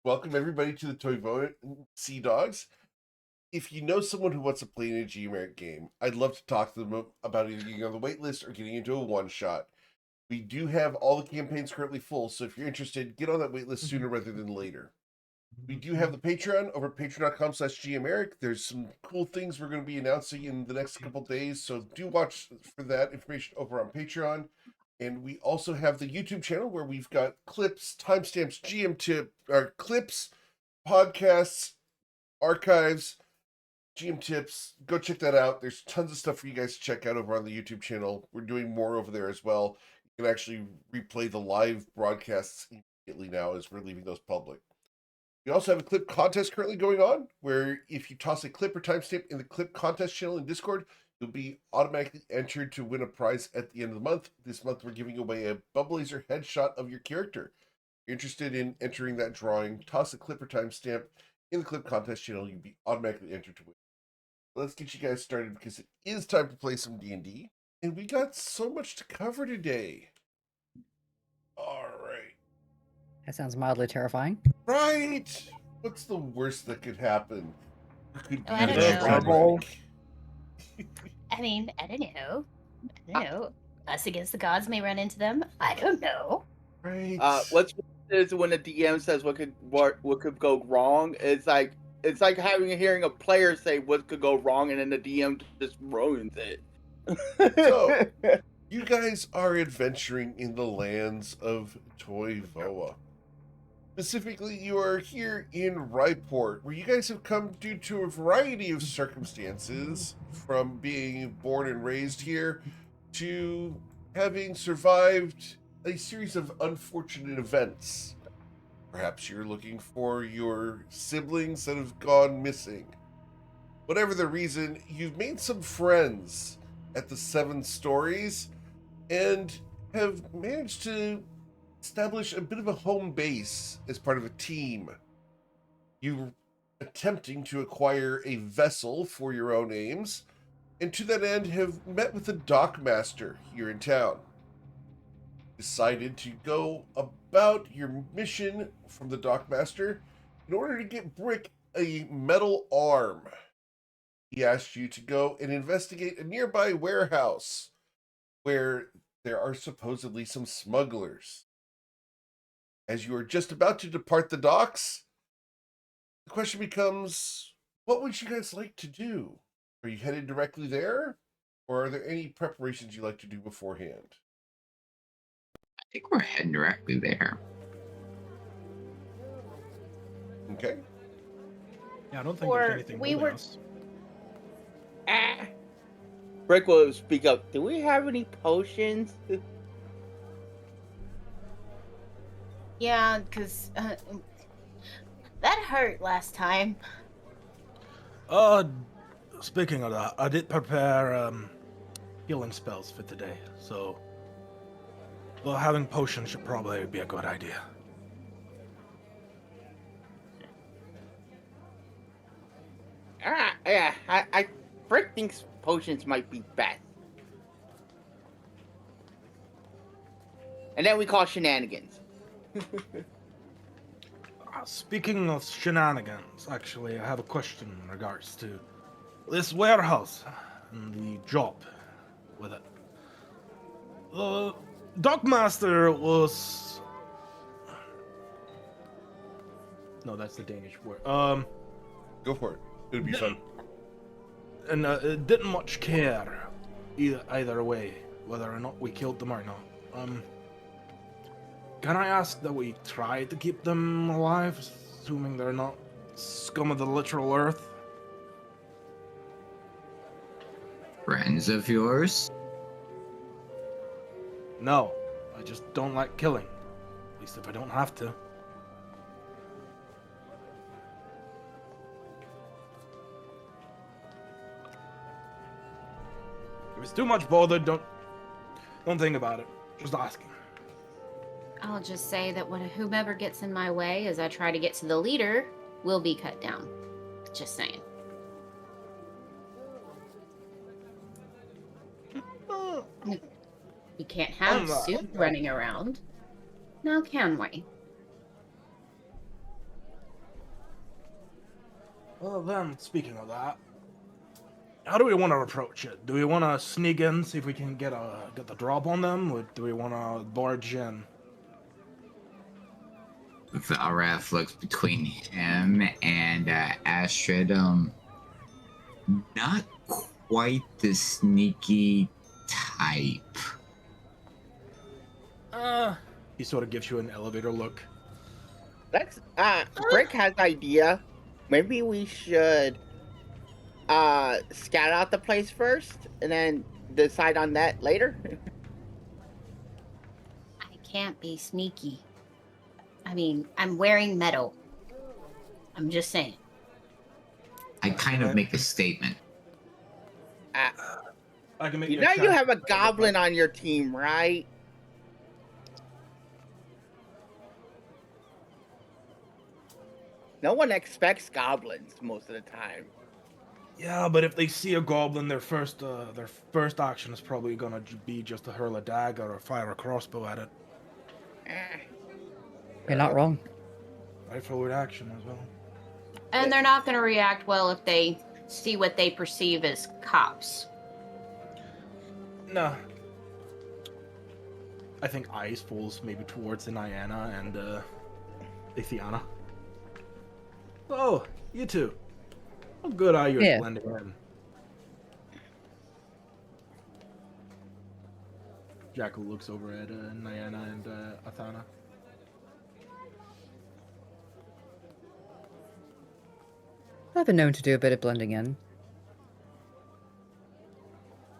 welcome everybody to the Toivoan Sea Dogs. If you know someone who wants to play in a G-Merit game, I'd love to talk to them about either getting on the wait list or getting into a one-shot. We do have all the campaigns currently full, so if you're interested, get on that wait list sooner rather than later. We do have the Patreon over at patreon.com/GMeric. There's some cool things we're going to be announcing in the next couple days, so do watch for that information over on Patreon. And we also have the YouTube channel where we've got clips, timestamps, GM tip, or clips, podcasts, archives, GM tips. Go check that out. There's tons of stuff for you guys to check out over on the YouTube channel. We're doing more over there as well. You can actually replay the live broadcasts immediately now as we're leaving those public. We also have a clip contest currently going on, where if you toss a clip or timestamp in the clip contest channel in Discord, you'll be automatically entered to win a prize at the end of the month. This month, we're giving away a bubble laser headshot of your character. If you're interested in entering that drawing, toss a clip or timestamp in the clip contest channel. You'll be automatically entered to win. Let's get you guys started because it is time to play some D&D, and we got so much to cover today. All right. That sounds mildly terrifying. Right. What's the worst that could happen? Could I don't know. I mean, I don't know. Us against the gods may run into them. I don't know. Right. What's is when the DM says what could go wrong. It's like hearing a player say what could go wrong, and then the DM just ruins it. So, you guys are adventuring in the lands of Toivoa. Specifically, you are here in Ryport, where you guys have come due to a variety of circumstances, from being born and raised here to having survived a series of unfortunate events. Perhaps you're looking for your siblings that have gone missing. Whatever the reason, you've made some friends at the Seven Stories and have managed to establish a bit of a home base as part of a team. You're attempting to acquire a vessel for your own aims, and to that end have met with the dockmaster here in town. Decided to go about your mission from the dockmaster in order to get Brick a metal arm. He asked you to go and investigate a nearby warehouse where there are supposedly some smugglers. As you are just about to depart the docks, the question becomes, what would you guys like to do? Are you headed directly there? Or are there any preparations you'd like to do beforehand? I think we're heading directly there. Okay. Yeah, I don't think there's anything holding us. Brick will speak up. Do we have any potions? Yeah, because that hurt last time. Speaking of that, I did prepare healing spells for today, so having potions should probably be a good idea. Yeah, I Brick thinks potions might be best. And then we call shenanigans. Speaking of shenanigans, actually, I have a question in regards to this warehouse and the job with it. The dockmaster was... No, that's the Danish word. Go for it. It'll be fun. And didn't much care either way, whether or not we killed them or not. Can I ask that we try to keep them alive, assuming they're not scum of the literal earth? Friends of yours? No, I just don't like killing. At least if I don't have to. If it's too much bother, don't think about it. Just asking. I'll just say that whomever gets in my way as I try to get to the leader will be cut down. Just saying. We can't have soup running around. Now can we? Well then, speaking of that, how do we want to approach it? Do we want to sneak in, see if we can get the drop on them, or do we want to barge in? Valrath looks between him and Astrid. Not quite the sneaky type. He sort of gives you an elevator look. Let's Brick has an idea. Maybe we should scout out the place first and then decide on that later. I can't be sneaky. I mean, I'm wearing metal. I'm just saying. I kind of make a statement. I can make You know you have a goblin on your team, right? No one expects goblins most of the time. Yeah, but if they see a goblin, their first action is probably gonna be just to hurl a dagger or fire a crossbow at it. Eh. You're not wrong. Right, forward action as well. And they're not going to react well if they see what they perceive as cops. No. I think Ice falls maybe towards Niana and Ithiana. Oh, you two. How good are you at blending in? Jackal looks over at Niana and Athana. I've been known to do a bit of blending in.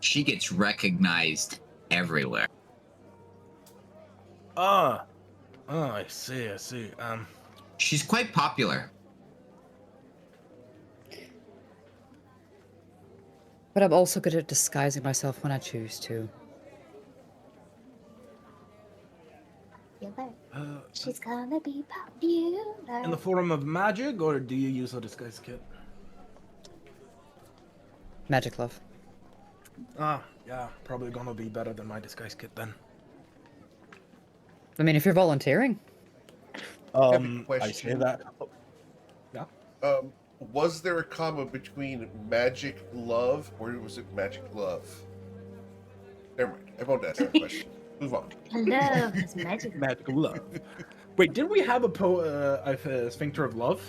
She gets recognized everywhere. Oh, I see. She's quite popular. But I'm also good at disguising myself when I choose to. She's gonna be popular. In the form of magic, or do you use a disguise kit? Magic love. Yeah, probably gonna be better than my disguise kit then. I mean, if you're volunteering. have a I question. say that. Yeah. Was there a comma between magic love or was it magic love? Never mind. I won't ask that question. Move on. Love is magic. Magical love. Wait, did we have a sphincter of love?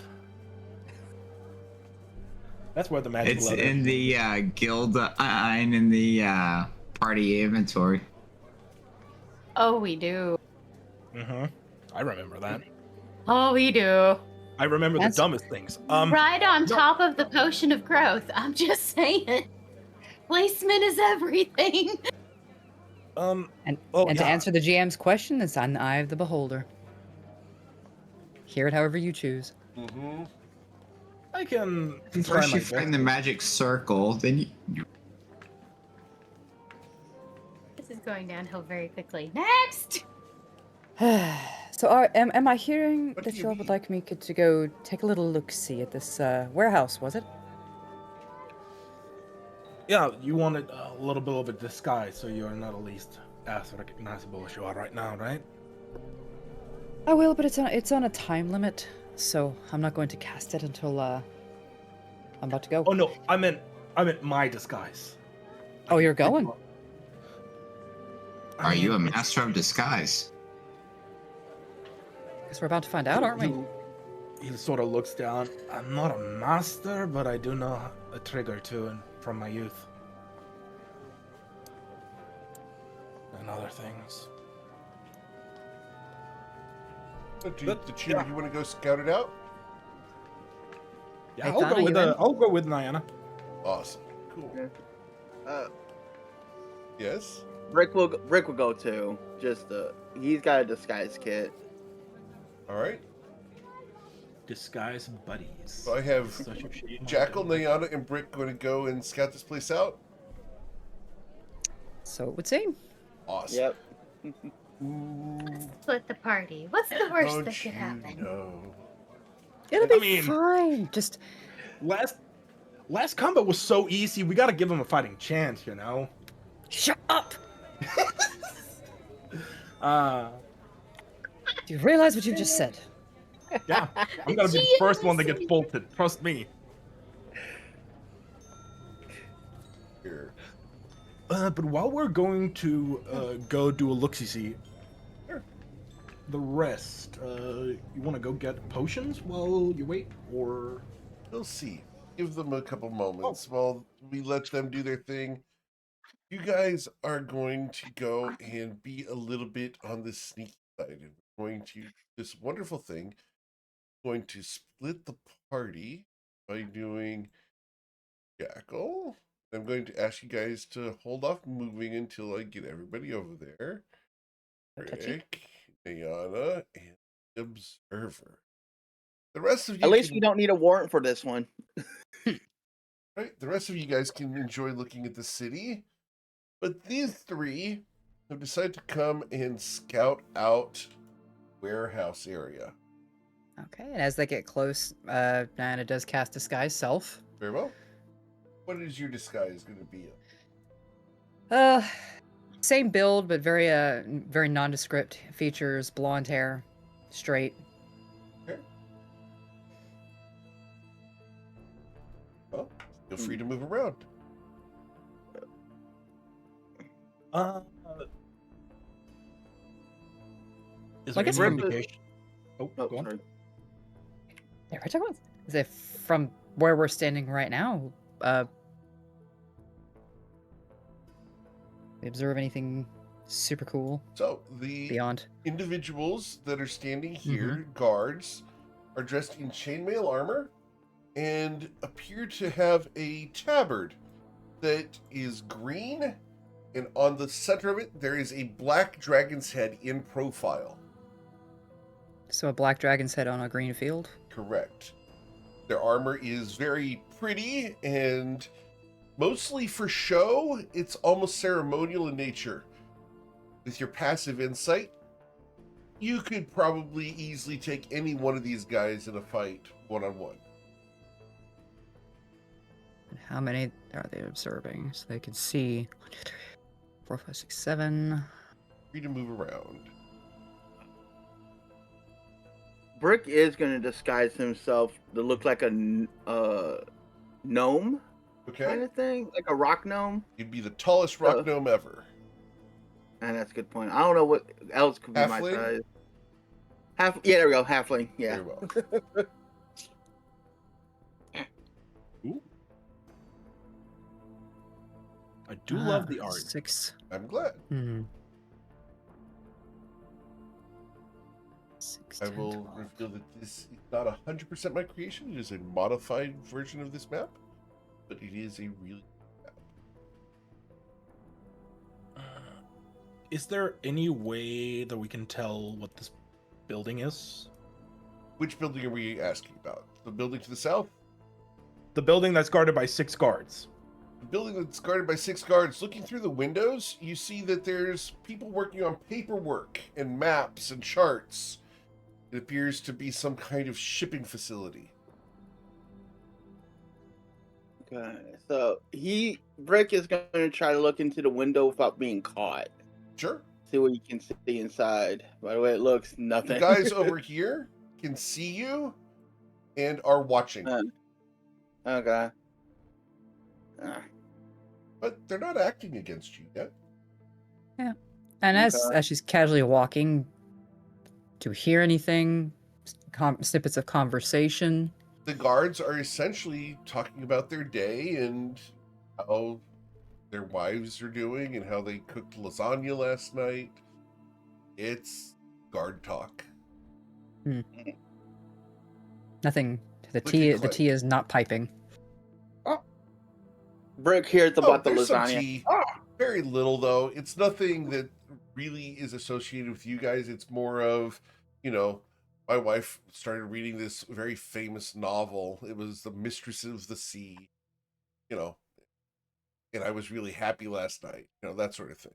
That's where the magic It's love in is. the guild and in the party inventory. Oh, we do. Mm-hmm. I remember that. Oh, we do. I remember That's- the dumbest things. Right on top of the potion of growth. I'm just saying. Placement is everything. And Oh, to yeah. answer the GM's question, it's on the eye of the beholder. Hear it however you choose. Mm-hmm. I can try First my you find best. the magic circle, then you This is going downhill very quickly. Next! So, am I hearing What that do you y'all would mean? like me to go take a little look-see at this warehouse, was it? Yeah, you wanted a little bit of a disguise, so you're not at least as recognizable as you are right now, right? I will, but it's on a time limit, so I'm not going to cast it until I'm about to go. Oh no, I meant my disguise. Oh, you're going? are you a master of disguise? Guess we're about to find out, aren't we? He sort of looks down. I'm not a master, but I do know a trick or two from my youth. And other things. You want to go scout it out? Yeah, Hey, I'll Donna, go with you in? I'll go with Niana. Awesome. Cool. Yes? Rick will go too. He's got a disguise kit. All right. Disguise buddies. So I have Such a shame. Jackal, Nayana, and Brick going to go and scout this place out. So it would seem. Awesome. Yep. Ooh, Split the party. What's the worst don't that could you happen? know? It'll be mean- fine. Just Last combat was so easy. We gotta give him a fighting chance, you know. shut up. Do you realize what you just said? Yeah, I'm gonna be the first one that gets bolted. Trust me. here. But while we're going to go do a look-see, Sure. the rest, you want to go get potions while you wait, or? We'll see. Give them a couple moments while we let them do their thing. You guys are going to go and be a little bit on the sneaky side. And we're going to this wonderful thing. Going to split the party by doing Jackal. I'm going to ask you guys to hold off moving until I get everybody over there. No touchy. Rick, Ayana, and the Observer. The rest of you At least can- we don't need a warrant for this one. Right, the rest of you guys can enjoy looking at the city, but these three have decided to come and scout out warehouse area. Okay, and as they get close, Diana does cast Disguise Self. Very well. What is your disguise going to be? Same build, but very nondescript features, blonde hair, straight. Okay. Well, feel free to move around. Is I there guess any from- indication? Oh, Oh, go on. sorry. Yeah, we're talking about, is it from where we're standing right now? We observe anything super cool So, the beyond? individuals that are standing here, guards, are dressed in chainmail armor and appear to have a tabard that is green, and on the center of it there is a black dragon's head in profile. So a black dragon's head on a green field. Correct. Their armor is very pretty and mostly for show. It's almost ceremonial in nature. With your passive insight, you could probably easily take any one of these guys in a fight one-on-one. And how many are they observing? So they can see 1, 2, 3, 4, 5, 6, 7. Free to move around. Brick is going to disguise himself to look like a gnome Okay? kind of thing, like a rock gnome. You'd be the tallest rock gnome ever. And that's a good point. I don't know what else could be my Halfling? size. Yeah, there we go. Halfling. Yeah. Very well. Ooh. I do love the art. 6. I'm glad. Hmm. 6, I 10, will 12. reveal that this is not 100% my creation. It is a modified version of this map, but it is a really Is there any way that we can tell what this building is? Which building are we asking about? The building to the south? The building that's guarded by 6 guards. The building that's guarded by 6 guards. Looking through the windows, you see that there's people working on paperwork and maps and charts. It appears to be some kind of shipping facility. Okay. So Brick is going to try to look into the window without being caught. Sure. See what you can see inside. By the way, it looks nothing. The guys over here can see you and are watching. Okay. But they're not acting against you yet. And Okay. as she's casually walking, do you hear anything? Snippets of conversation? The guards are essentially talking about their day and how their wives are doing and how they cooked lasagna last night. It's guard talk. Nothing. The Look tea. at The Clay. tea is not piping. Brick hears about the there's some lasagna. tea. Very little though. It's nothing that really is associated with you guys. It's more of, my wife started reading this very famous novel. It was The Mistress of the Sea, and I was really happy last night, that sort of thing.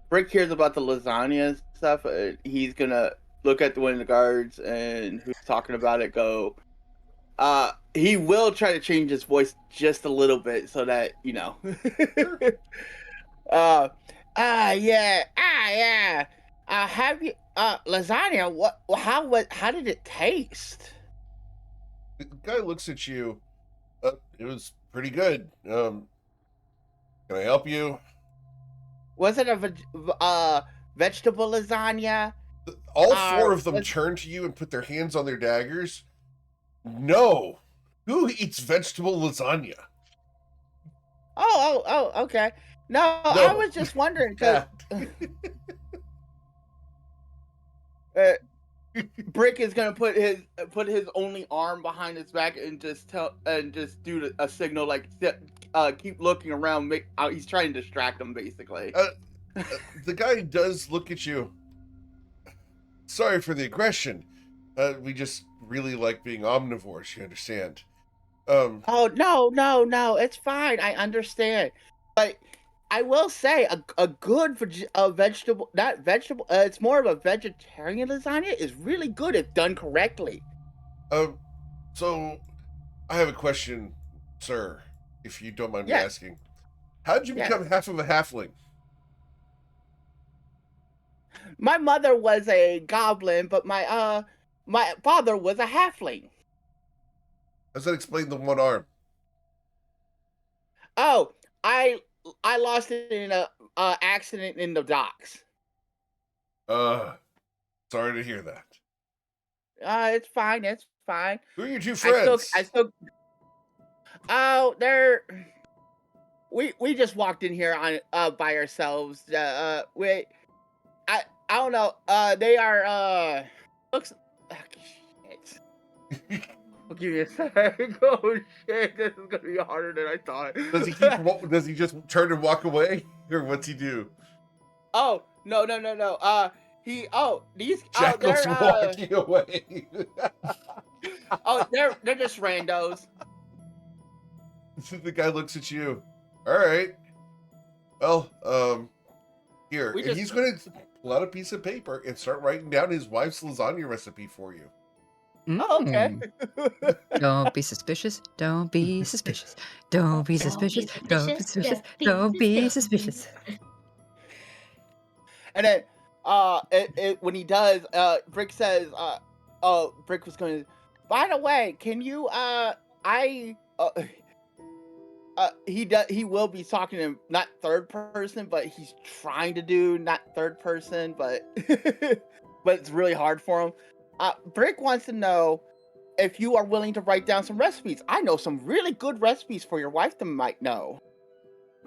Brick hears about the lasagna and stuff. He's gonna look at one of the guards and who's talking about it. He will try to change his voice just a little bit so that yeah. Have you lasagna? How did it taste? The guy looks at you It was pretty good. Can I help you? Was it a vegetable lasagna? All four of them was- turn to you and put their hands on their daggers. No. Who eats vegetable lasagna? Okay. No, No. I was just wondering because Brick is gonna put his only arm behind his back and just do a signal like keep looking around. He's trying to distract him basically. The guy does look at you. Sorry for the aggression. We just really like being omnivores, you understand. Oh no, it's fine. I understand, but I will say a good vegetable, not vegetable. It's more of a vegetarian lasagna is really good if done correctly. So I have a question, sir, if you don't mind me Yes. asking. How did you Yes. become half of a halfling? My mother was a goblin, but my father was a halfling. Does that explain the one arm? Oh, I lost it in a accident in the docks. Sorry to hear that. It's fine. It's fine. Who are your two friends? I still. Oh, we just walked in here on by ourselves. I don't know. They are looks. Oh, shit. Give me a sec. Oh shit, this is gonna be harder than I thought. Does he just turn and walk away, or what's he do? Oh no. These Jackal's they're walking away. they're just randos. The guy looks at you. All right. Well, here, and he's going to pull out a piece of paper and start writing down his wife's lasagna recipe for you. Oh, okay. Don't be suspicious. Don't be suspicious. Don't be suspicious. Don't be suspicious. Don't be suspicious. And then, when he does, Brick says, Brick was going to. By the way, can you, he will be talking in not third person, but he's trying to do not third person, but but it's really hard for him. Brick wants to know if you are willing to write down some recipes. I know some really good recipes for your wife that might know.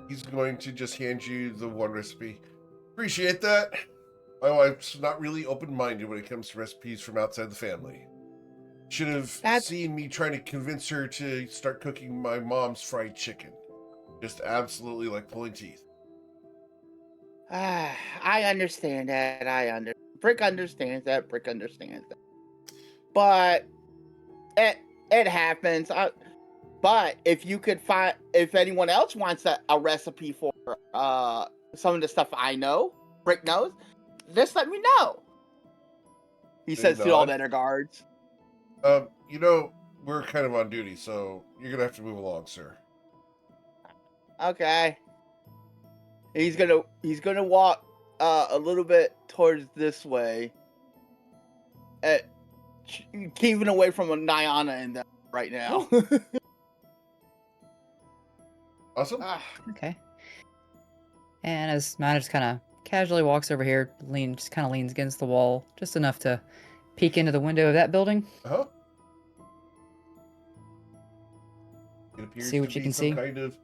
He's going to just hand you the one recipe. Appreciate that. My wife's not really open-minded when it comes to recipes from outside the family. Should have seen me trying to convince her to start cooking my mom's fried chicken. Just absolutely like pulling teeth. I understand that. Brick understands that. But it happens. But if you could find, if anyone else wants a recipe for some of the stuff I know, Brick knows, just let me know. He says to all the other guards. We're kind of on duty, so you're gonna have to move along, sir. Okay. He's gonna walk a little bit towards this way, keeping away from a Nyana in there right now. Awesome. Okay. And as Mana just kind of casually walks over here, leans against the wall, just enough to peek into the window of that building. Uh-huh. It appears See what to you be can some see. kind of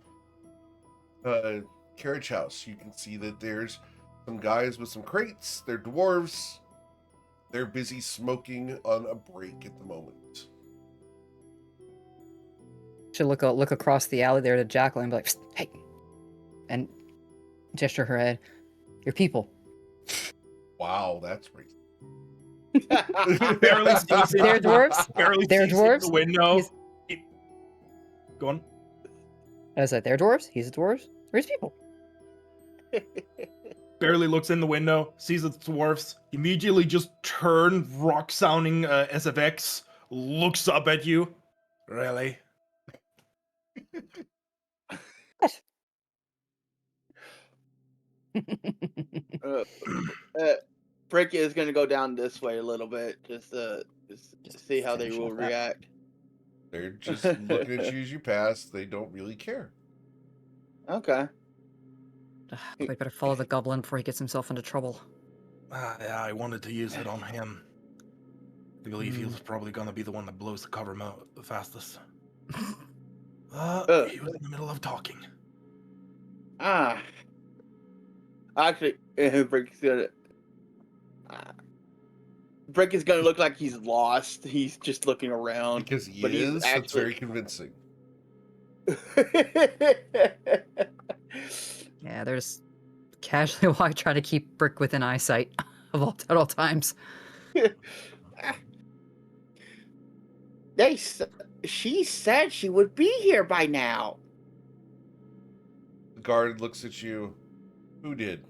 carriage house. You can see that there's some guys with some crates. They're dwarves. They're busy smoking on a break at the moment. She'll look across the alley there to Jacqueline and be like, "Hey," and gesture her head. Your people. Wow, that's racist. Barely sees it. They're dwarves. Barely They're sees dwarves. the window. He's- Go on. I was like, they're dwarves. He's a dwarves. Where's people? Barely looks in the window, sees the dwarfs, immediately just turn rock sounding SFX, looks up at you. Really? Brick is gonna go down this way a little bit, just to see how they will react. They're just looking at you as you pass. They don't really care. Okay. We better follow the goblin before he gets himself into trouble. Yeah, I wanted to use it on him. I believe he was probably gonna be the one that blows the cover the fastest. He was in the middle of talking. Actually, Brick is gonna look like he's lost. He's just looking around. Because he but is. he's That's actually... very convincing. Yeah, there's casually trying to keep Brick within eyesight at all times. She said she would be here by now. The guard looks at you. Who did?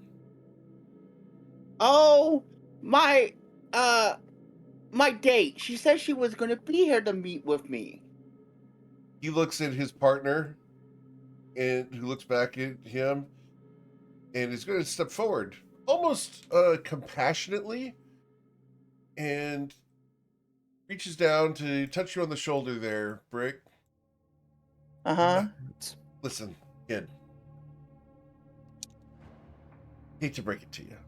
Oh, my date. She said she was going to be here to meet with me. He looks at his partner, and who looks back at him, and is going to step forward, almost compassionately, and reaches down to touch you on the shoulder there, Brick. Listen, kid. Hate to break it to you,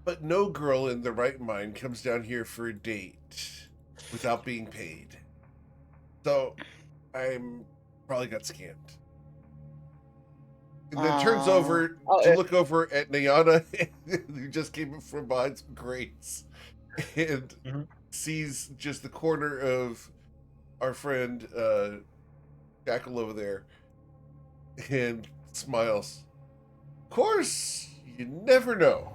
but no girl in their right mind comes down here for a date without being paid. So, I'm probably got scammed. And then turns over to look over at Nayana, who just came from behind some crates, and sees just the corner of our friend Jackal over there, and smiles. Of course, you never know.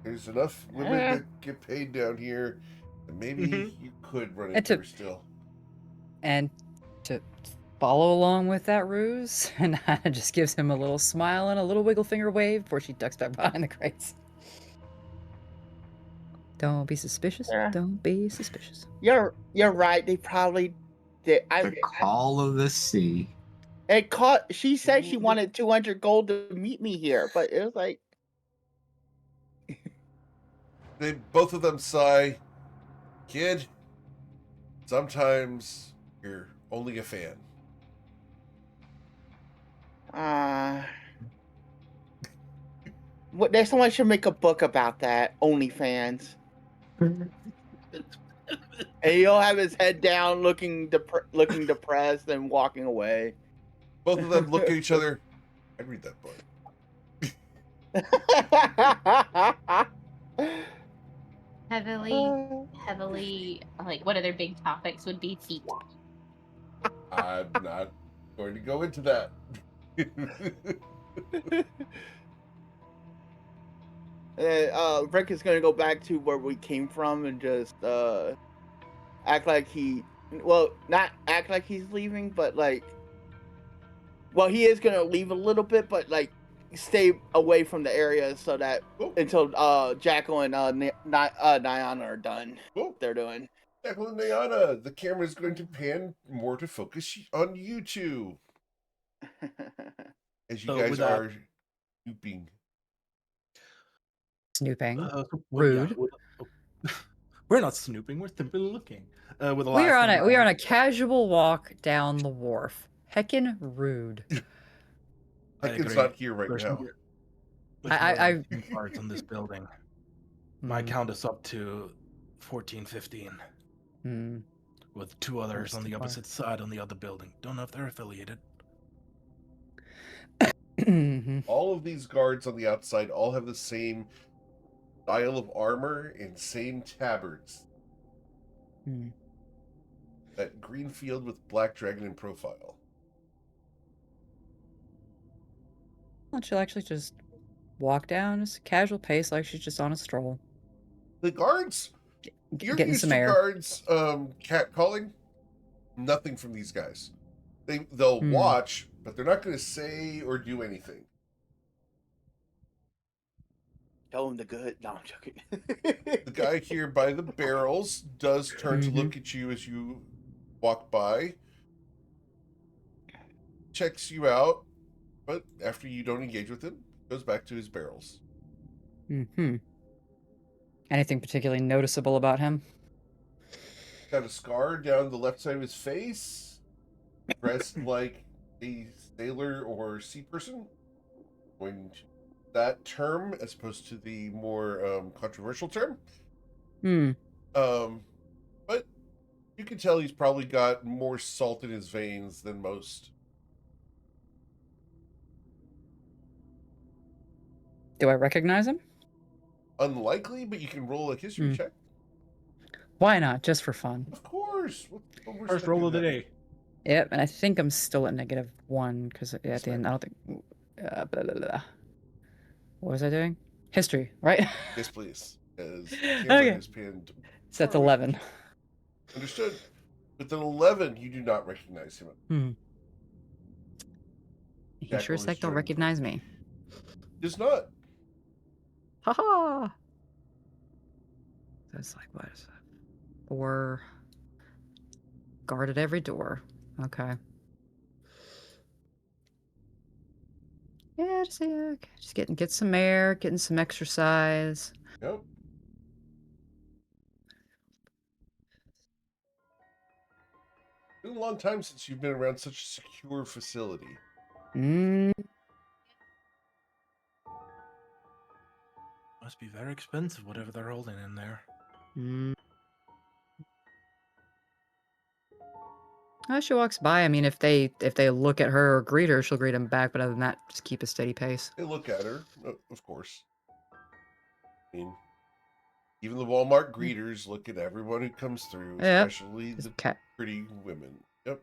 There's enough women that get paid down here, and maybe you could run into her still. And to follow along with that ruse, and Hannah just gives him a little smile and a little wiggle finger wave before she ducks back behind the crates. Don't be suspicious. Yeah. Don't be suspicious. You're right. They probably did. The call of the sea. She said she wanted 200 gold to meet me here, but it was like... Both of them sigh. Kid, sometimes you're only a fan. Someone should make a book about that. OnlyFans. And he'll have his head down, looking depressed, and walking away. Both of them look at each other. I'd read that book. Heavily, like, what other big topics would be feet? I'm not going to go into that. Rick is going to go back to where we came from and just act like not act like he's leaving, but like, well, he is going to leave a little bit, but like stay away from the area so that until Jackal and Nyan are done. They're doing. Jackal and Nayana, the camera is going to pan more to focus on you two. As you guys are snooping. Rude. We're not snooping. We're simply looking. We are on a casual walk down the wharf. Heckin' rude. Heckin's not here right now. I parts on this building. My count is up to 14, 15. With two others on the opposite side on the other building. Don't know if they're affiliated. All of these guards on the outside all have the same style of armor and same tabards. That green field with black dragon in profile. Well, she'll actually just walk down just a casual pace like she's just on a stroll. The guards, you're getting used some to air. Guards cat calling. Nothing from these guys. They'll watch, but they're not going to say or do anything. Tell him the good. No, I'm joking. The guy here by the barrels does turn to look at you as you walk by. Checks you out, but after you don't engage with him, goes back to his barrels. Anything particularly noticeable about him? got a scar down the left side of his face, dressed like a sailor or sea person. Going to that term as opposed to the more controversial term. Hmm. But you can tell he's probably got more salt in his veins than most. Do I recognize him? Unlikely, but you can roll a history check. Why not? Just for fun. Of course. What we're First roll of the expecting day. Yep, and I think I'm still at -1 because at Yes, the end, ma'am. I don't think. Blah, blah, blah. What was I doing? History, right? Yes, please. As Hamlet Okay. is pinned. So that's far away from 11. you. Understood. With an 11, you do not recognize him. He Jack sure as roll heck his don't turn. recognize me. Does not. Haha! That's like, what is that? 4. Guard at every door. Okay. Yeah, just get some air, getting some exercise. Yep. It's been a long time since you've been around such a secure facility. Mm, Must be very expensive, whatever they're holding in there. mm. As she walks by, I mean, if they look at her or greet her, she'll greet them back. But other than that, just keep a steady pace. They look at her, of course. I mean, even the Walmart greeters look at everyone who comes through, Yep. especially the Just pretty women. Yep,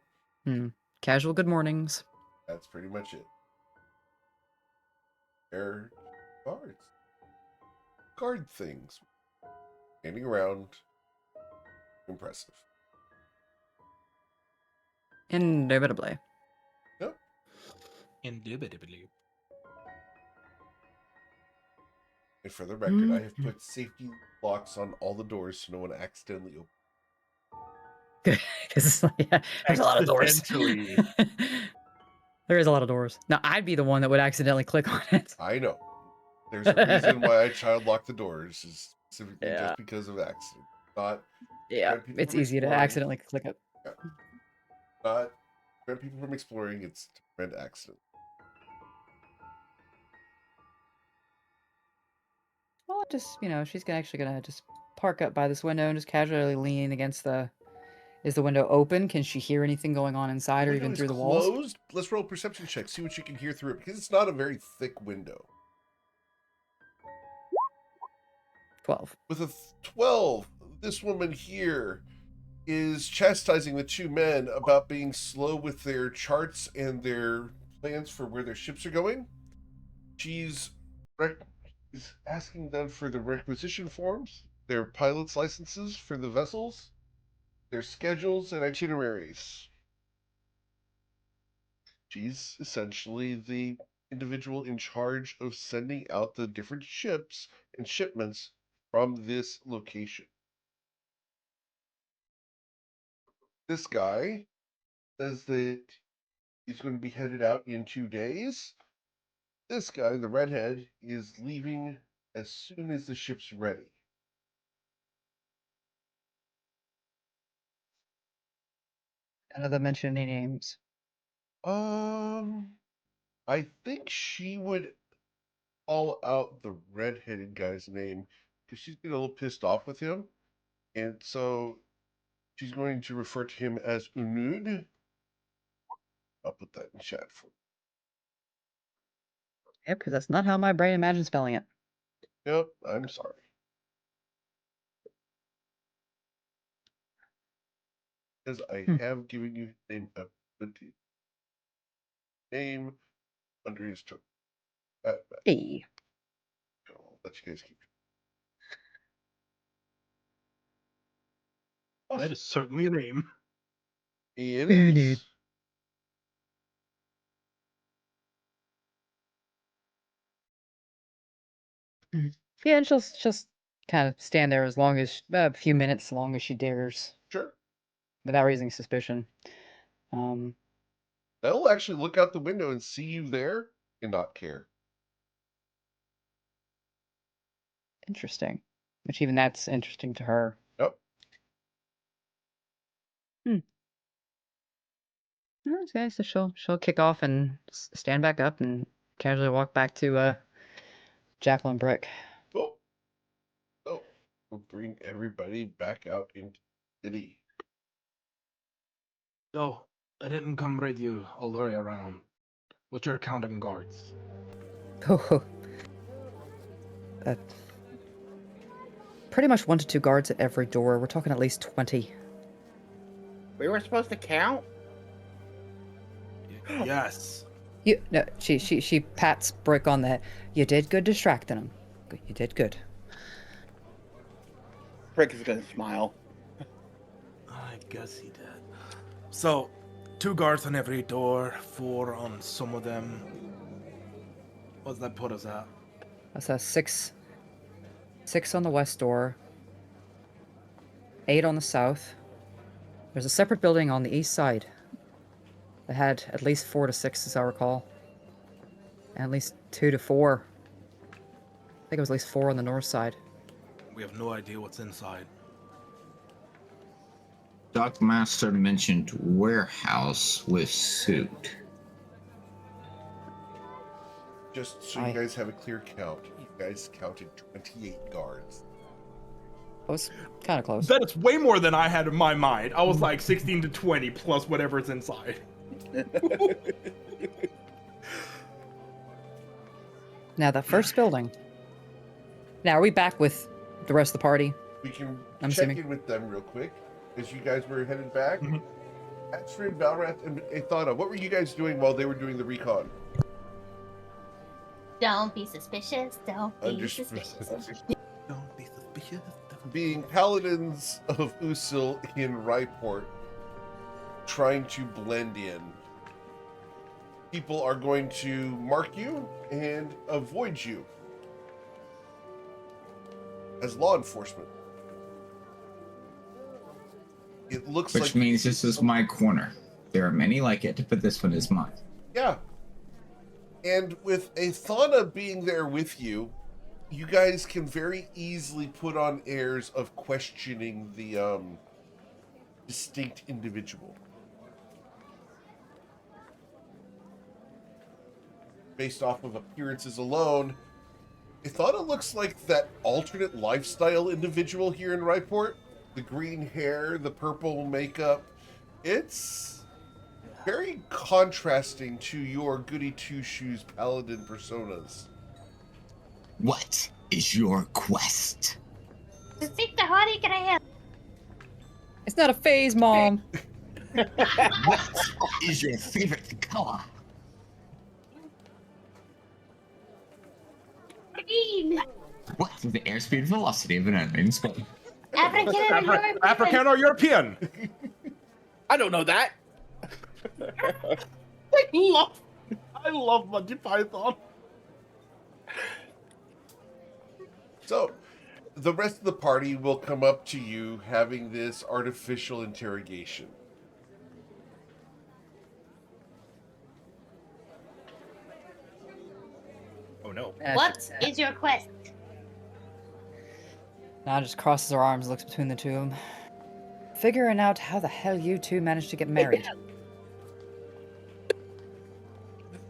casual good mornings. that's pretty much it. They're guards. Guard things. Standing around. Impressive. Indubitably. Yep. Indubitably. And for the record, I have put safety locks on all the doors so no one accidentally opens. Good, because there's a lot of doors. Accidentally. There is a lot of doors. Now, I'd be the one that would accidentally click on it. I know. There's a reason why I child lock the doors, is specifically Yeah. just because of accident. Not Yeah, prevent people it's from easy to exploring. accidentally click it. Yeah. Not prevent people from exploring, it's to prevent accident. Well, just, she's actually gonna just park up by this window and just casually lean against the. Is the window open? Can she hear anything going on inside The or window even is through the walls? closed. Let's roll a perception check, see what you can hear through it, because it's not a very thick window. 12. With a 12, this woman here is chastising the two men about being slow with their charts and their plans for where their ships are going. She's is asking them for the requisition forms, their pilot's licenses for the vessels, their schedules and itineraries. She's essentially the individual in charge of sending out the different ships and shipments from this location. This guy says that he's going to be headed out in 2 days. This guy, the redhead, is leaving as soon as the ship's ready. None of them mention any names. I think she would call out the redheaded guy's name because she's getting a little pissed off with him. And so she's going to refer to him as Unud. I'll put that in chat for you. Yep, because that's not how my brain imagines spelling it. Yep, I'm sorry. Because I have given you his name, name under his token. Hey. I'll let you guys keep. That is certainly a name. And Unud. Yeah, and she'll just kind of stand there as long as a few minutes, as long as she dares, sure, without raising suspicion. they'll actually look out the window and see you there and not care. Interesting. Which even that's interesting to her. Yep. Okay, so she'll kick off and stand back up and casually walk back to Jacqueline Brick. Oh, oh, we'll bring everybody back out into the city. So, I didn't come raid you all the way around. What's your count of guards? Oh, pretty much 1 to 2 guards at every door. We're talking at least 20. We were supposed to count? Yes. No, she pats Brick on the head. You did good distracting him. You did good. Brick is gonna smile. I guess he did. So, 2 guards on every door, 4 on some of them. What's that put us at? That's a 6 on the west door, 8 on the south. There's a separate building on the east side that had at least 4 to 6, as I recall, and at least 2 to 4. I think it was at least 4 on the north side. We have no idea what's inside. Doc Master mentioned warehouse with suit. Just so you guys have a clear count, you guys counted 28 guards. It was kind of close. That is way more than I had in my mind. I was like 16 to 20 plus whatever's inside. Now, the first building. Now, are we back with the rest of the party? We can I'm check assuming. in with them real quick as you guys were headed back. Mhm. Astrid, Valrath, and Athana, what were you guys doing while they were doing the recon? Don't be suspicious. Don't be Understood. suspicious. Don't be suspicious. Being paladins of Usul in Ryport, trying to blend in. People are going to mark you and avoid you as law enforcement. It looks Which like means this is my corner. There are many like it, but this one is mine. yeah. And with Athana being there with you, you guys can very easily put on airs of questioning the distinct individual. Based off of appearances alone, Athana looks like that alternate lifestyle individual here in Ryport. The green hair, the purple makeup. It's very contrasting to your goody two-shoes paladin personas. What is your quest? To seek the honey grab. It's not a phase, Mom. What is your favorite color? Green. What is the airspeed velocity of an enemy in space? African and European. African or European? I don't know that. I love Monty Python. So, the rest of the party will come up to you having this artificial interrogation. Oh no. What is your quest? Now just crosses her arms, looks between the two of them. Figuring out how the hell you two managed to get married.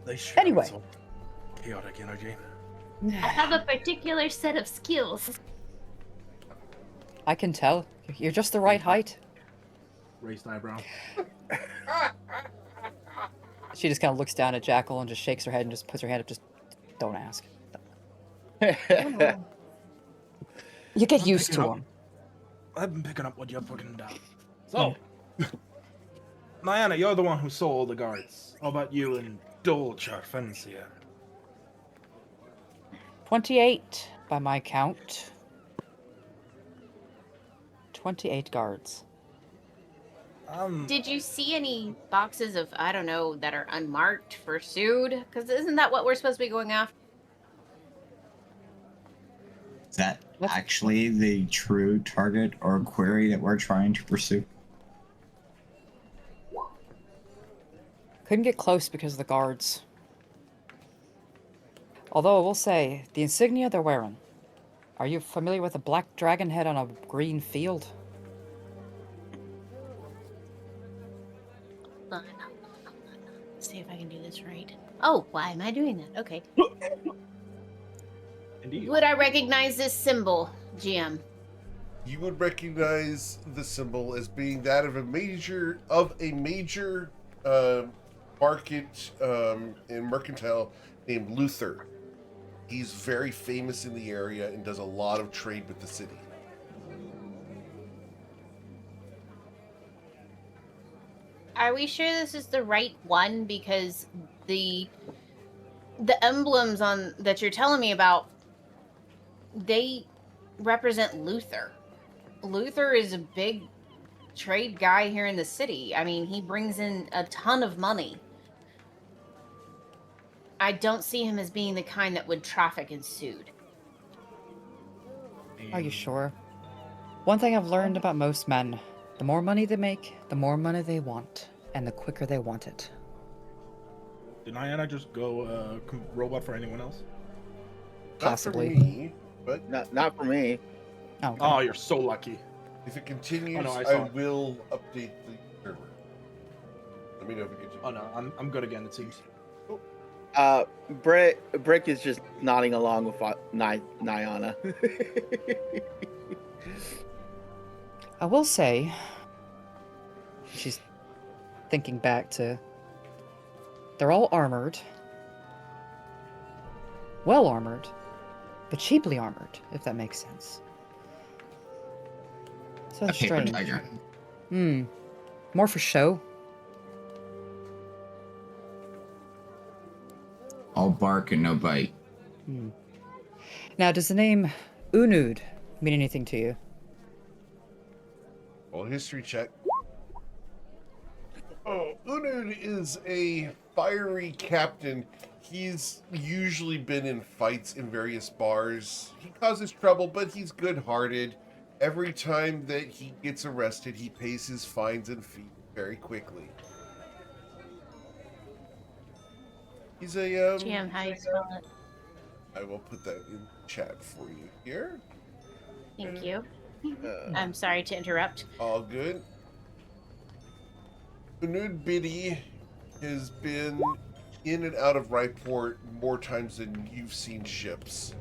They sure Anyway. have some chaotic energy. I have a particular set of skills. I can tell. You're just the right height. Raised eyebrow. She just kind of looks down at Jackal and just shakes her head and just puts her hand up. Just don't ask. You get I'm used to picking up- him. I've been picking up what you're putting down. So, Diana, you're the one who saw all the guards. How about you and Dolce Fancier? 28 by my count. 28 guards. Did you see any boxes of, I don't know, that are unmarked for Sood? Because isn't that what we're supposed to be going after? Is that actually the true target or query that we're trying to pursue? Couldn't get close because of the guards. Although I will say, the insignia they're wearing. Are you familiar with a black dragon head on a green field? Hold on. Let's see if I can do this right. Oh, why am I doing that? Okay. Indeed. Would I recognize this symbol, GM? You would recognize the symbol as being that of a major market and mercantile named Luther. He's very famous in the area and does a lot of trade with the city. Are we sure this is the right one? Because the emblems on that you're telling me about, they represent Luther. Luther is a big trade guy here in the city. I mean, he brings in a ton of money. I don't see him as being the kind that would traffic in sued. Are you sure? One thing I've learned about most men, the more money they make, the more money they want, and the quicker they want it. Did Niana just go robot for anyone else? Possibly. Not for me, but Not for me. Oh, okay. Oh, you're so lucky. if it continues, Oh, no, I I saw it. will update the server. Let me know if it continues. Oh no, I'm good again. It seems. Brick is just nodding along with Niana. I will say, she's thinking back to, they're all armored. Well armored, but cheaply armored, if that makes sense. So A that's paper strange. tiger. More for show. All bark and no bite. Now, does the name Unud mean anything to you? Well, history check. Oh, Unud is a fiery captain. He's usually been in fights in various bars. He causes trouble, but he's good-hearted. Every time that he gets arrested, he pays his fines and fees very quickly. He's a GM, how you spell it? I will put that in chat for you here. Thank you. Uh, I'm sorry to interrupt. All good. Unud Biddy has been in and out of Ryport more times than you've seen ships.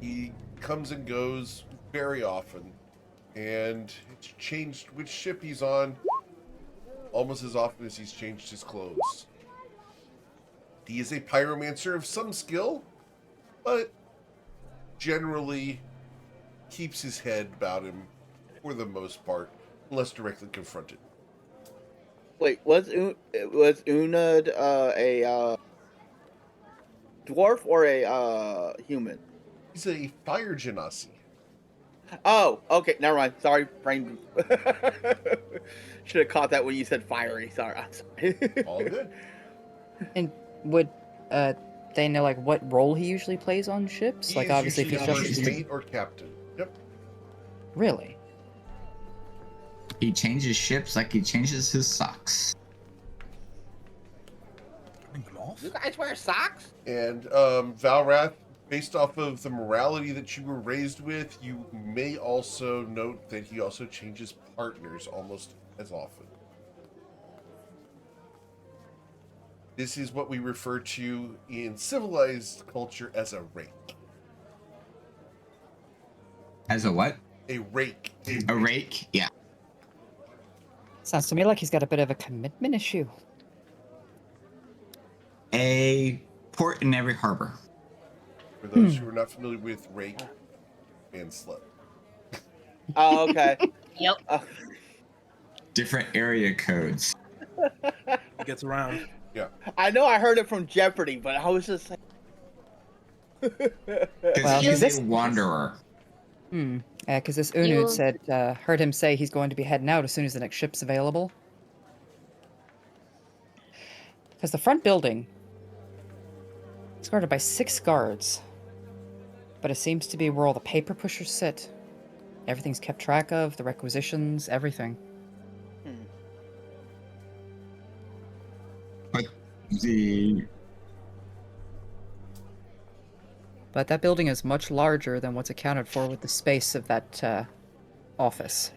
He comes and goes very often, and it's changed which ship he's on almost as often as he's changed his clothes. He is a pyromancer of some skill, but generally keeps his head about him for the most part, unless directly confronted. Wait, was Unud a dwarf or a human? He's a fire genasi. Oh, okay, never mind. Sorry, brain. Should have caught that when you said fiery. Sorry, I'm sorry. All good. And would they know like what role he usually plays on ships? He Like is obviously if usually he's first just mate or captain. Yep. really. He changes ships like he changes his socks. Turning them off? You guys wear socks? And Valrath, based off of the morality that you were raised with, you may also note that he also changes partners almost as often. This is what we refer to in civilized culture as a rake. As a what? A rake. A rake? Yeah. Sounds to me like he's got a bit of a commitment issue. A port in every harbor. For those who are not familiar with rake and slut. Oh, okay. Yep. Different area codes. It gets around. Yeah. I know I heard it from Jeopardy, but I was just like. Because Well, he's this- a wanderer. Yeah, because this Unud You- said, heard him say he's going to be heading out as soon as the next ship's available. Because the front building is guarded by 6 guards, but it seems to be where all the paper pushers sit. Everything's kept track of, the requisitions, everything. But the But that building is much larger than what's accounted for with the space of that office.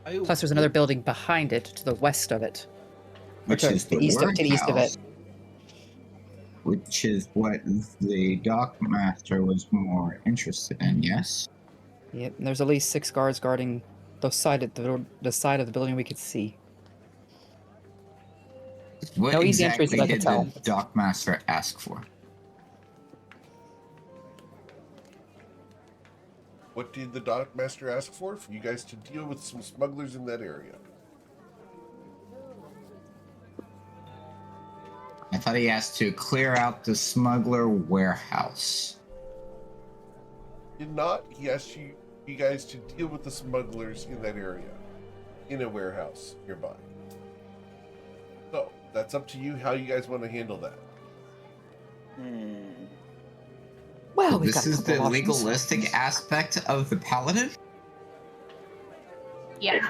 Plus, there's another building behind it to the west of it. Which to is the the east of it. Which is what the dockmaster was more interested in, yes? Yep, and there's at least 6 guards guarding the side of the building we could see. What No easy entries exactly that I could did tell. the dockmaster ask for? What did the dockmaster ask for? For you guys to deal with some smugglers in that area. I thought he asked to clear out the smuggler warehouse. Did not. He asked you guys to deal with the smugglers in that area. In a warehouse nearby. So, that's up to you how you guys want to handle that. Well, This is the legalistic aspect of the paladin? Yeah.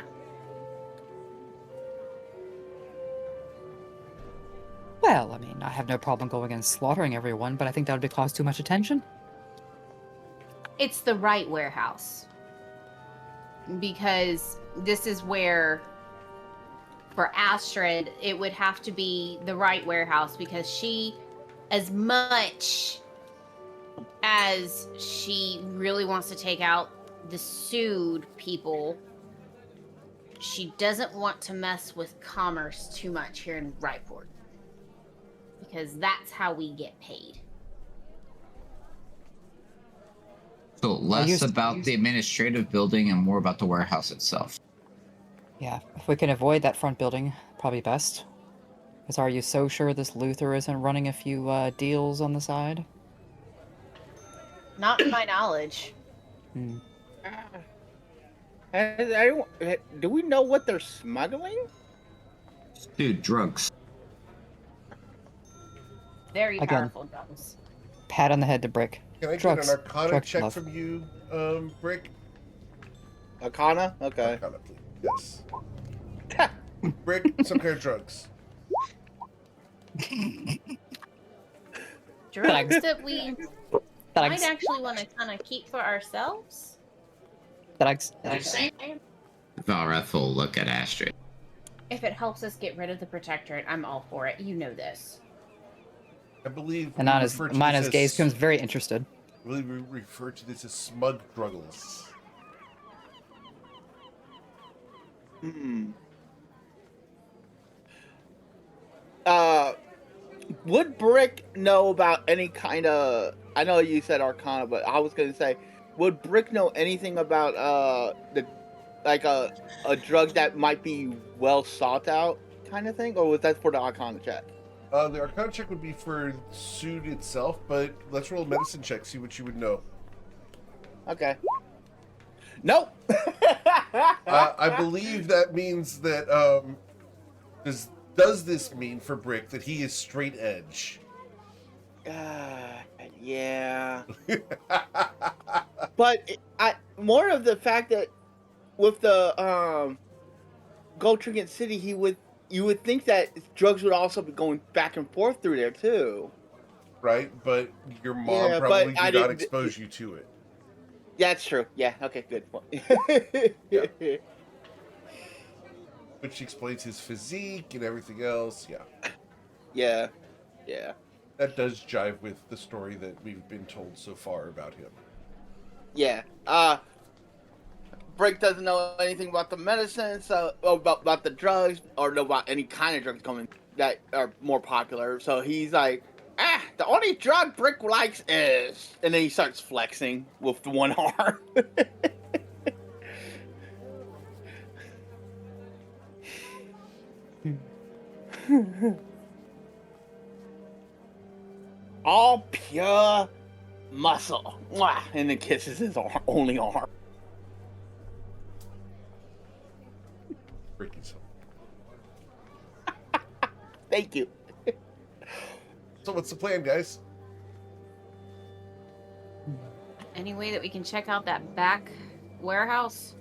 Well, I mean, I have no problem going and slaughtering everyone, but I think that would cause too much attention. It's the right warehouse. Because this is where, for Astrid, it would have to be the right warehouse because she, as much as she really wants to take out the sued people, she doesn't want to mess with commerce too much here in Wrightport. Because that's how we get paid. So less about the administrative building and more about the warehouse itself. Yeah, if we can avoid that front building, probably best. Because are you so sure this Luther isn't running a few deals on the side? Not to my knowledge. Hmm. Do we know what they're smuggling? Dude, drugs. Very Again. powerful drugs. Pat on the head to Brick. Can I Drugs. get an Arcana Drugs, check love. from you, Brick? Arcana? Okay. Arcana, please. Yes. Brick, some kind of drugs. Drugs that we might Drugs. actually want to kind of keep for ourselves. Drugs. Valrath will look at Astrid. If it helps us get rid of the Protectorate, I'm all for it. You know this. I believe And we on his, refer to mine this as gaze as- becomes very interested. I believe we refer to this as smug druggles. Would Brick know about any kind of? I know you said Arcana, but I was gonna say, would Brick know anything about a drug that might be well sought out kind of thing, or was that for the Arcana check? The Arcana check would be for suit itself, but let's roll a medicine check, see what you would know. Okay. Nope. I believe that means that does this mean for Brick that he is straight edge? Yeah. But more of the fact that with the Gold Trinket City, you would think that drugs would also be going back and forth through there too. Right, but your mom Yeah, probably but I did not didn't- expose you to it. Yeah, that's true. Yeah. Okay. Good point. Yeah. Which explains his physique and everything else. Yeah, Yeah. Yeah. that does jive with the story that we've been told so far about him. Yeah. Brick doesn't know anything about the medicine, so about the drugs, or know about any kind of drugs coming that are more popular. So he's like, the only drug Brick likes is, and then he starts flexing with the one arm. All pure muscle. Mwah, and then kisses his only arm. Freaking so. Thank you. So what's the plan, guys? Any way that we can check out that back warehouse?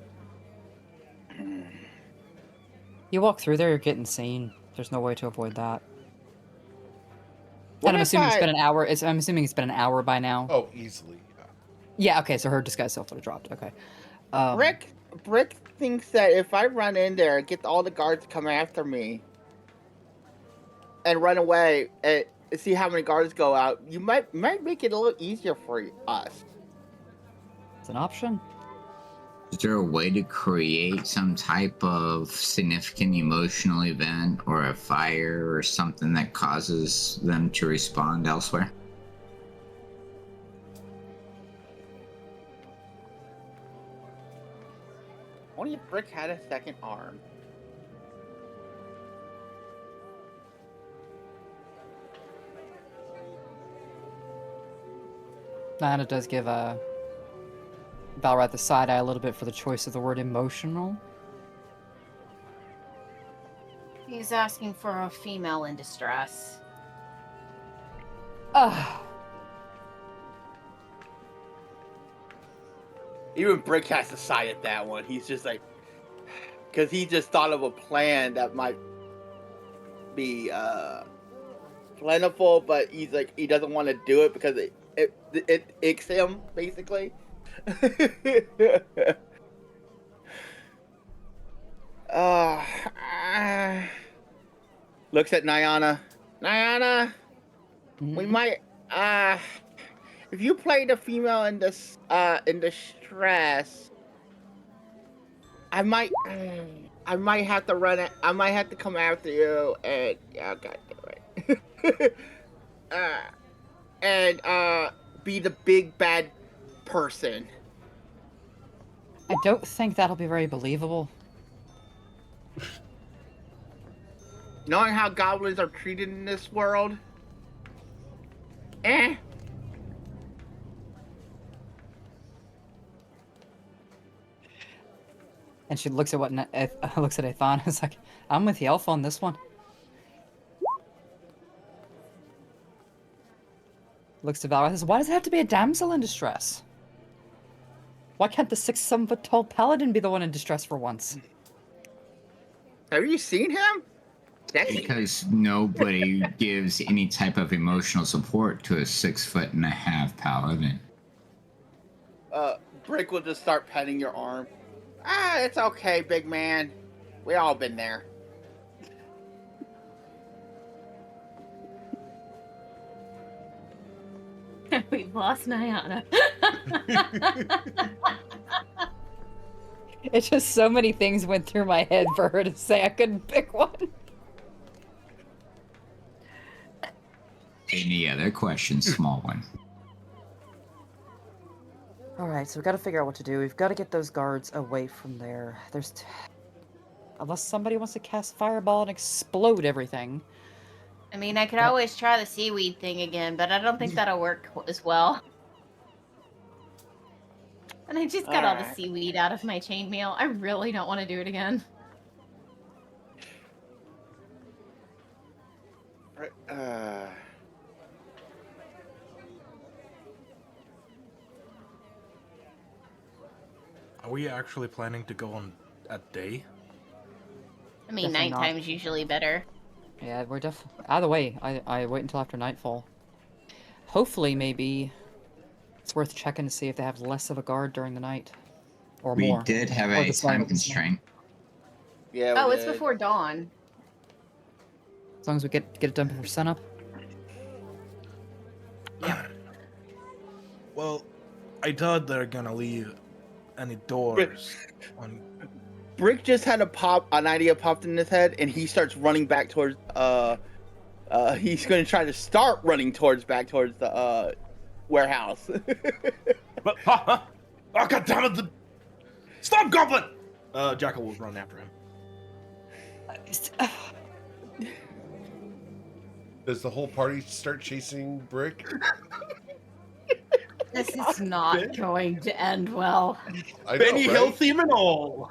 You walk through there, you're getting seen. There's no way to avoid that. What And I'm if assuming it's been an hour. I'm assuming it's been an hour by now. Oh, easily. Yeah. Yeah. Okay. So her disguise self would have dropped. Okay. Rick, Brick thinks that if I run in there and get all the guards to come after me and run away and see how many guards go out, you might make it a little easier for us. It's an option. Is there a way to create some type of significant emotional event or a fire or something that causes them to respond elsewhere? Only if Brick had a second arm. And it does give Balrat the side eye a little bit for the choice of the word emotional. He's asking for a female in distress. Even Brick has to side at that one. He's just like, because he just thought of a plan that might be plentiful, but he's like, he doesn't want to do it because it icks him, basically. Looks at Nyana. Nyana, we might if you play the female in this in distress, I might have to run it. I might have to come after you and God damn it. And be the big bad person. I don't think that'll be very believable. Knowing how goblins are treated in this world, And she looks at looks at Ethan and is like, "I'm with the elf on this one." Looks to Valor and says, "Why does it have to be a damsel in distress? Why can't the 6-7 foot tall paladin be the one in distress for once?" Have you seen him? Because nobody gives any type of emotional support to a 6'1.5" paladin. Brick will just start petting your arm. It's okay, big man. We all been there. We've lost Nyana. It's just so many things went through my head for her to say I couldn't pick one. Any other questions, small one? Alright, so we've got to figure out what to do. We've got to get those guards away from there. Unless somebody wants to cast Fireball and explode everything. I mean, I could always try the seaweed thing again, but I don't think that'll work as well. And I just got all the seaweed out of my chainmail. I really don't want to do it again. Are we actually planning to go on at day? I mean, Definitely not. nighttime's usually better. Yeah, we're definitely... Either way, I wait until after nightfall. Hopefully, maybe it's worth checking to see if they have less of a guard during the night. Or We more. did have Or a the sun time was constraint. Yeah. Oh, we it's did. before dawn. As long as we get it done before sunup. Well, I doubt they're gonna leave any doors on. Brick just had an idea popped in his head, and he starts running back towards. He's going to try to start running back towards the warehouse. But, oh, God damn it! Stop, Goblin! Jackal will run after him. Does the whole party start chasing Brick? This is not going to end well. I know, Benny Hill right? theme and all.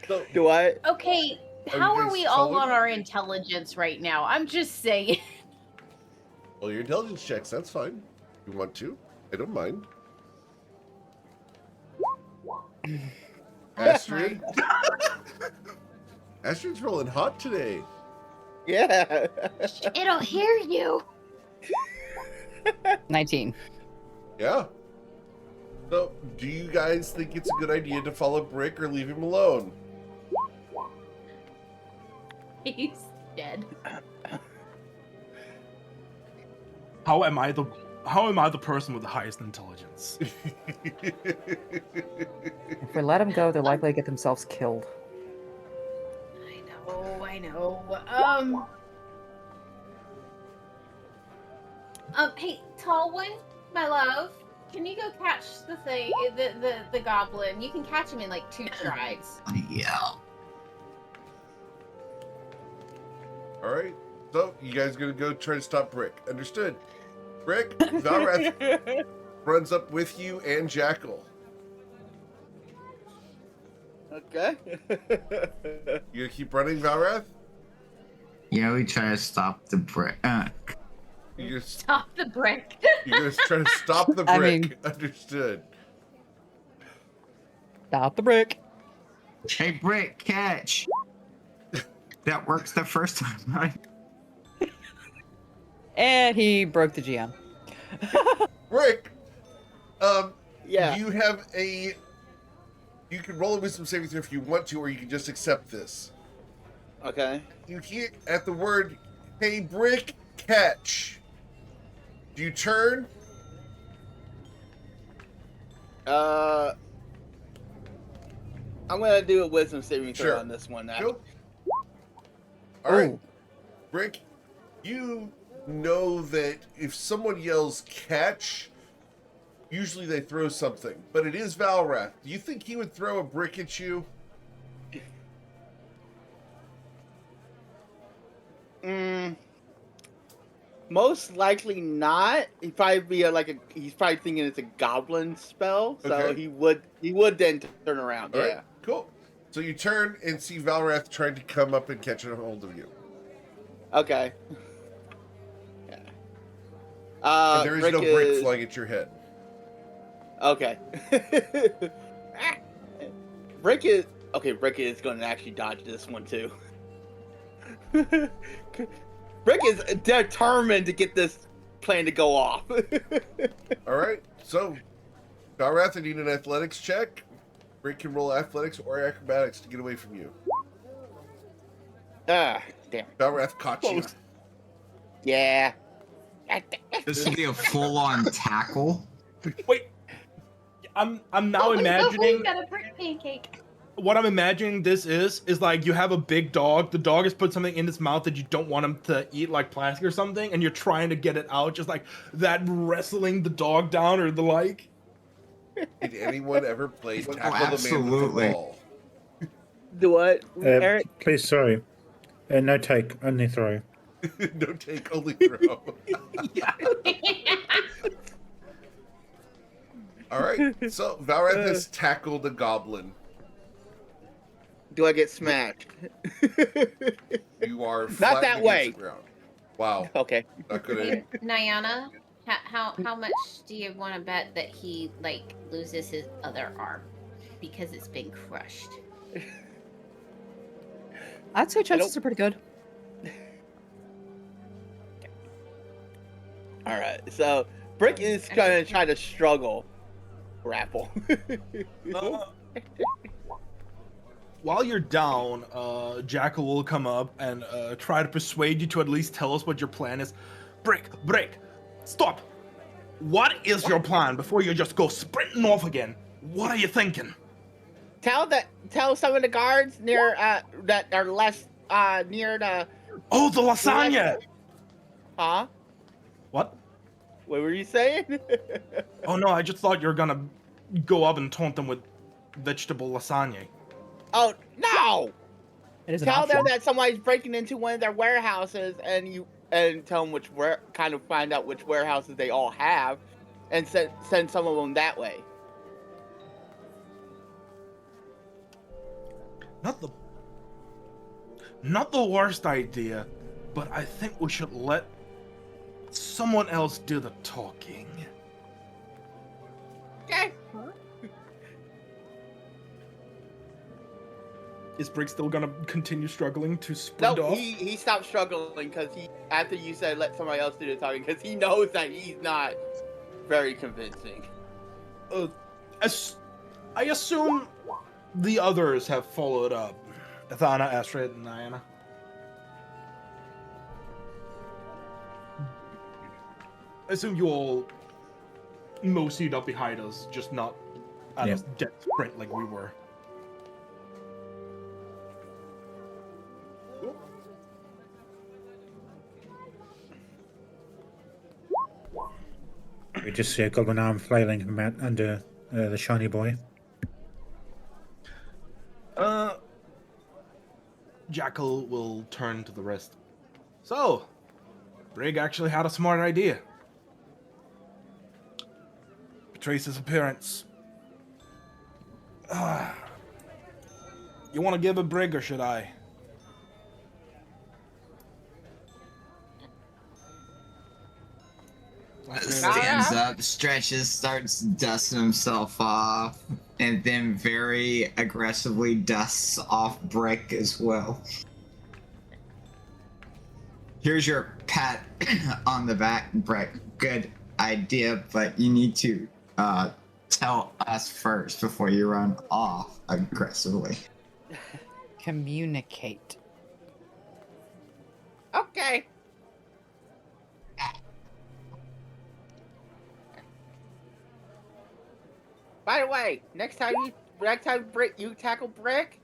So, Do I? Okay, Are how you are guys we all following? on our intelligence right now? I'm just saying. well, your intelligence checks, that's fine. You want to? I don't mind. Astrid? Astrid's rolling hot today. Yeah. It'll hear you. 19. Yeah. So, do you guys think it's a good idea to follow Brick or leave him alone? He's dead. How am I the person with the highest intelligence? If we let them go, they're likely to get themselves killed. I know. Hey, tall one, my love, can you go catch the thing, the goblin? You can catch him in like 2 strides. Yeah. Alright, so you guys gonna go try to stop Brick. Understood. Brick, Valrath runs up with you and Jackal. Okay. You gonna keep running, Valrath? Yeah, we try to stop the brick. You gonna, Stop the brick. you're gonna try to stop the Brick. I mean- Understood. Stop the brick. Hey, Brick, catch! That works the first time, right? And he broke the GM. Brick, Yeah. you have a... You can roll a wisdom saving throw if you want to, or you can just accept this. Okay. You can't, at the word, hey, Brick, catch. Do you turn? I'm gonna do a wisdom saving throw Sure. on this one. Go. All right, Ooh. Brick, you know that if someone yells catch, usually they throw something, but it is Valrath. Do you think he would throw a brick at you? Most likely not. He'd probably be he's probably thinking it's a goblin spell, so Okay. he would then turn around. All Yeah. right, cool. So you turn and see Valrath trying to come up and catch a hold of you. Okay. Yeah. And there is Rick no brick flying at your head. Okay. Rick is going to actually dodge this one too. Rick is determined to get this plan to go off. All right, so Valrath, I need an athletics check. Brick can roll athletics or acrobatics to get away from you. Ah, damn. Valrath caught you. Yeah. This would be a full-on tackle. Wait, I'm now Oh, imagining. we got a brick pancake. What I'm imagining this is like you have a big dog. The dog has put something in its mouth that you don't want him to eat, like plastic or something, and you're trying to get it out, just like that, wrestling the dog down or the like. Did anyone ever play Tackle the Man with the absolutely. Ball? Do what, Eric? Please, sorry. No take, only throw. No take, only throw. All right, so Valrath has tackled a goblin. Do I get smacked? You are Not flattened that against way. the ground. Wow, Okay. not gonna. Nyana, how much do you want to bet that he like loses his other arm because it's been crushed? I'd say chances are pretty good. All right. So Brick is gonna try to struggle, grapple. While you're down, Jackal will come up and try to persuade you to at least tell us what your plan is. Break, stop! What is your plan before you just go sprinting off again? What are you thinking? Tell some of the guards near that are less near the. Oh, the lasagna! Huh? What? What were you saying? Oh no, I just thought you were gonna go up and taunt them with vegetable lasagna. Oh no! It is an Tell them option. that somebody's breaking into one of their warehouses, and tell them find out which warehouses they all have, and send some of them that way. Not the worst idea, but I think we should let someone else do the talking. Okay. Is Brick still gonna continue struggling to sprint No, off? he stopped struggling because after you said let somebody else do the talking, because he knows that he's not very convincing. I assume the others have followed up. Athana, Astrid, and Diana. I assume you all moseyed up behind us, just not at a dead sprint like we were. We just see a goblin arm flailing from out under the shiny boy. Jackal will turn to the rest. So, Brig actually had a smart idea. Trace's appearance. You want to give a Brig, or should I? Stands up, stretches, starts dusting himself off, and then very aggressively dusts off Brick as well. Here's your pat on the back, Brick. Good idea, but you need to tell us first before you run off aggressively. Communicate. Okay. By the way, next time Brick, you tackle Brick,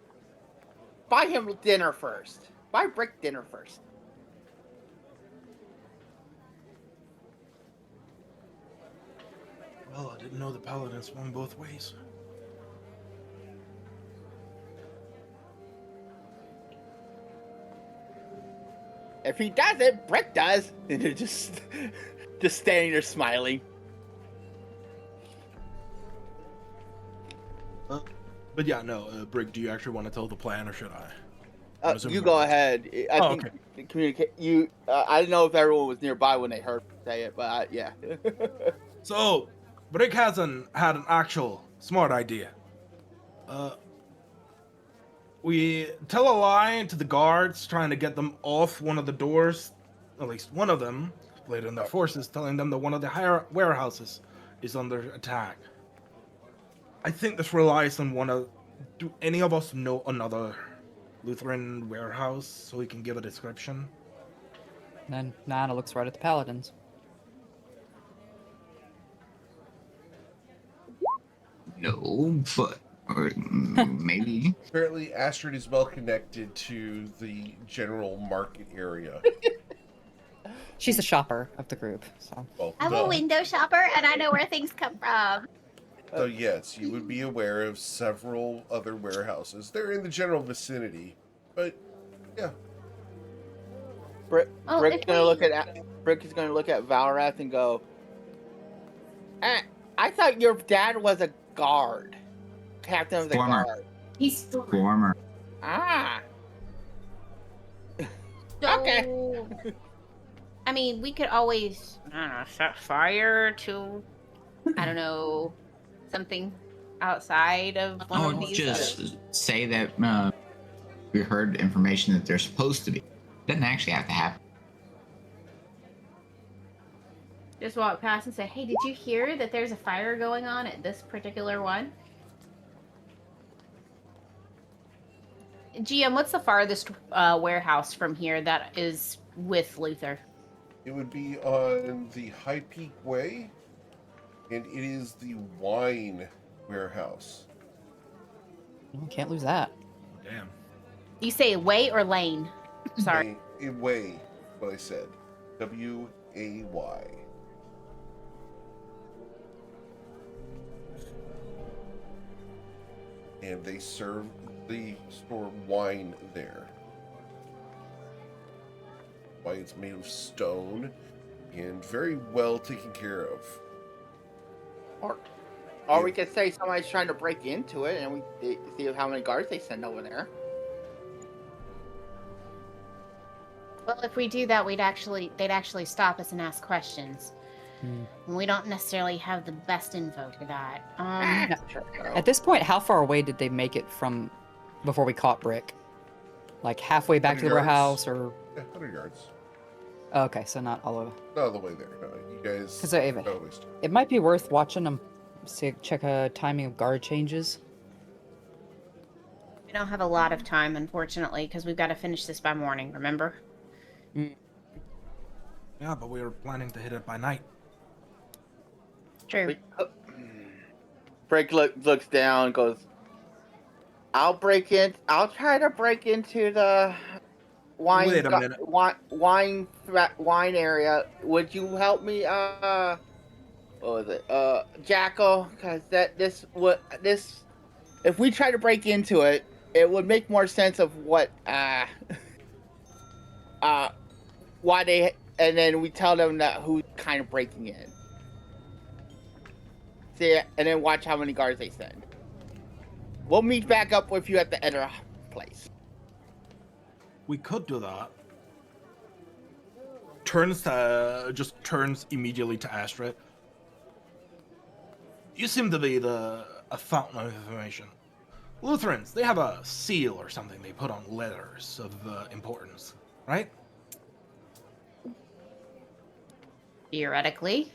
buy him dinner first. Buy Brick dinner first. Well, I didn't know the paladin swung both ways. If he doesn't, Brick does. And they're just standing there smiling. But yeah, no, Brig, do you actually want to tell the plan, or should I? You go ahead. I think okay. Communicate. I don't know if everyone was nearby when they heard me say it, but yeah. So, Brig had an actual smart idea. We tell a lie to the guards, trying to get them off one of the doors. At least one of them, split in their forces, telling them that one of the higher warehouses is under attack. I think this relies on do any of us know another Lutheran warehouse so we can give a description? Then Nana looks right at the paladins. No, but or maybe. Apparently, Astrid is well connected to the general market area. She's a shopper of the group, so. Well, I'm a window shopper, and I know where things come from. So yes, you would be aware of several other warehouses. They're in the general vicinity, but yeah. Brick is gonna look at Valrath and go, I thought your dad was a guard. Captain of the guard. He's Former. Ah. So, okay. I mean, we could always, I don't know, set fire to, I don't know, something outside of one of these. Just say that we heard information that they're supposed to be. Doesn't actually have to happen. Just walk past and say, hey, did you hear that there's a fire going on at this particular one? GM, what's the farthest warehouse from here that is with Luther? It would be on the High Peak Way, and it is the wine warehouse. Can't lose that. Damn. You say way or lane? Sorry. Way, what I said. W-A-Y. And they serve the store wine there. Why it's made of stone and very well taken care of. Or we could say somebody's trying to break into it, and we see how many guards they send over there. Well, if we do that, they'd actually stop us and ask questions. And we don't necessarily have the best info for that. At this point, how far away did they make it from before we caught Brick? Like halfway back to the warehouse, or? Yeah, 100 yards. Oh, okay, so not all the way. Not all the way there. No, you guys. Because it might be worth watching them check timing of guard changes. We don't have a lot of time, unfortunately, because we've got to finish this by morning, remember? Yeah, but we were planning to hit it by night. True. Brick looks down and goes, I'll try to break into the Wait a minute. wine area. Would you help me, what was it? Jackal? Because if we try to break into it, it would make more sense of what, why they, and then we tell them that who's kind of breaking in. See, and then watch how many guards they send. We'll meet back up with you at the other place. We could do that. Just turns immediately to Astrid. You seem to be a fountain of information. Lutherans, they have a seal or something they put on letters of importance, right? Theoretically.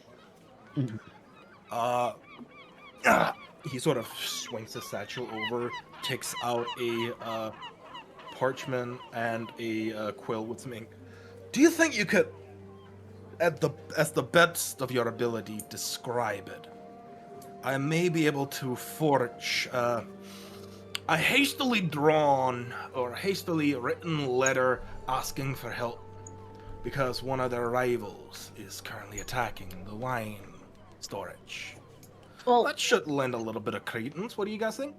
He sort of swings his satchel over, takes out a parchment and a quill with some ink. Do you think you could, as the best of your ability, describe it? I may be able to forge a hastily drawn or hastily written letter asking for help because one of their rivals is currently attacking the wine storage. Well, That should lend a little bit of credence. What do you guys think?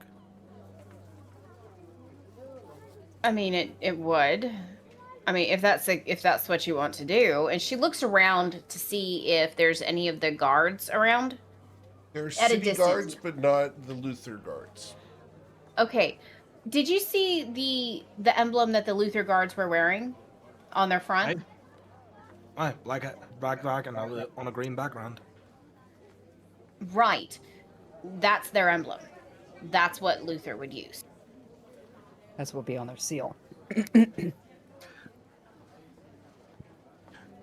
I mean, it would. I mean, if that's what you want to do. And she looks around to see if there's any of the guards around. There are At a city distance. guards, but not the Luther guards. Okay. Did you see the emblem that the Luther guards were wearing on their front? Aye, black and on a green background. Right. That's their emblem. That's what Luther would use. That's what will be on their seal.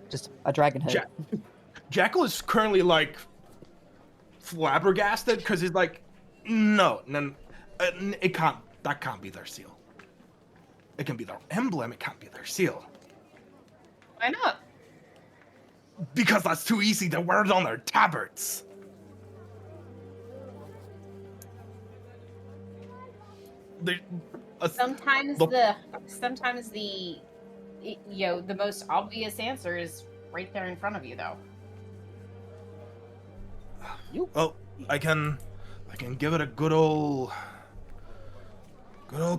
Just a dragon head. Jackal is currently like flabbergasted because he's like, no, that can't be their seal. It can be their emblem. It can't be their seal. Why not? Because that's too easy to wear it on their tabards. Sometimes the the most obvious answer is right there in front of you, though. Well, I can give it a good old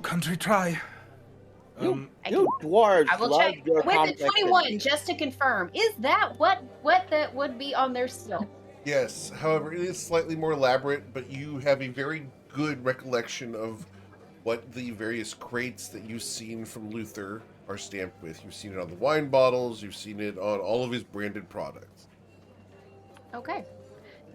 country try. You dwarves I will love check your with the complex 21 just to confirm. Is that what that would be on their seal? Yes, however, it is slightly more elaborate, but you have a very good recollection of what the various crates that you've seen from Luther are stamped with. You've seen it on the wine bottles, you've seen it on all of his branded products. Okay.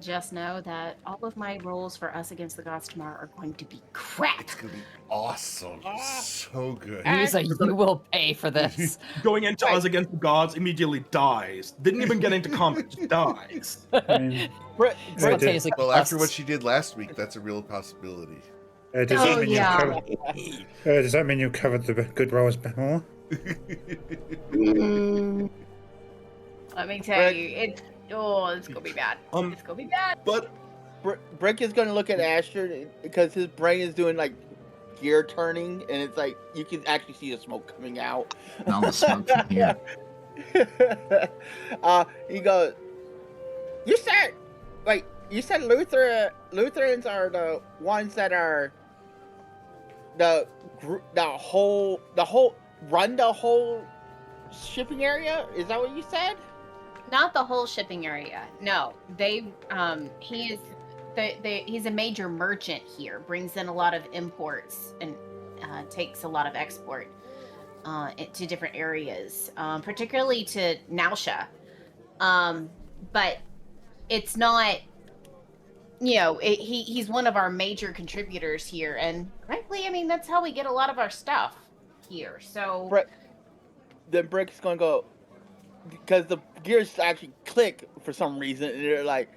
Just know that all of my rolls for Us Against the Gods tomorrow are going to be crap. It's going to be awesome. So good. He's like, you will pay for this. Going into Us Against the Gods immediately dies. Didn't even get into combat, just dies. I mean, Simultaneously Well, after costs. what she did last week, that's a real possibility. does, Oh, that mean yeah. does that mean you covered the good rolls more? Let me tell you, it's gonna be bad. Um, It's gonna be bad. But Brick is gonna look at Asher because his brain is doing like gear turning, and it's like you can actually see the smoke coming out. All the smoke from here. He goes, you said Lutherans are the ones that are the whole run the whole shipping area? Is that what you said? Not the whole shipping area. No, he's a major merchant here. Brings in a lot of imports and takes a lot of export to different areas, particularly to Nausha. But it's not. He's one of our major contributors here, and frankly, I mean that's how we get a lot of our stuff here. So Then Brick's gonna go because the gears actually click for some reason, and they're like,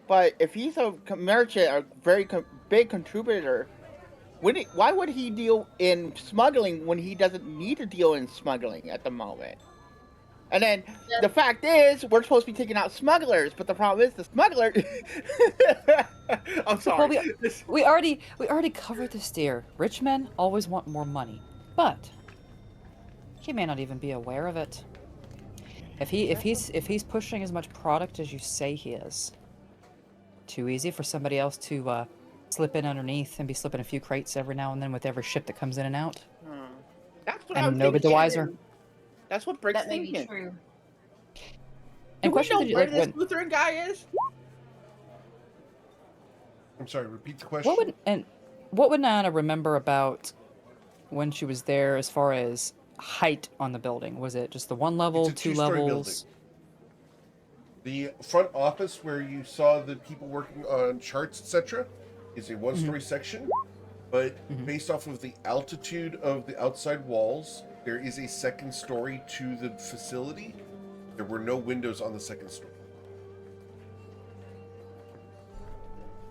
But if he's a merchant, a very big contributor, why would he deal in smuggling when he doesn't need to deal in smuggling at the moment? And then the fact is, we're supposed to be taking out smugglers, but the problem is the smuggler. I'm sorry. Well, we already covered this, dear. Rich men always want more money, but he may not even be aware of it. If he's pushing as much product as you say he is, too easy for somebody else to slip in underneath and be slipping a few crates every now and then with every ship that comes in and out. That's what And I'm no bit the thinking. wiser. That's what Brick's That may be thinking. true. Do we question know did you- where like, this when- Lutheran guy is? I'm sorry, repeat the question. What would Nana remember about when she was there as far as height on the building? Was it just the one level, It's a two two-story levels? The front office where you saw the people working on charts, etc., is a one-story section, but based off of the altitude of the outside walls, there is a second story to the facility. There were no windows on the second story.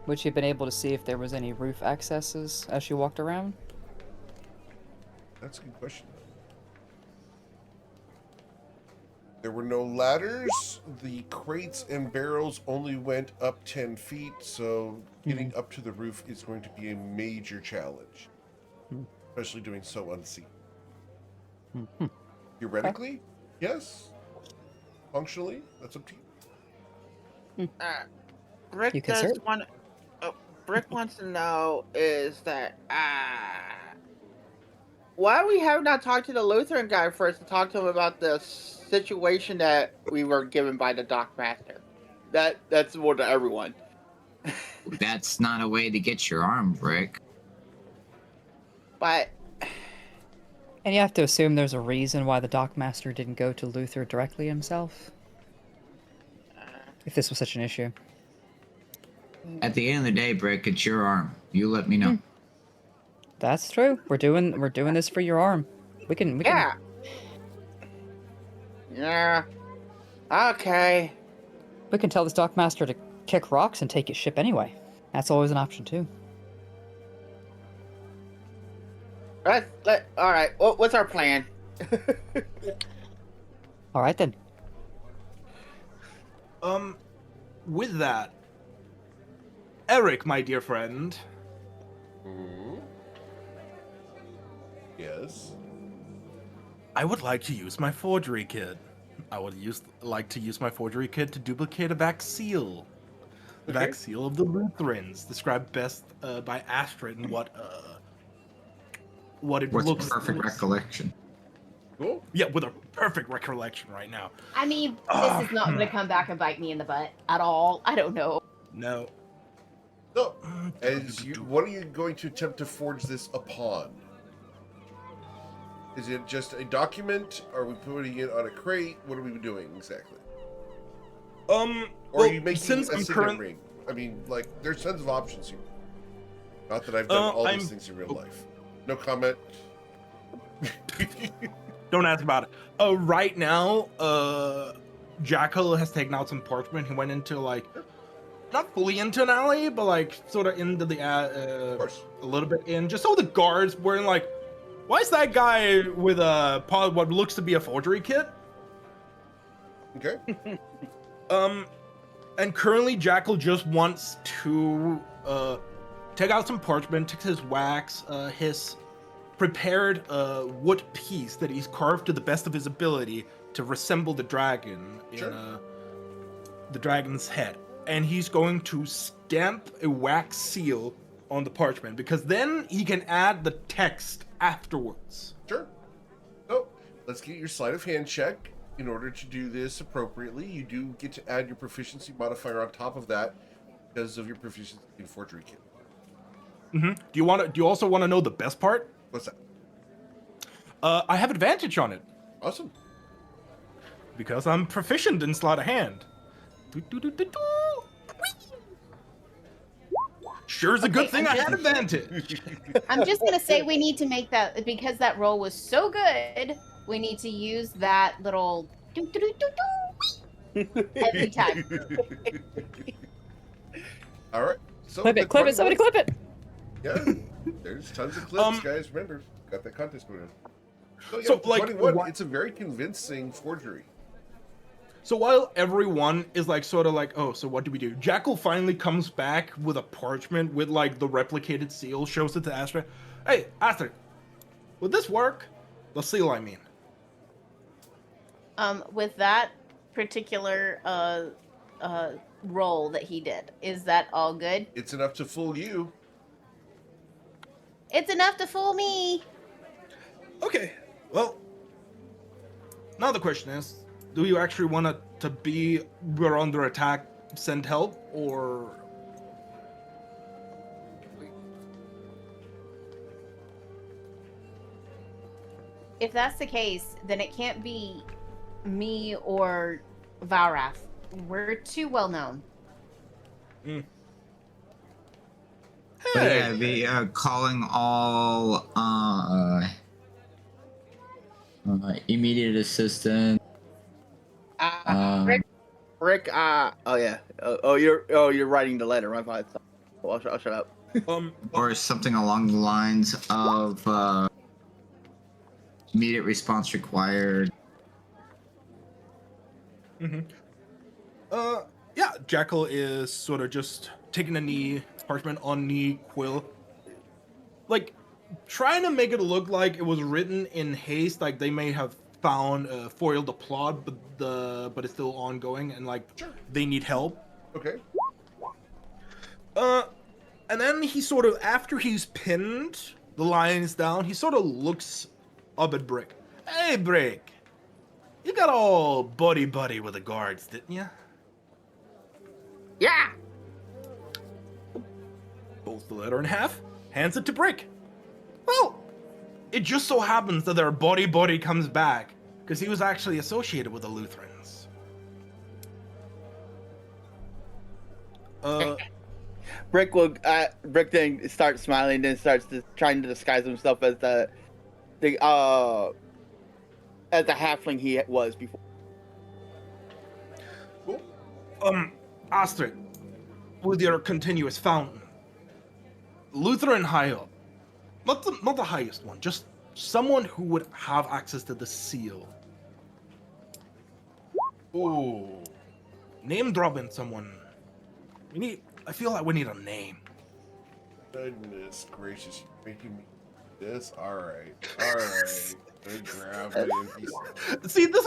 Would she have been able to see if there was any roof accesses as she walked around? That's a good question. There were no ladders. The crates and barrels only went up 10 feet, so getting up to the roof is going to be a major challenge, especially doing so unseen. Theoretically, yes. Functionally, that's up to you. Brick You can does serve. want. Brick wants to know is that why we have not talked to the Lutheran guy first to talk to him about the situation that we were given by the dock master. That's more to everyone. That's not a way to get your arm, Brick. But And you have to assume there's a reason why the dockmaster didn't go to Luther directly himself. If this was such an issue. At the end of the day, Brick, it's your arm. You let me know. That's true. We're doing this for your arm. We can yeah. Okay. we can tell this dockmaster to kick rocks and take his ship anyway. That's always an option too. All right. What's our plan? All right then. With that, Eric, my dear friend, Yes. I would like to use my forgery kit. I would like to use my forgery kit to duplicate a back seal. The back seal of the Lutherans, described best by Astrid and what it What's looks perfect recollection? Cool. Yeah, with a perfect recollection right now. I mean, this is not going to come back and bite me in the butt at all. I don't know. No. So, what are you going to attempt to forge this upon? Is it just a document? Are we putting it on a crate? What are we doing exactly? Or are you making a signet ring? I mean, like, there's tons of options here. Not that I've done all these things in real life. No comment. Don't ask about it. Right now, Jackal has taken out some parchment. He went into, like, not fully into an alley, but, like, sort of into the, Of course. a little bit in. Just so the guards weren't like, why is that guy with what looks to be a forgery kit? Okay. And currently Jackal just wants to take out some parchment, take his wax, his prepared wood piece that he's carved to the best of his ability to resemble the dragon in the dragon's head. And he's going to stamp a wax seal on the parchment, because then he can add the text afterwards. Sure. So, let's get your sleight of hand check. In order to do this appropriately, you do get to add your proficiency modifier on top of that because of your proficiency in forgery kit. Do you also want to know the best part? What's that? I have advantage on it Awesome. because I'm proficient in sleight of hand. Sure is a good thing I had advantage. I'm just going to say we need to make that, because that roll was so good, we need to use that little every time. All right. So Clip the it, clip it, somebody 21 clip it! Yeah, there's tons of clips, guys. Remember, got that contest going on. So, yeah, So, with the like, 21, what- it's a very convincing forgery. So while everyone is like sort of like, oh, so what do we do? Jackal finally comes back with a parchment with like the replicated seal, shows it to Astrid. Hey, Astrid, would this work? The seal, I mean. With that particular roll that he did, is that all good? It's enough to fool you. It's enough to fool me. Okay, well, now the question is, do you actually want it to be we're under attack, send help, or... If that's the case, then it can't be me or Valrath. We're too well known. But yeah, the calling all immediate assistance. Rick, you're writing the letter, right? I'll shut up. Or something along the lines of immediate response required. Yeah, Jackal is sort of just taking a knee, parchment on knee, quill. Like, trying to make it look like it was written in haste, like they may have found foiled the plot, but it's still ongoing, and like they need help. Okay. And then he sort of, after he's pinned, the lion is down, he sort of looks up at Brick. Hey, Brick, you got all buddy with the guards, didn't you? Yeah. Folds the letter in half, hands it to Brick. Well, it just so happens that their buddy comes back, because he was actually associated with the Lutherans. Brick then starts smiling, then starts trying to disguise himself as the halfling he was before. Astrid, with your continuous fountain, Lutheran high up, not the highest one, just someone who would have access to the seal. Ooh. Name dropping someone. I feel like we need a name. Goodness gracious, you're making me this. All right. Grab an NPC. See, this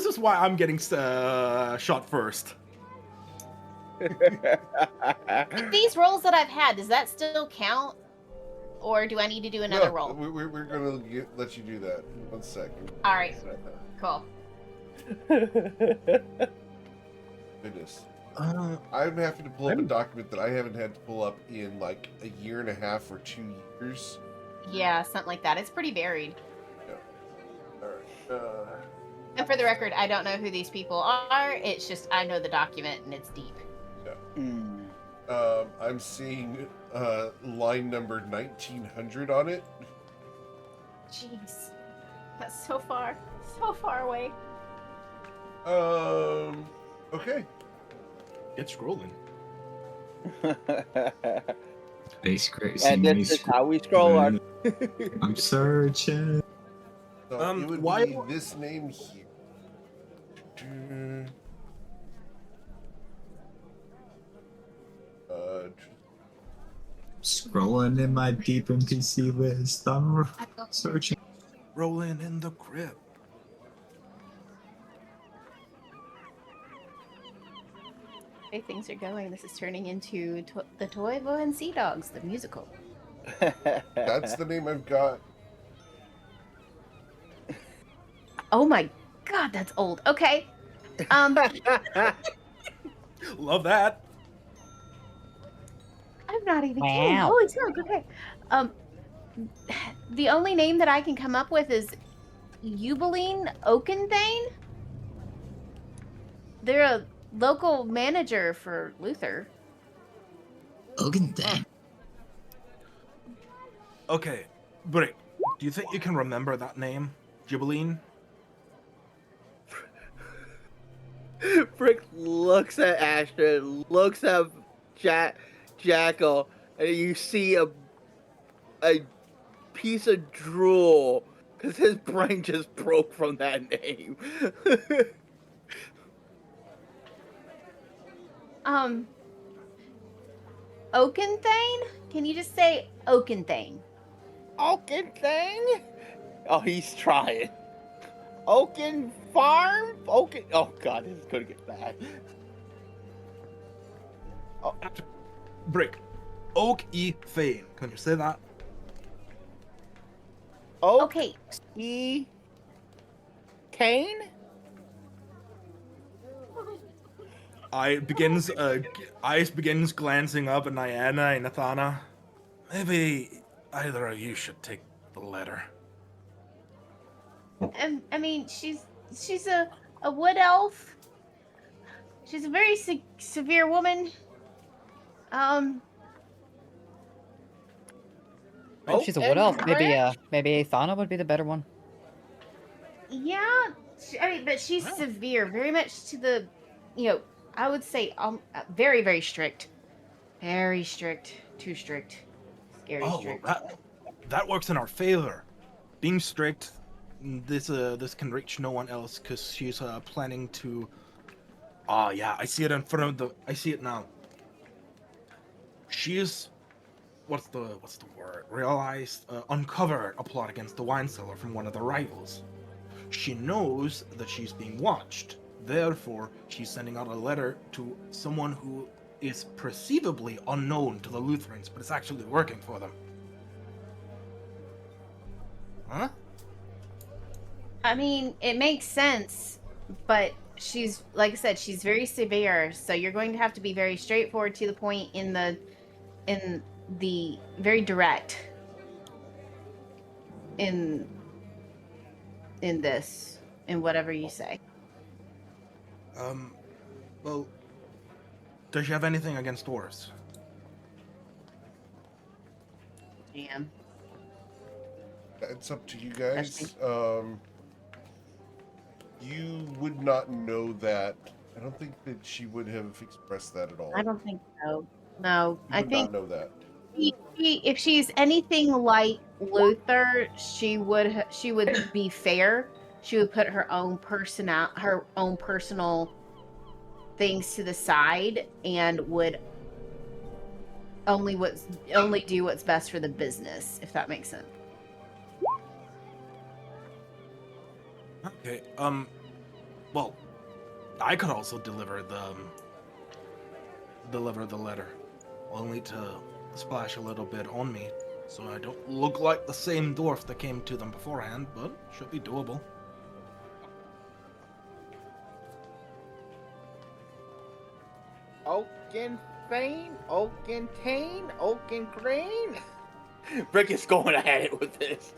is why I'm getting shot first. These rolls that I've had, does that still count? Or do I need to do another roll? We're gonna let you do that. 1 second. All right. Cool. Goodness. I'm having to pull up a document that I haven't had to pull up in like a year and a half or 2 years. Yeah, something like that. It's pretty varied. All right. And for the record, I don't know who these people are. It's just I know the document and it's deep. I'm seeing line number 1900 on it. Jeez, that's so far away. Okay. Get scrolling. And this is how we scroll. I'm searching. So it would why- be this name here. Scrolling in my deep NPC list. I'm searching. Rolling in the crypt. The way things are going, this is turning into the Toivoan Sea Dogs, the musical. That's the name I've got. Oh my god, that's old. Okay. Love that. I'm not even kidding. Wow. Holy smoke. Okay. The only name that I can come up with is Eubeline Oakenthane. They're a local manager for Luther. Logan thing. Okay, Brick, do you think you can remember that name? Gibbeline? Brick looks at Astrid, looks at Jackal, and you see a piece of drool because his brain just broke from that name. Oakenthane? Can you just say Oakenthane? Oaken thing? Oh, he's trying. Oaken Farm? Oaken. Oh God, this is gonna get bad. Oh, Brick. Oak E Fane. Can you say that? Oak Okay. E. Kane? Eyes begins glancing up at Niana and Nathana. Maybe either of you should take the letter. I mean, she's a wood elf. She's a very severe woman. If she's a wood elf, maybe Athana would be the better one. Yeah. I mean, but she's severe, very much to the, I would say very, very strict. Very strict. Too strict. Scary strict. Well, that works in our favor. Being strict, this can reach no one else because she's planning to. Oh yeah, I see it in front of I see it now. She's, what's the word? Uncovered a plot against the wine cellar from one of the rivals. She knows that she's being watched. Therefore, she's sending out a letter to someone who is perceivably unknown to the Lutherans, but is actually working for them. Huh? I mean, it makes sense, but she's, like I said, she's very severe, so you're going to have to be very straightforward to the point in the very direct in this, in whatever you say. Well, does she have anything against dwarves? Damn. It's up to you guys. You would not know that. I don't think that she would have expressed that at all. I don't think so. No, You I would think not know that. if she's anything like Luther, she would be fair. She would put her own personal things to the side and would only do what's best for the business, if that makes sense. Okay. Well, I could also deliver the letter. I'll need to splash a little bit on me, so I don't look like the same dwarf that came to them beforehand, but should be doable. Oaken Fane? Oaken Tane? Oaken Crane? Rick is going at it with this.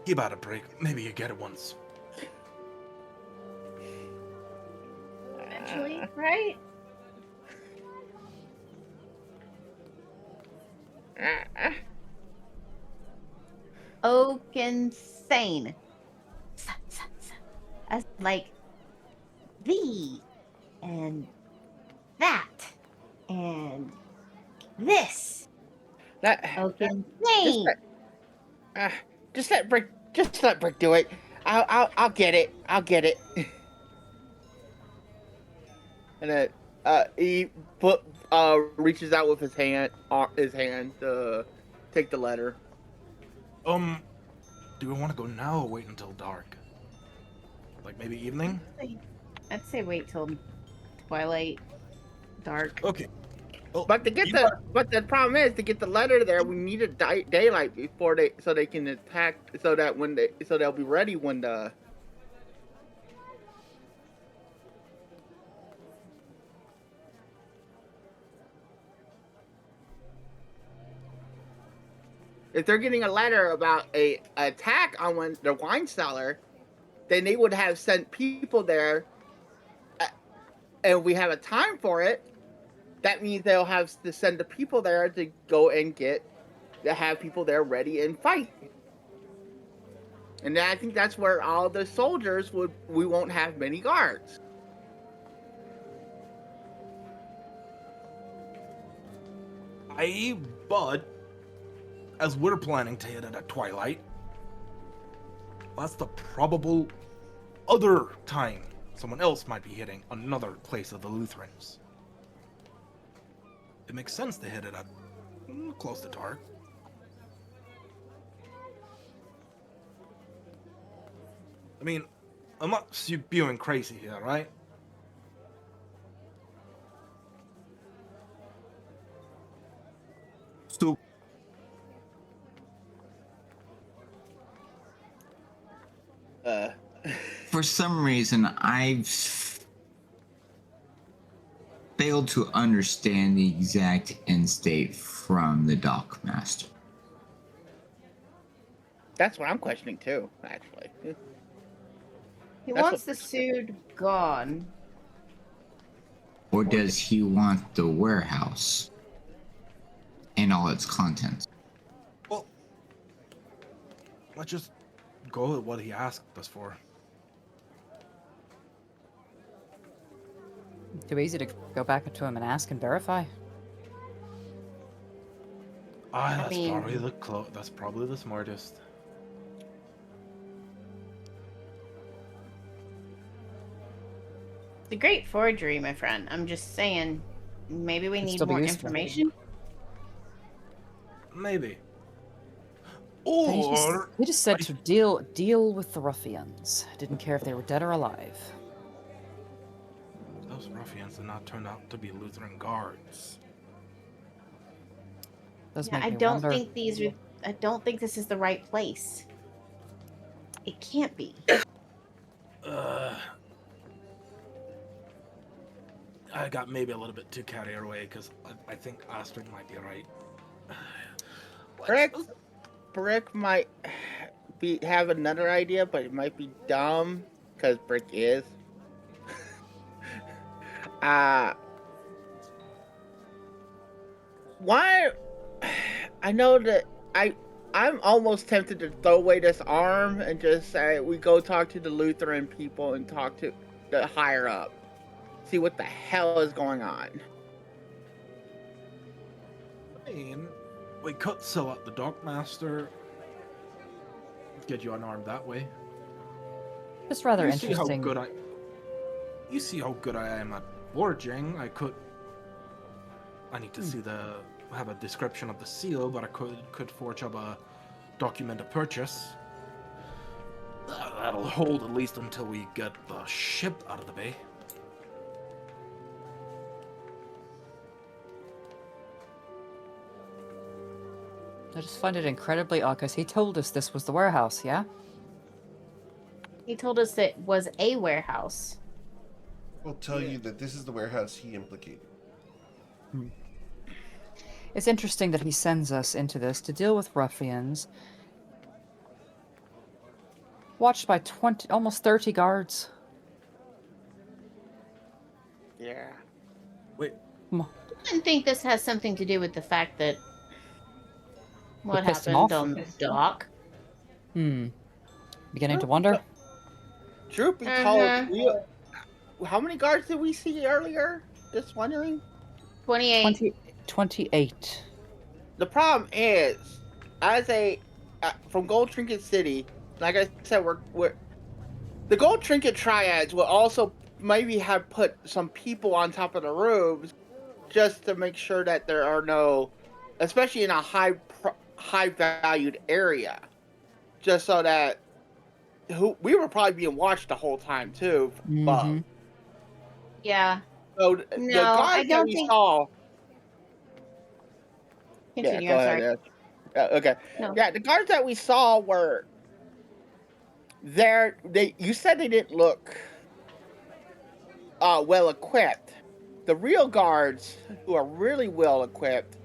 Keep out a break. Maybe you get it once. Eventually, right? Oakenthane. As like thee and that and this. Oakenthane. Just let Brick do it. I'll get it. I'll get it. And then he reaches out with his hand to take the letter. Do we want to go now or wait until dark? Like maybe evening? I'd say wait till twilight, dark. Okay. Well, But the problem is to get the letter there, we need a daylight before so they can attack, so they'll be ready when the. If they're getting a letter about a attack on the wine cellar, then they would have sent people there, and we have a time for it. That means they'll have to send the people there to go and have people there ready and fight. And I think that's where all the soldiers we won't have many guards. Aye, but as we're planning to hit it at twilight, that's the probable other time someone else might be hitting another place of the Lutherans. It makes sense to hit it at close to dark. I mean, I'm not spewing crazy here, right? So, for some reason, I've failed to understand the exact end state from the dockmaster. That's what I'm questioning too, actually. He That's wants what- the suit gone. Or does he want the warehouse and all its contents? Well, let's just go with what he asked us for. Too easy to go back to him and ask and verify. That's mean- probably that's probably the smartest. It's a great forgery, my friend. I'm just saying, maybe we It'd need still be more useful. information. Maybe. He just, Or he just said to deal with the ruffians. Didn't care if they were dead or alive. those ruffians did not turn out to be Lutheran guards. Does Yeah, make I me don't wonder. think I don't think this is the right place. It can't be. I got maybe a little bit too carried away because I think Astrid might be right. Brick might have another idea, but it might be dumb because Brick is. Why? I know that I'm almost tempted to throw away this arm and just say we go talk to the Lutheran people and talk to the higher up, see what the hell is going on. I mean, we could sell out the Dockmaster, get you unarmed that way. Just rather You see how interesting. good You see how good I am at forging. I need to see have a description of the seal, but I could forge up a document of purchase. That'll hold at least until we get the ship out of the bay. I just find it incredibly odd because he told us this was the warehouse, yeah? He told us it was a warehouse. We'll tell you that this is the warehouse he implicated. It's interesting that he sends us into this to deal with ruffians. Watched by 20, almost 30 guards. Yeah. Wait, I didn't think this has something to do with the fact that what pissed him happened off. on the dock. Beginning to wonder. Truth be told, how many guards did we see earlier? Just wondering. 28. 28. The problem is, from Gold Trinket City, like I said, we're the Gold Trinket Triads will also maybe have put some people on top of the roofs just to make sure that there are no, especially in a high valued area, just so that we were probably being watched the whole time too. Mhm. Yeah. So the No, I guards that don't we think- saw. Continue. Yeah, go I'm ahead. sorry. Yeah, okay. No. Yeah, the guards that we saw were there. You said they didn't look well equipped. The real guards who are really well equipped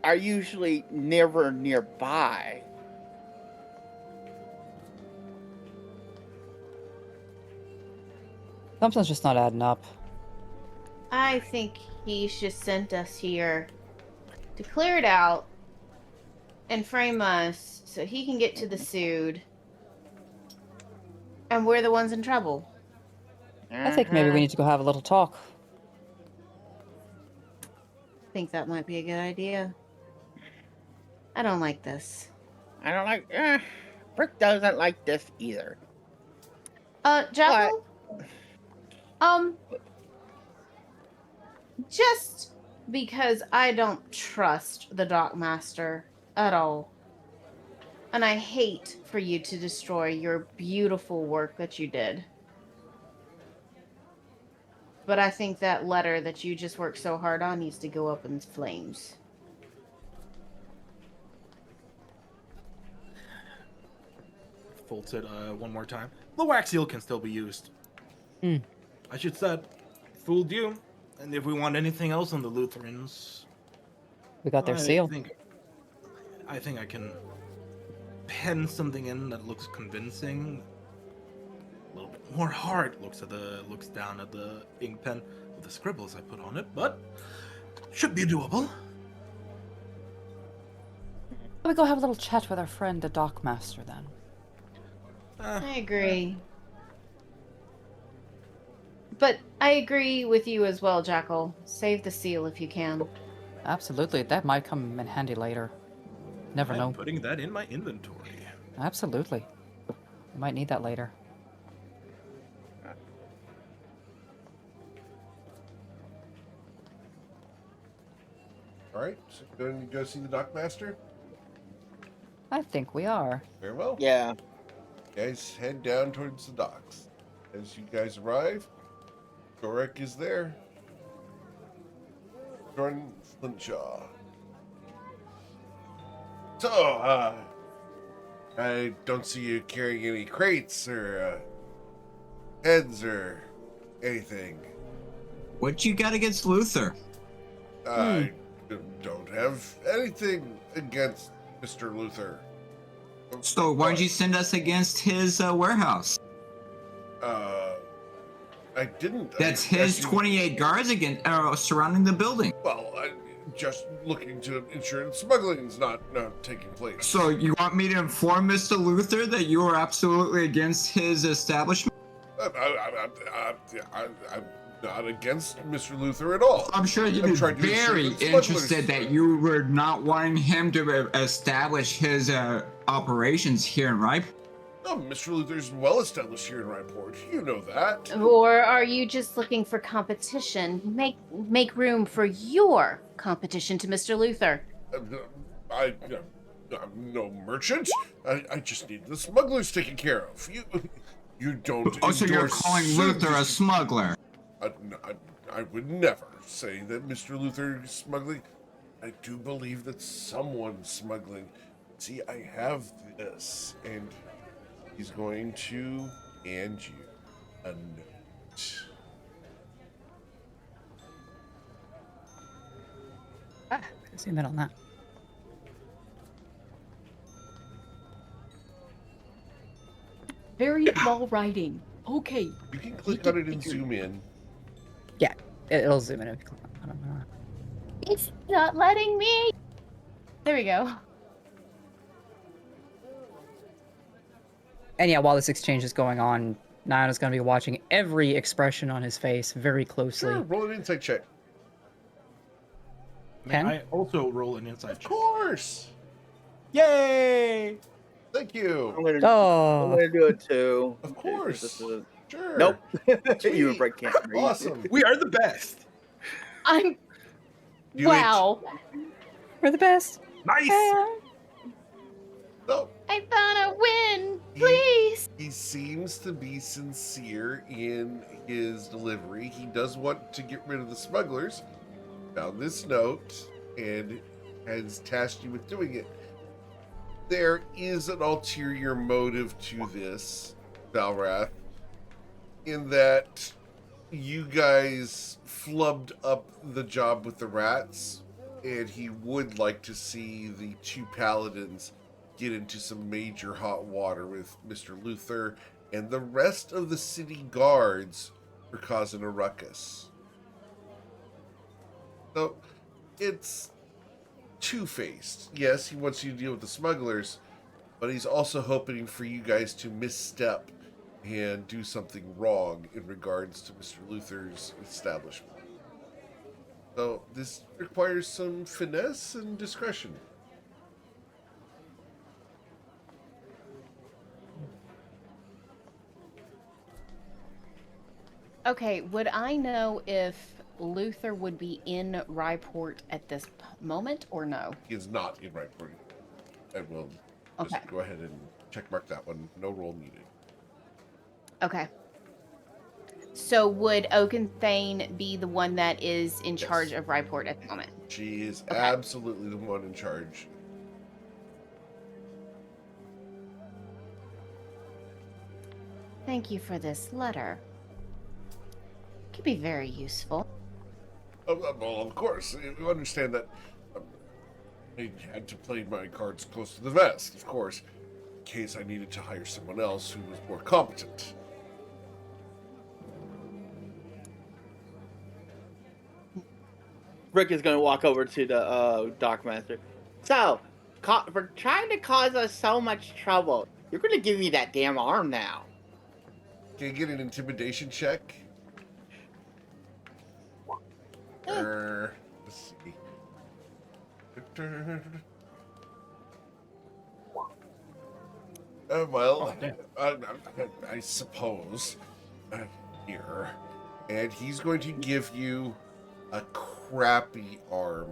are usually never nearby. Something's just not adding up. I think he's just sent us here to clear it out and frame us so he can get to the sued. And we're the ones in trouble. I think maybe we need to go have a little talk. think that might be a good idea. I don't like this. I don't like. Brick doesn't like this either. Jackal? Just because I don't trust the Dockmaster at all. And I hate for you to destroy your beautiful work that you did. But I think that letter that you just worked so hard on needs to go up in flames. Folds it one more time. The wax seal can still be used. Hmm. I should said, fooled you. And if we want anything else on the Lutherans, We got their I seal. I think I can pen something in that looks convincing. A little bit more hard. Looks down at the ink pen with the scribbles I put on it, but should be doable. Let me go have a little chat with our friend, the Dockmaster, then. I agree. But I agree with you as well, Jackal. Save the seal if you can. Absolutely, that might come in handy later. Never I'm know. putting that in my inventory. Absolutely. We might need that later. All right, so going to go see the Dockmaster? I think we are. Very well. Yeah. Guys, head down towards the docks. As you guys arrive, Dorek is there. Jordan Flintshaw. So, I don't see you carrying any crates or heads or anything. What you got against Luther? I don't have anything against Mr. Luther. So why'd you send us against his warehouse? I didn't. That's I his assumed- 28 guards against surrounding the building. Well, I'm just looking to ensure that smuggling's not taking place. So you want me to inform Mr. Luther that you are absolutely against his establishment? I'm not against Mr. Luther at all. I'm sure he'd I'm be trying to ensure very that smugglers- interested that you were not wanting him to establish his operations here in Ripe. No, Mr. Luther's well established here in Ryport. You know that. Or are you just looking for competition? Make room for your competition to Mr. Luther. I'm no merchant. I just need the smugglers taken care of. You don't. Oh, so you're endorse calling Luther a service- smuggler? I would never say that Mr. Luther is smuggling. I do believe that someone's smuggling. See, I have this, and he's going to hand you a note. Zoom in on that. Very small writing. Okay. You can click on it and zoom in. Yeah, it'll zoom in. If you click on it. I don't know. It's not letting me. There we go. And yeah, while this exchange is going on, Niana's going to be watching every expression on his face very closely. Sure, roll an insight check. May 10? I also roll an insight Of check? course. Yay! Thank you. I'm Oh, gonna do it too. Of course. This is Sure. Nope. Sweet. You and Brett can't read. Awesome. We are the best. I'm. Do it. Wow. we're the best. Nice. No, I found a win. Please. he seems to be sincere in his delivery. He does want to get rid of the smugglers. Found this note and has tasked you with doing it. There is an ulterior motive to this, Valrath, in that you guys flubbed up the job with the rats, and he would like to see the two paladins get into some major hot water with Mr. Luther and the rest of the city guards for causing a ruckus. So, it's two-faced. Yes, he wants you to deal with the smugglers, but he's also hoping for you guys to misstep and do something wrong in regards to Mr. Luther's establishment. So this requires some finesse and discretion. Okay, would I know if Luther would be in Ryport at this moment or no? He is not in right for you. And we'll just Okay. go ahead and check mark that one. No roll needed. Okay. So would Oakenthane be the one that is in charge of Ryport at the moment? She is Okay. absolutely the one in charge. Thank you for this letter. Could be very useful. Well, of course, you understand that I had to play my cards close to the vest, of course, in case I needed to hire someone else who was more competent. Rick is going to walk over to the dockmaster. So, for trying to cause us so much trouble, you're going to give me that damn arm now. Can you get an intimidation check? Let's see. Well, I suppose here, and he's going to give you a crappy arm.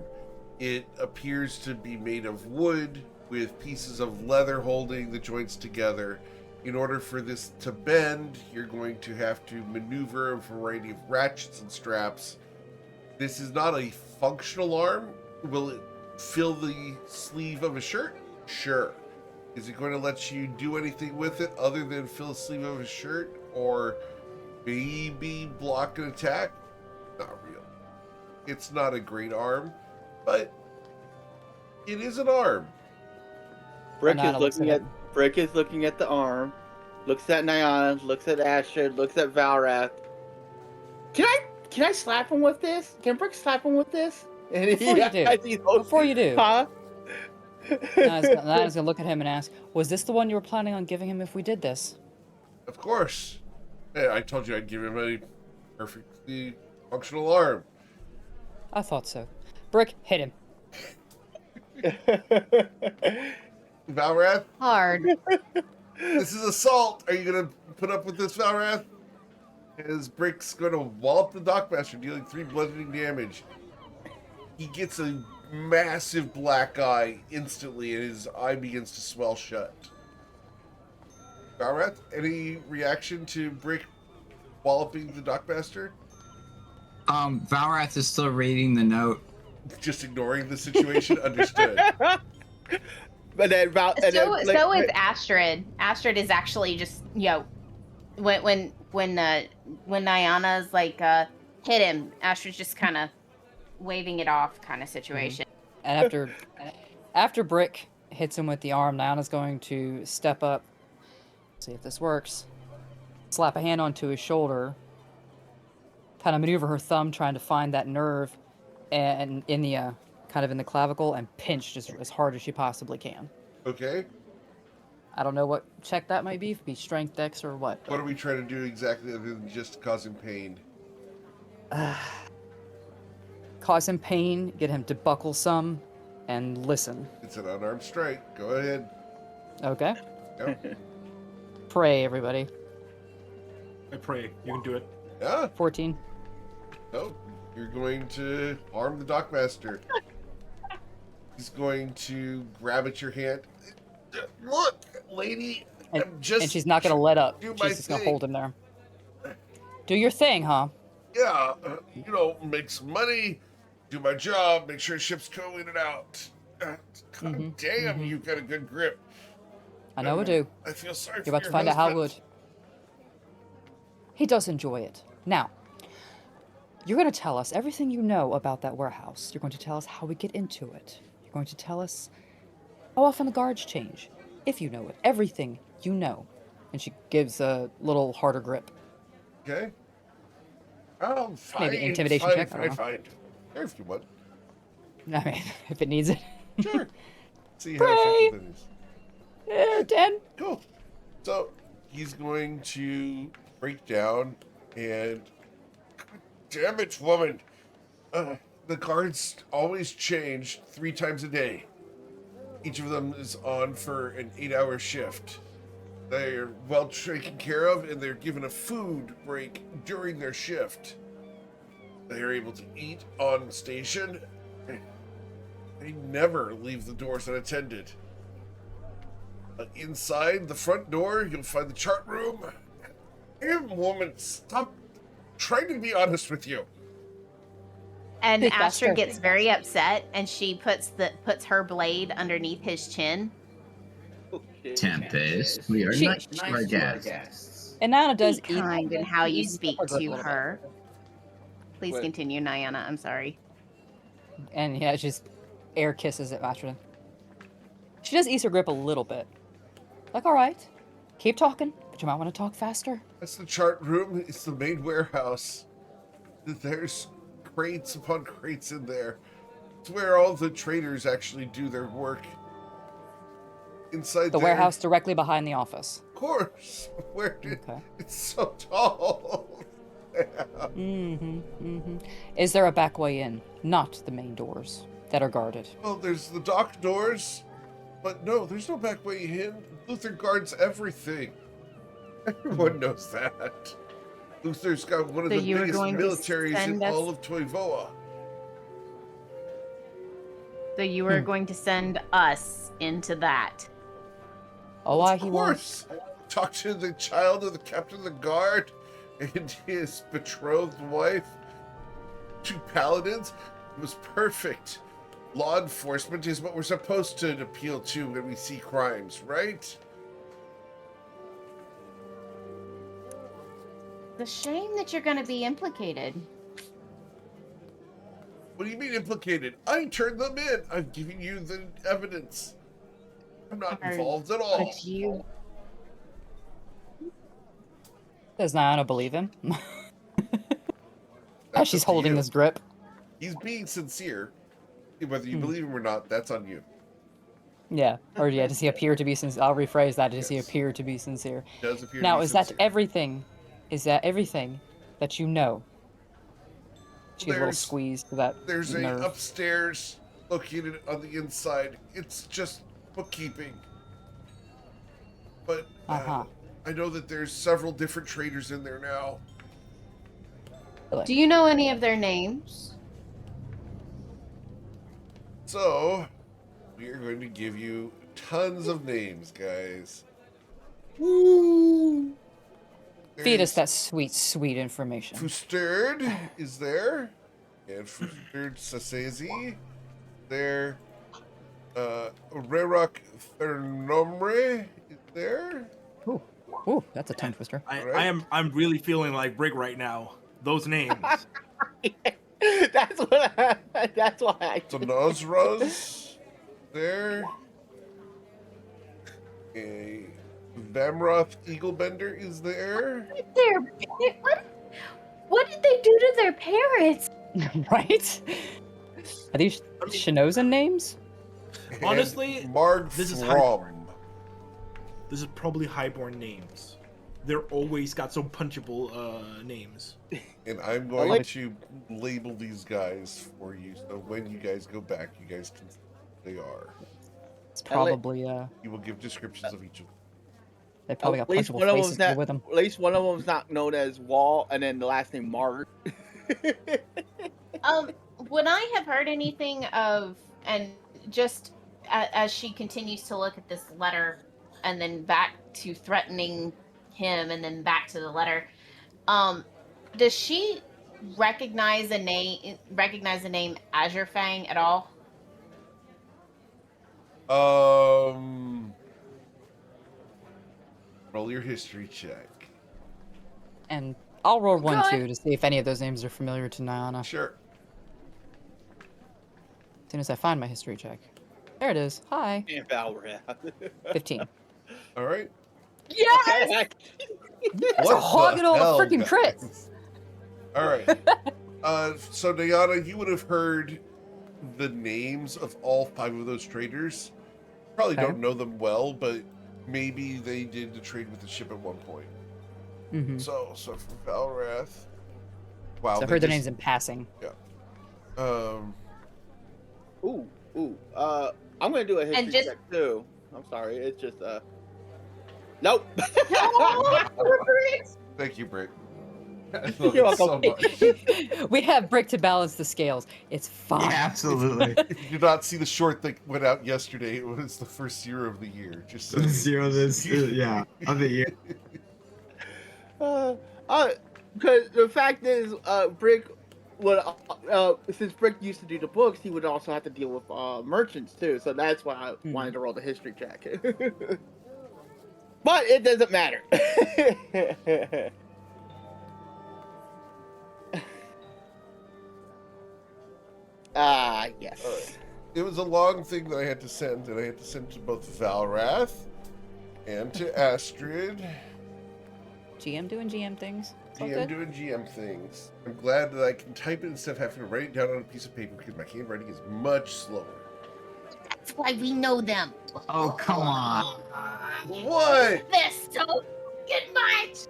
It appears to be made of wood with pieces of leather holding the joints together. In order for this to bend, you're going to have to maneuver a variety of ratchets and straps. This is not a functional arm. Will it fill the sleeve of a shirt? Sure. Is it going to let you do anything with it other than fill the sleeve of a shirt or maybe block an attack? Not really. It's not a great arm, but it is an arm. Rick Nana is looks looking at at Rick is looking at the arm, looks at Nyana, looks at Astrid, looks at Valrath. Can I slap him with this? Can Rick slap him with this? And Before you do. Before you do. Huh? Nana's gonna look at him and ask, "Was this the one you were planning on giving him if we did this?" Of course. Hey, I told you I'd give him a perfectly functional arm. I thought so. Brick, hit him. Valrath, Hard. this is assault. Are you going to put up with this, Valrath? His Brick's going to wallop the Dockmaster, dealing 3 bludgeoning damage. He gets a massive black eye instantly, and his eye begins to swell shut. Valrath, any reaction to Brick walloping the Dockmaster? Valrath is still reading the note. Just ignoring the situation? Understood. But then So is Astrid. Astrid is actually just, when Nyana's like hit him, Astrid's just kind of waving it off kind of situation. And after Brick hits him with the arm, Nana's going to step up, see if this works, slap a hand onto his shoulder, kind of maneuver her thumb trying to find that nerve, and in the kind of in the clavicle, and pinch just as hard as she possibly can. Okay. I don't know what check that might be, if it be strength, dex, or what. What are we trying to do exactly other than just cause him pain? Cause him pain, get him to buckle some, and listen. It's an unarmed strike. Go ahead. Okay? Yep. Pray, everybody. I pray you can do it. Yeah. 14. No, you're going to harm the Dockmaster. He's going to grab at your hand. Look, lady, I'm just... And she's not going to let up. do She's my just going to thing. hold him there. Do your thing, huh? Yeah, make some money, do my job, make sure ships go in and out. God damn, you've got a good grip. I know we do. I feel sorry for You're about your to find out how husband. good. He does enjoy it. Now, you're going to tell us everything you know about that warehouse. You're going to tell us how we get into it. You're going to tell us how often the guards change, if you know it. Everything you know. And she gives a little harder grip. Okay. Oh, fine. Maybe intimidation fine, check, I don't Fine. Sure, if you want. I mean, if it needs it. Sure. See how Pray. effective that is. 10. Cool. So he's going to break down and, God damn it, woman. the guards always change 3 times a day. Each of them is on for an 8-hour shift. They're well taken care of, and they're given a food break during their shift. They are able to eat on station. They never leave the doors unattended. Inside the front door, you'll find the chart room. Damn, woman, stop trying to be honest with you. And Big Asher bastard. gets very upset, and she puts her blade underneath his chin. Okay. Tempest, we are She- nice to our guests. And Nana does Be eat kind in how you eats speak her grip a to little her. Please Wait. continue, Nyana. I'm sorry. bit. And yeah, just air kisses it after them. She does ease her grip a little bit. Like, all right, keep talking, but you might want to talk faster. That's the chart room. It's the main warehouse. There's crates upon crates in there. It's where all the traders actually do their work. Inside The there, warehouse directly behind the office. of course. Where did Okay. it's so tall? Is there a back way in? Not the main doors that are guarded. Well, there's the dock doors, but no, there's no back way in. Luther guards everything. Everyone knows that. Luther's got one of So the you were biggest going to militaries in send us- all of Toivoa. So you were going to send us into that. Oh, why Of he won't. course. Talk to the child of the captain of the guard and his betrothed wife. 2 paladins. It was perfect. Law enforcement is what we're supposed to appeal to when we see crimes, right? It's a shame that you're going to be implicated. What do you mean implicated? I turned them in. I'm giving you the evidence. I'm not Are- involved at all. But you. Does Nana believe him? As That's she's up to holding you. this grip. He's being sincere. Whether you believe him or not, that's on you. Yeah. Or yeah, does he appear to be sincere? I'll rephrase that. Does he Yes. appear to be sincere? Does appear Now, to be is that sincere. everything? Is that everything that you know? She gives a little There's- squeeze to that There's a nerve. upstairs located on the inside. It's just bookkeeping. But Uh-huh. I know that there's several different traders in there now. Do you know any of their names? So, we are going to give you tons of names, guys. Feed us There's that sweet, sweet information. Fusterd is there. And Fusterd Sasezi. There. Rerok Thernomre is there. Ooh, that's a tongue twister. I'm really feeling like Brig right now. Those names. That's why I. Donozraz there. A Vamroth Eaglebender is there. What did they do to their parents? Right? Are these Shinozan names? and Honestly, Marg this is Throm. This is probably highborn names. They're always got some punchable names. And I'm going to label these guys for you, so when you guys go back, you guys can see who they are. It's probably You will give descriptions of each of them. they probably got At least punchable one of faces them's to go not. with them. At least one of them's not known as Wall, and then the last name Mark. Would I have heard anything of, and just as she continues to look at this letter, and then back to threatening him, and then back to the letter, does she recognize the name Azure Fang at all? Roll your history check. And I'll roll one Good. too to see if any of those names are familiar to Nyana. Sure. As soon as I find my history check. There it is. Hi. And Valrath. 15. All right. Yes. That's a hogging all the freaking crit. guys? All right. So Diana, you would have heard the names of all 5 of those traders. Probably Okay. don't know them well, but maybe they did the trade with the ship at one point. Mm-hmm. So for Valrath. Wow. So I've they heard the just- names in passing. Ooh. I'm gonna do a history just- check too. I'm sorry. It's just Nope. Thank you, Brick. I You're love it so much. We have Brick to balance the scales. It's fine. Yeah, absolutely. If you did not see the short that went out yesterday, it was the first 0 of the year. Just so Zero this, yeah, of the year. Because the fact is, Brick would, since Brick used to do the books, he would also have to deal with merchants too. So that's why I wanted to roll the history check. But it doesn't matter. Yes. it was a long thing that I had to send, and I had to send to both Valrath and to Astrid. GM doing GM things. It's all GM good. doing GM things. I'm glad that I can type it instead of having to write it down on a piece of paper because my handwriting is much slower. That's why we know them. Oh, come on. What? They're so fucking much.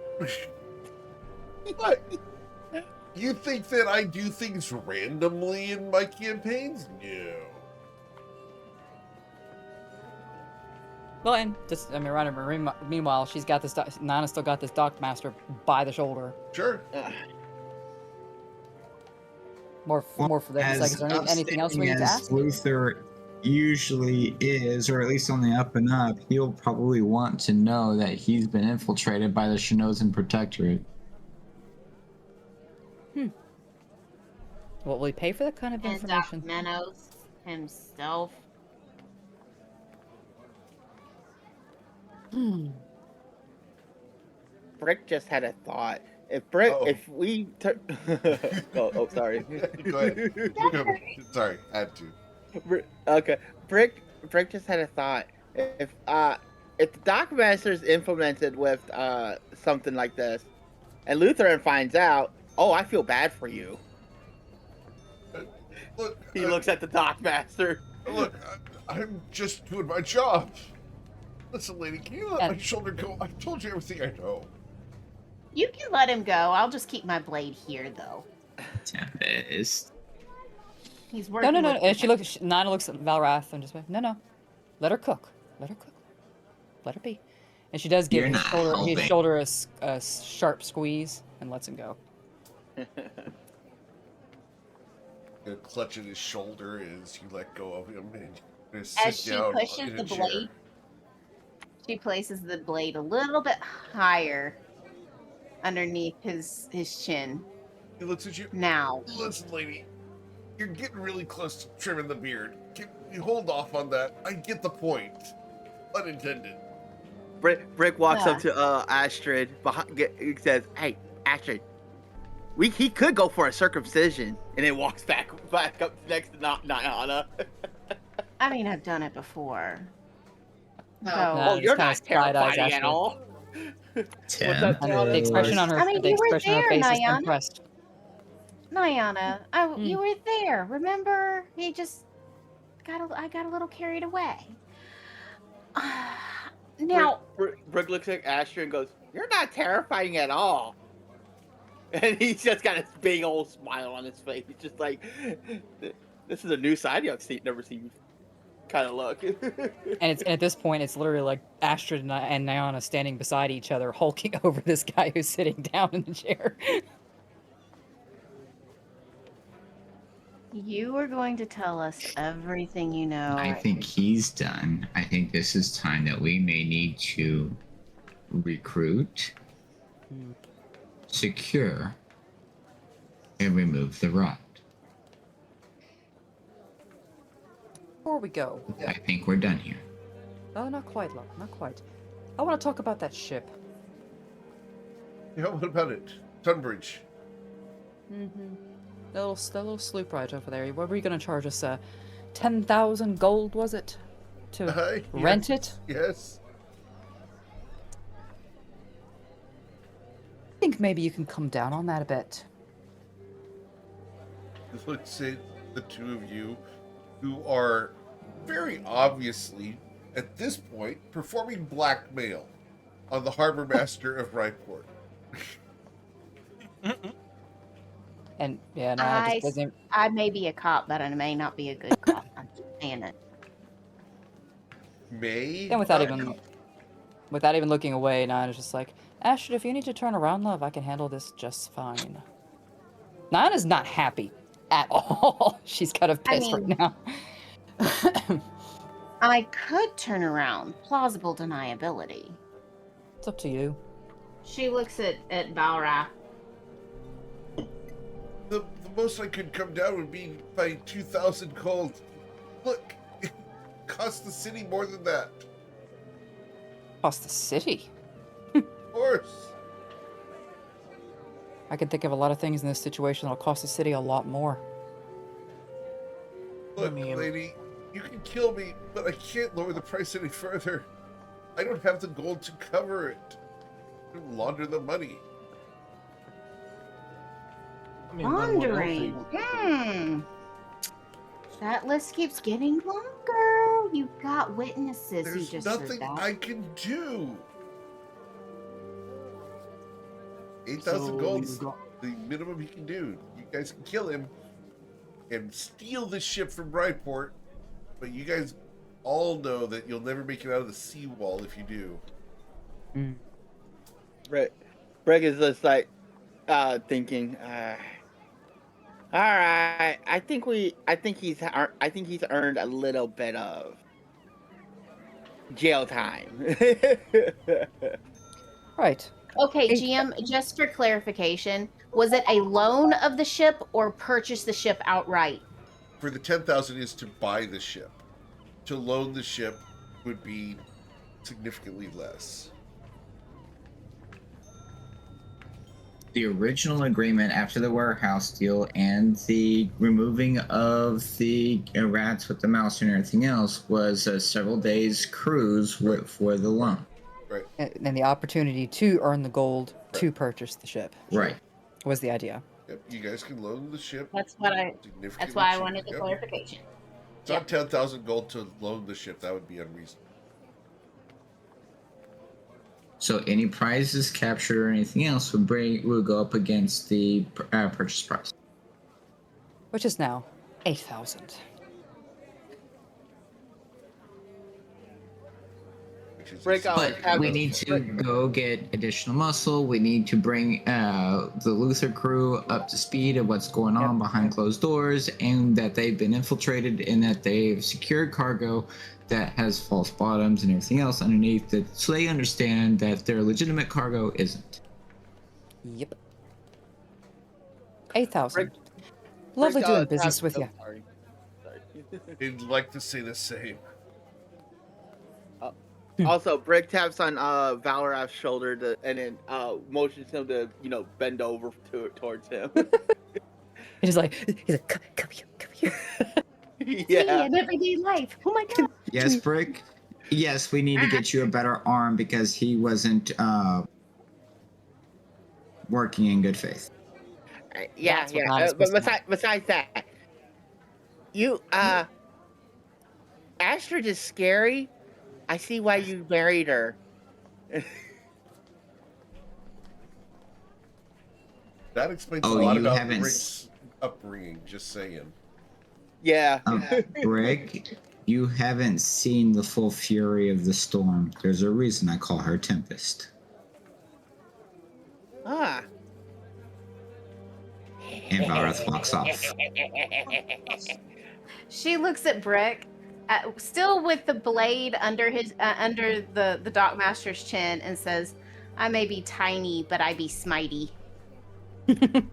What? You think that I do things randomly in my campaigns? No. Well, and just, I mean, right, meanwhile, she's got this, Nana's still got this Dock Master by the shoulder. Sure. More for that. Is there anything else we need to ask? Luther usually is, or at least on the up and up, he'll probably want to know that he's been infiltrated by the Shinozan Protectorate. What will he pay for that kind of And information? Menos himself. Brick just had a thought. If Brick, if we, sorry. Go ahead. Sorry, I had to. Okay, Brick just had a thought. If the Dock Master is implemented with something like this, and Lutheran finds out, oh, I feel bad for you. Look, He looks at the Dock Master. Look, I'm just doing my job. Listen, lady, can you let my shoulder go? I told you everything I know. You can let him go. I'll just keep my blade here, though. Tempest. He's working. No. with And Nana looks at Valrath and just went, no. Let her cook. Let her be. And she does give his shoulder a sharp squeeze and lets him go. Gonna clutch at his shoulder as you let go of him, and gonna sit As she down pushes in a the chair. blade, she places the blade a little bit higher underneath his chin. He looks at you. Now, Listen, lady, you're getting really close to trimming the beard. Can you hold off on that? I get the point. Unintended. Brick walks up to Astrid. He says, "Hey, Astrid, he could go for a circumcision," and then walks back up next to Nyana. I mean, I've done it before. Oh, you're not terrifying at all. The expression on her, I mean, the you were expression on her there, face is Nyana. impressed. Nyana, you were there. Remember? He just I got a little carried away. Now, Brick looks at Astrid and goes, "You're not terrifying at all." And he's just got this big old smile on his face. He's just like, "This is a new side I've never seen." Kind of look. And at this point, it's literally like Astrid and Nyana standing beside each other, hulking over this guy who's sitting down in the chair. you are going to tell us everything you know. I think he's done. I think this is time that we may need to recruit, secure, and remove the rot. Before we go. I think we're done here. Oh, not quite, love. Not quite. I want to talk about that ship. Yeah, what about it? Tunbridge. The little sloop ride over there. What were you going to charge us? 10,000 gold, was it? To rent it? Yes. I think maybe you can come down on that a bit. Let's say the two of you who are very obviously, at this point, performing blackmail on the harbor master of Ryport. And yeah, Nana I, just doesn't. I may be a cop, but I may not be a good cop. I'm just saying it. May? Then without not even come- without even looking away, Nana's just like, Astrid, if you need to turn around, love, I can handle this just fine. Nana's not happy at all. She's kind of I pissed mean- right now. I could turn around. Plausible deniability. It's up to you. She looks at Balrath. The most I could come down would be by 2,000 gold. Look, it costs the city more than that. Cost the city. Of course. I can think of a lot of things in this situation that'll cost the city a lot more. Look, mean- lady, you can kill me, but I can't lower the price any further. I don't have the gold to cover it. I don't launder the money. I mean, then what else are Wandering. you- That list keeps getting longer. You've got witnesses. There's you just nothing heard that. I can do. 8,000 So gold's you got- the minimum he can do. You guys can kill him and steal the ship from Bryport, but you guys all know that you'll never make it out of the seawall if you do. Rick is just like thinking. All right, I think he's earned a little bit of jail time. Right. Okay, Hey- GM, just for clarification, was it a loan of the ship or purchase the ship outright? For the 10,000 is to buy the ship. To loan the ship would be significantly less. The original agreement after the warehouse deal and the removing of the rats with the mouse and everything else was a several days cruise for the loan. And the opportunity to earn the gold to purchase the ship Right. was the idea. Yep, you guys can loan the ship. That's what I. Significantly That's why I cheaper. wanted the Yep. clarification. It's not 10,000 gold to loan the ship. That would be unreasonable. So any prizes captured or anything else would go up against the purchase price. Which is now 8,000. Which is Break out. But we need to go get additional muscle. We need to bring the Luther crew up to speed of what's going on behind closed doors, and that they've been infiltrated, and that they've secured cargo that has false bottoms and everything else underneath it, so they understand that their legitimate cargo isn't. Yep. 8,000. Break- Lovely Break doing out- business with oh, you. Sorry. I'd like to say the same. Also, Brick taps on Valrath's shoulder and then motions him to bend over towards him. He's like, come here. Yeah. In everyday life. Oh my god. Yes, Brick? Yes, we need to get you a better arm because he wasn't working in good faith. Yeah, That's what yeah. Nana's But supposed to besides that, you Astrid is scary. I see why you married her. That explains Oh, a lot you about haven't Rick's upbringing, just saying. Yeah. Brick, you haven't seen the full fury of the storm. There's a reason I call her Tempest. Ah. And Valrath walks off. She looks at Brick, still with the blade under his under the dockmaster's chin, and says, "I may be tiny, but I be smitey." And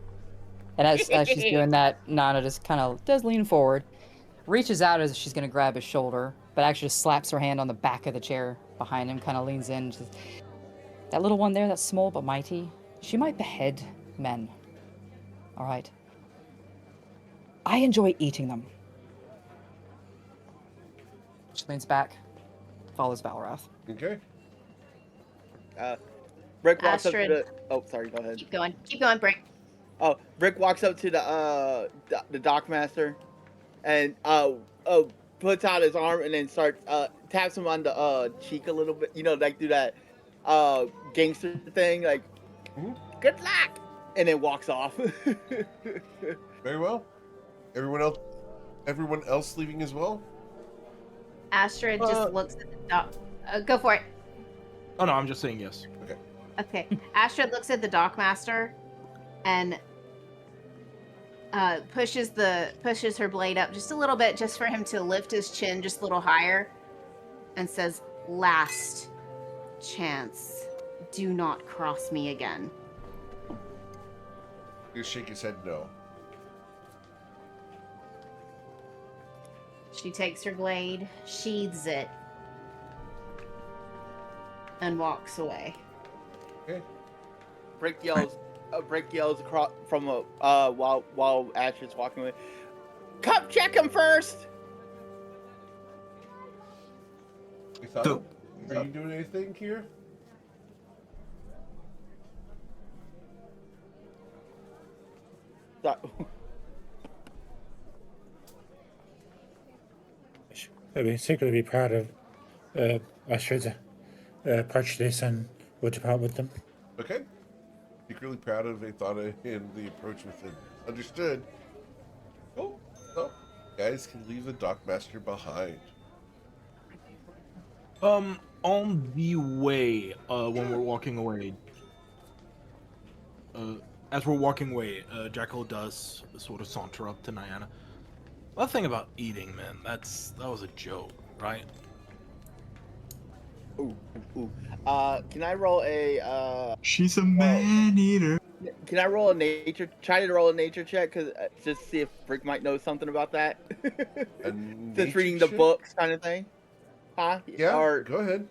as she's doing that, Nana just kind of does lean forward, reaches out as if she's going to grab his shoulder, but actually just slaps her hand on the back of the chair behind him, kind of leans in. Just, that little one there, that's small but mighty, she might behead men. All right. I enjoy eating them. She leans back, follows Valrath. Okay. Brick walks up to Astrid. the. Oh, sorry. Go ahead. Keep going, Brick. Oh, Brick walks up to the dockmaster, and puts out his arm and then starts taps him on the cheek a little bit. Like do that gangster thing, like Mhm. good luck. and then walks off. Very well. Everyone else leaving as well? Astrid just looks at the dock. Go for it. Oh no, I'm just saying yes. Okay. Astrid looks at the dockmaster and pushes her blade up just a little bit, just for him to lift his chin just a little higher, and says, "Last chance. Do not cross me again." You shake his head no. She takes her blade, sheathes it, and walks away. Okay. Brick yells across from while Astrid's walking away. Come check him first. Are you doing anything here? I'd be secretly proud of Astrid's prejudice and would depart with them. Okay. Secretly proud of Athana and the approach with it. Understood. Cool. So, guys can leave the dockmaster behind. On the way, when we're walking away, as we're walking away, Jackal does sort of saunter up to Nyana. One thing about eating, man, that was a joke, right? Ooh. Can I roll a She's a man eater. Can I roll a nature? Try to roll a nature check, cause just see if Brick might know something about that. Just reading the books, kind of thing. Huh? Yeah. Or go ahead.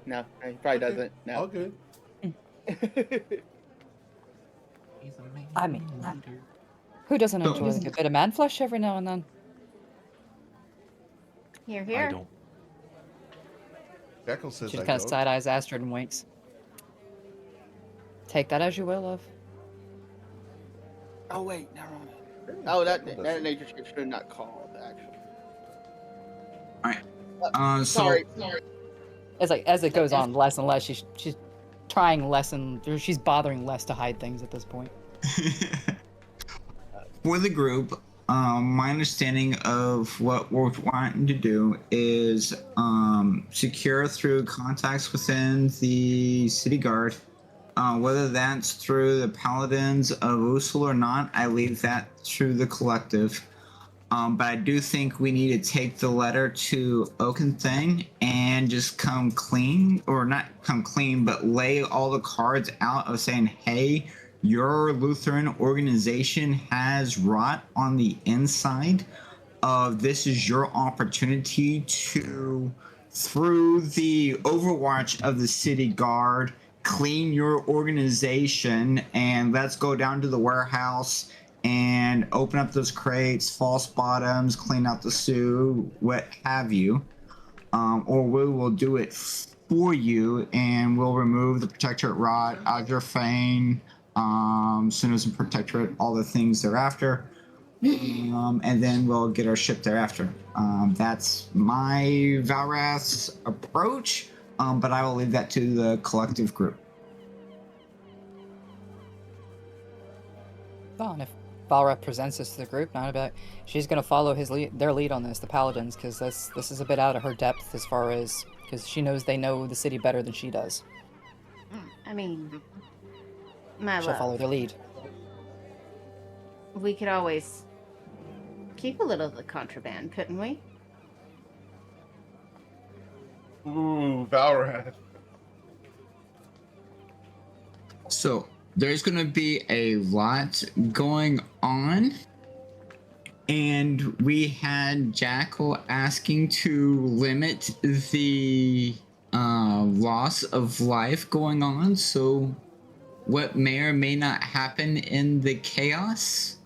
no, he probably doesn't. No. All good. I mean, who doesn't enjoy like a bit of man flesh every now and then? Here, here. I don't. Jackal says She I just kind of don't. side eyes Astrid and winks. Take that as you will, love. Oh wait, never mind. Oh, that nature check should not called actually. Alright. Sorry. As it goes on, less and less, she's trying less and she's bothering less to hide things at this point. For the group, my understanding of what we're wanting to do is secure through contacts within the city guard. Whether that's through the paladins of Usul or not, I leave that to the collective. But I do think we need to take the letter to Oakenthing and just come clean, or not come clean, but lay all the cards out of saying, hey, your Lutheran organization has rot on the inside. This is your opportunity to, through the overwatch of the city guard, clean your organization, and let's go down to the warehouse and open up those crates, false bottoms, clean out the sewer, what have you. Or we will do it for you, and we'll remove the protectorate rod, Agrafane, Sunos and protectorate, all the things thereafter. And then we'll get our ship thereafter. That's my Valrath's approach, but I will leave that to the collective group. Oh, and if Valrath presents this to the group, not about, she's going to follow their lead on this, the paladins, because this is a bit out of her depth as far as, because she knows they know the city better than she does. I mean, my She'll love, follow their lead. we could always keep a little of the contraband, couldn't we? Ooh, Valrath. So there's going to be a lot going on, and we had Jackal asking to limit the loss of life going on. So what may or may not happen in the chaos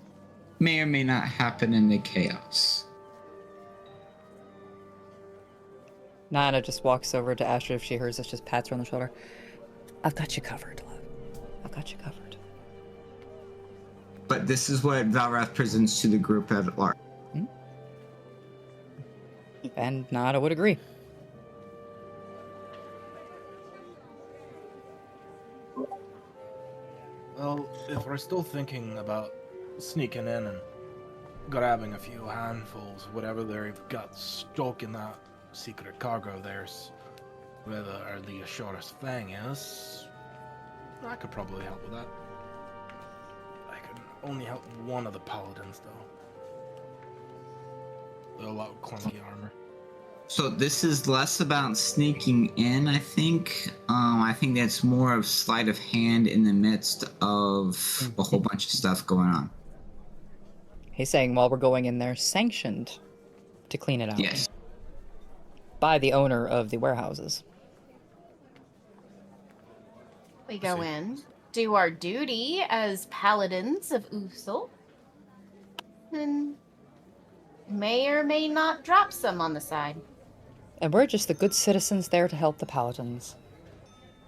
may or may not happen in the chaos. Nana just walks over to Astrid if she hears us, just pats her on the shoulder. I've got you covered, love. I've got you covered. But this is what Valrath presents to the group at large. And Nana would agree. Well, if we're still thinking about sneaking in and grabbing a few handfuls, whatever they've got stuck in that secret cargo there's where the Assurus thing is, I could probably help with that. I can only help one of the paladins, though. They're a lot of clunky armor. So this is less about sneaking in, I think. I think that's more of sleight of hand in the midst of a whole bunch of stuff going on. He's saying while we're going in there, sanctioned to clean it out. Yes. By the owner of the warehouses. We go in, do our duty as paladins of Usul, and may or may not drop some on the side. And we're just the good citizens there to help the paladins.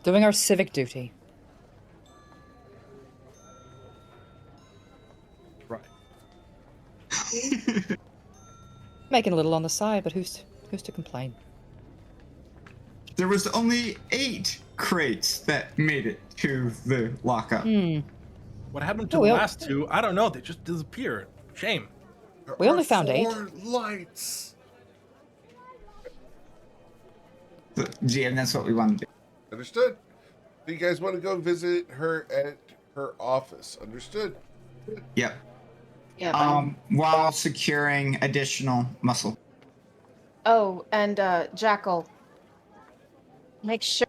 Doing our civic duty. Right. Making a little on the side, but who's to complain? There was only 8 crates that made it to the lockup. What happened to Oh, the we last 2? I don't know. They just disappeared. Shame. There We only are found 8. 4 lights. GM, that's what we wanted to do. Understood. So you guys want to go visit her at her office? Understood. Yep. Yeah. While securing additional muscle. Oh, and Jackal, make sure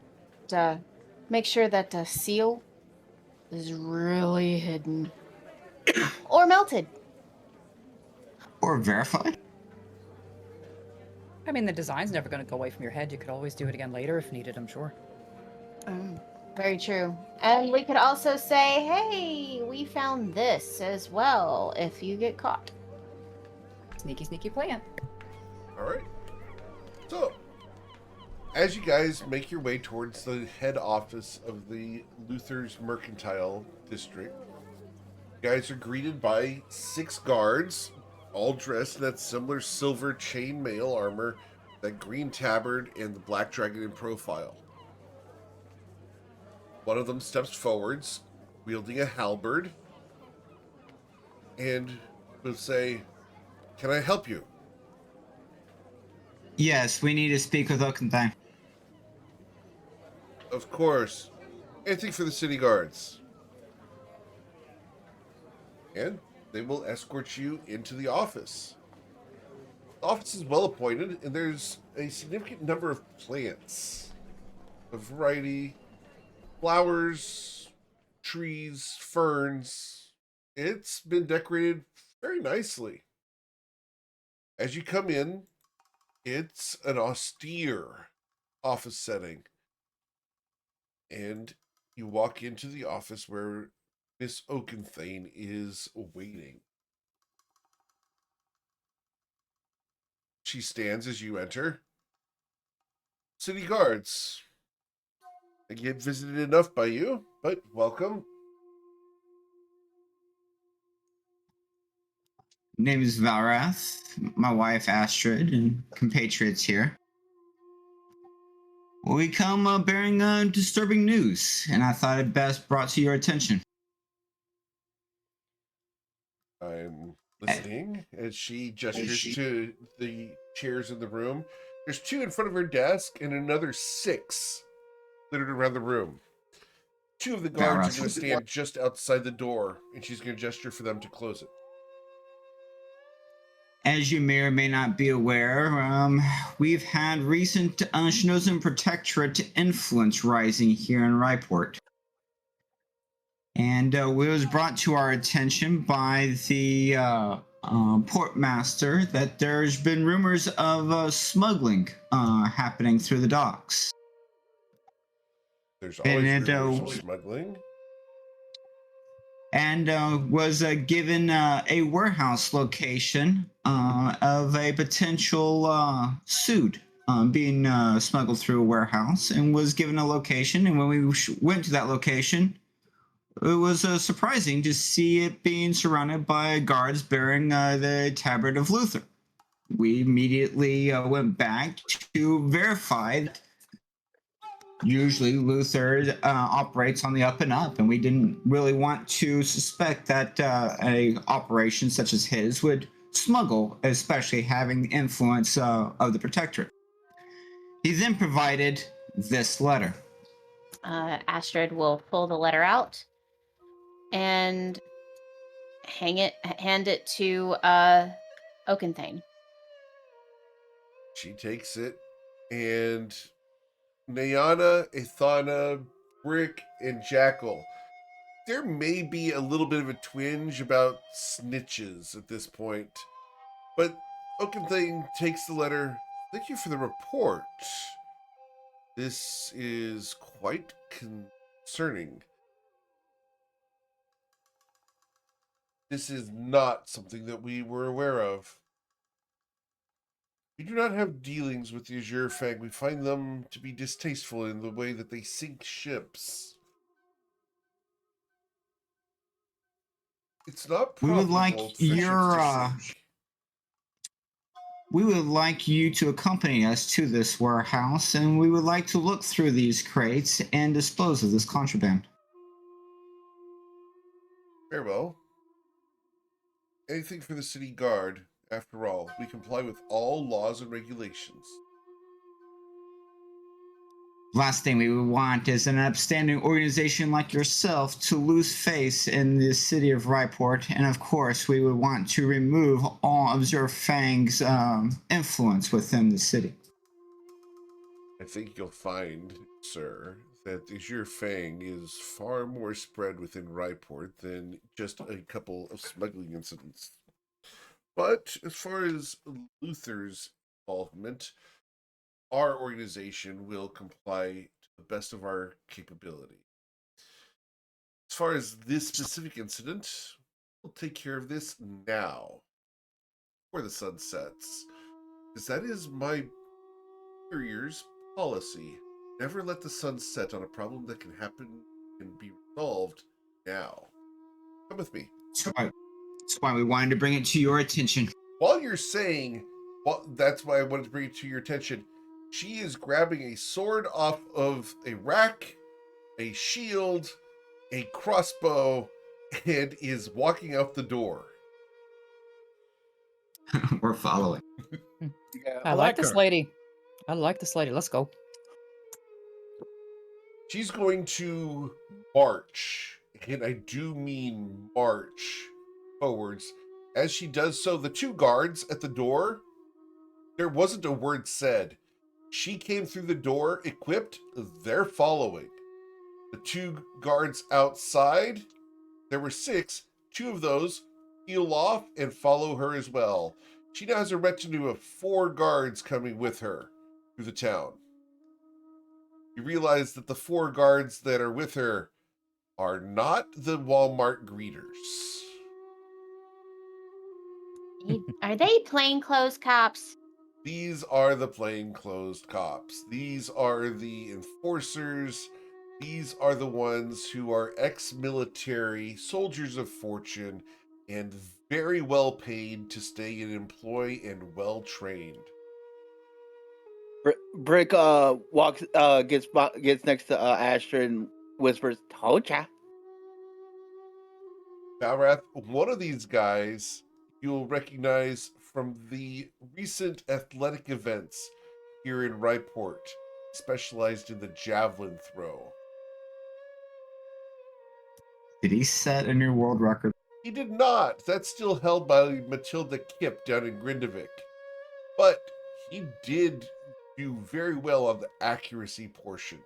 that seal is really hidden or melted. Or verified. I mean, the design's never going to go away from your head. You could always do it again later if needed, I'm sure. Very true. And we could also say, hey, we found this as well if you get caught. Sneaky, sneaky plan. All right. So, as you guys make your way towards the head office of the Luther's Mercantile District, you guys are greeted by 6 guards, all dressed in that similar silver chainmail armor, that green tabard, and the black dragon in profile. One of them steps forwards, wielding a halberd, and will say, "Can I help you?" Yes, we need to speak with Oakenthine. Of course. Anything for the city guards. And they will escort you into the office. The office is well appointed, and there's a significant number of plants. A variety. Flowers, trees, ferns. It's been decorated very nicely. As you come in, it's an austere office setting. And you walk into the office where Miss Oakenthane is waiting. She stands as you enter. City guards. I get visited enough by you, but welcome. Name is Valrath, my wife Astrid, and compatriots here. We come bearing disturbing news, and I thought it best brought to your attention. I'm listening as she gestures to the chairs in the room. There's 2 in front of her desk and another 6 littered around the room. 2 of the guards are going to stand just outside the door, and she's going to gesture for them to close it. As you may or may not be aware, we've had recent Shinozan Protectorate influence rising here in Ryport. And it was brought to our attention by the portmaster that there's been rumors of smuggling happening through the docks. There's always rumors of smuggling. And was given a warehouse location of a potential suit being smuggled through a warehouse, and was given a location. And when we went to that location, it was surprising to see it being surrounded by guards bearing the tabard of Luther. We immediately went back to verify Usually Luther operates on the up and up, and we didn't really want to suspect that a operation such as his would smuggle, especially having the influence of the Protectorate. He then provided this letter. Astrid will pull the letter out and hand it to Oakenthane. She takes it, and Nayana, Ethana, Brick, and Jackal. There may be a little bit of a twinge about snitches at this point, but Oakenthane takes the letter. Thank you for the report. This is quite concerning. This is not something that we were aware of. We do not have dealings with the Azure Fang. We find them to be distasteful in the way that they sink ships. It's not We would profitable like for ships to sink. We would like you to accompany us to this warehouse, and we would like to look through these crates and dispose of this contraband. Very well. Anything for the city guard. After all, we comply with all laws and regulations. Last thing we would want is an upstanding organization like yourself to lose face in the city of Ryport, and of course we would want to remove all of Azure Fang's influence within the city. I think you'll find, sir, that the Azure Fang is far more spread within Ryport than just a couple of smuggling incidents. But as far as Luther's involvement, our organization will comply to the best of our capability. As far as this specific incident, we'll take care of this now, before the sun sets, because that is my superior's policy. Never let the sun set on a problem that can happen and be resolved now. Come with me. That's why we wanted to bring it to your attention. While you're saying, well, that's why I wanted to bring it to your attention, she is grabbing a sword off of a rack, a shield, a crossbow, and is walking out the door. We're following. Yeah. I like this lady. I like this lady. Let's go. She's going to march, and I do mean march forwards. As she does so, the two guards at the door, there wasn't a word said. She came through the door equipped, they're following. The two guards outside, there were 6, 2 of those peel off and follow her as well. She now has a retinue of 4 guards coming with her through the town. You realize that the 4 guards that are with her are not the Walmart greeters. Are they plainclothes cops? These are the plainclothes cops. These are the enforcers. These are the ones who are ex-military, soldiers of fortune, and very well paid to stay in employ and well trained. Brick walks gets next to Astrid and whispers, "Told ya." Valrath, one of these guys you'll recognize from the recent athletic events here in Ryport, specialized in the javelin throw. Did he set a new world record? He did not. That's still held by Matilda Kipp down in Grindavik. But he did do very well on the accuracy portion.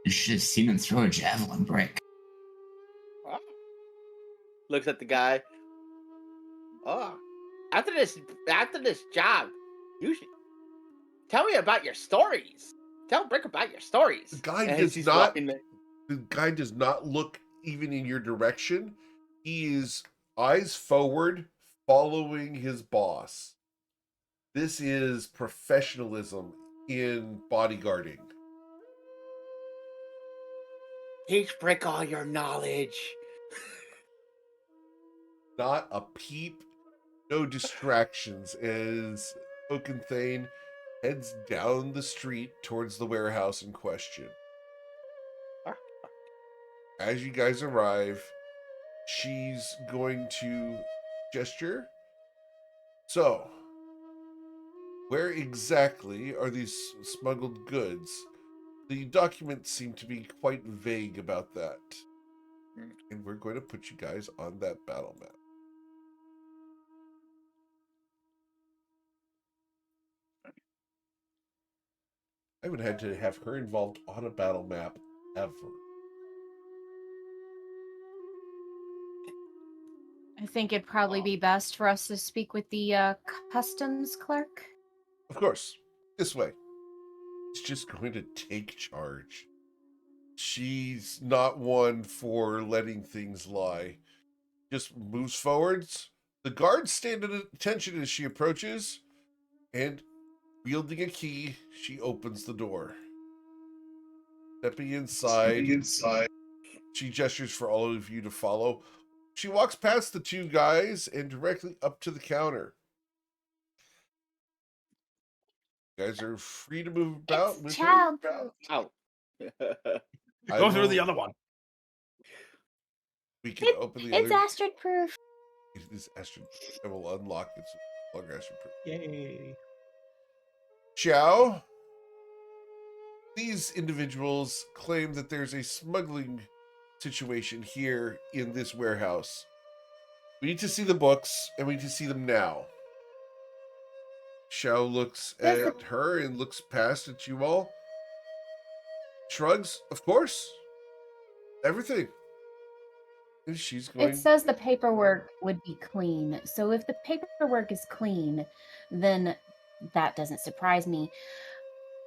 You should have seen him throw a javelin, Brick. Looks at the guy. Oh, after this job, you should tell me about your stories. Tell Brick about your stories. The guy And does not. walking there. The guy does not look even in your direction. He is eyes forward, following his boss. This is professionalism in bodyguarding. Teach Brick all your knowledge. Not a peep, no distractions, as Oakenthane heads down the street towards the warehouse in question. As you guys arrive, she's going to gesture. So, where exactly are these smuggled goods? The documents seem to be quite vague about that. And we're going to put you guys on that battle map. I haven't had to have her involved on a battle map ever. I think it'd probably be best for us to speak with the customs clerk. Of course, this way. She's just going to take charge. She's not one for letting things lie. Just moves forwards. The guards stand at attention as she approaches, and wielding a key, she opens the door. Stepping inside, she gestures for all of you to follow. She walks past the two guys and directly up to the counter. You guys are free to move about It's with child her. Out. Go through the other one. We can open the It's other. Astrid proof. It is Astrid. I will unlock it. So longer Astrid proof. Yay. Chow. These individuals claim that there's a smuggling situation here in this warehouse. We need to see the books, and we need to see them now. Xiao looks at her and looks past at you all. Shrugs, of course. Everything. And she's going... It says the paperwork would be clean. So if the paperwork is clean, then that doesn't surprise me.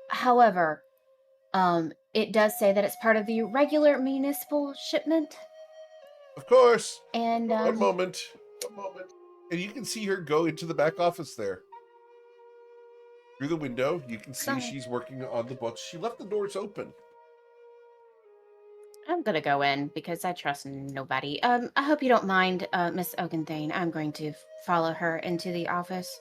However, it does say that it's part of the regular municipal shipment. Of course. And One moment. And you can see her go into the back office there. Through the window, you can see she's working on the books. She left the doors open. I'm gonna go in because I trust nobody. I hope you don't mind, Miss Oakenthane. I'm going to follow her into the office.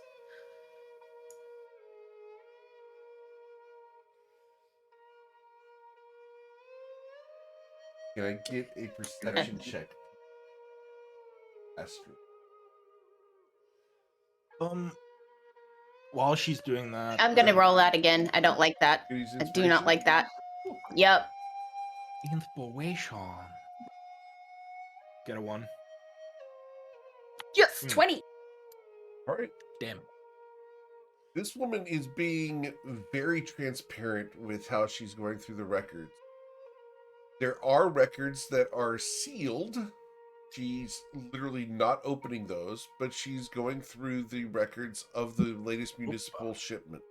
Can I get a perception check? Astrid. While she's doing that, I'm gonna roll that again. I don't like that. I do not like that. Yep. Inspiration. Get a 1. Yes, 20. All right. Damn. This woman is being very transparent with how she's going through the records. There are records that are sealed. She's literally not opening those, but she's going through the records of the latest municipal shipment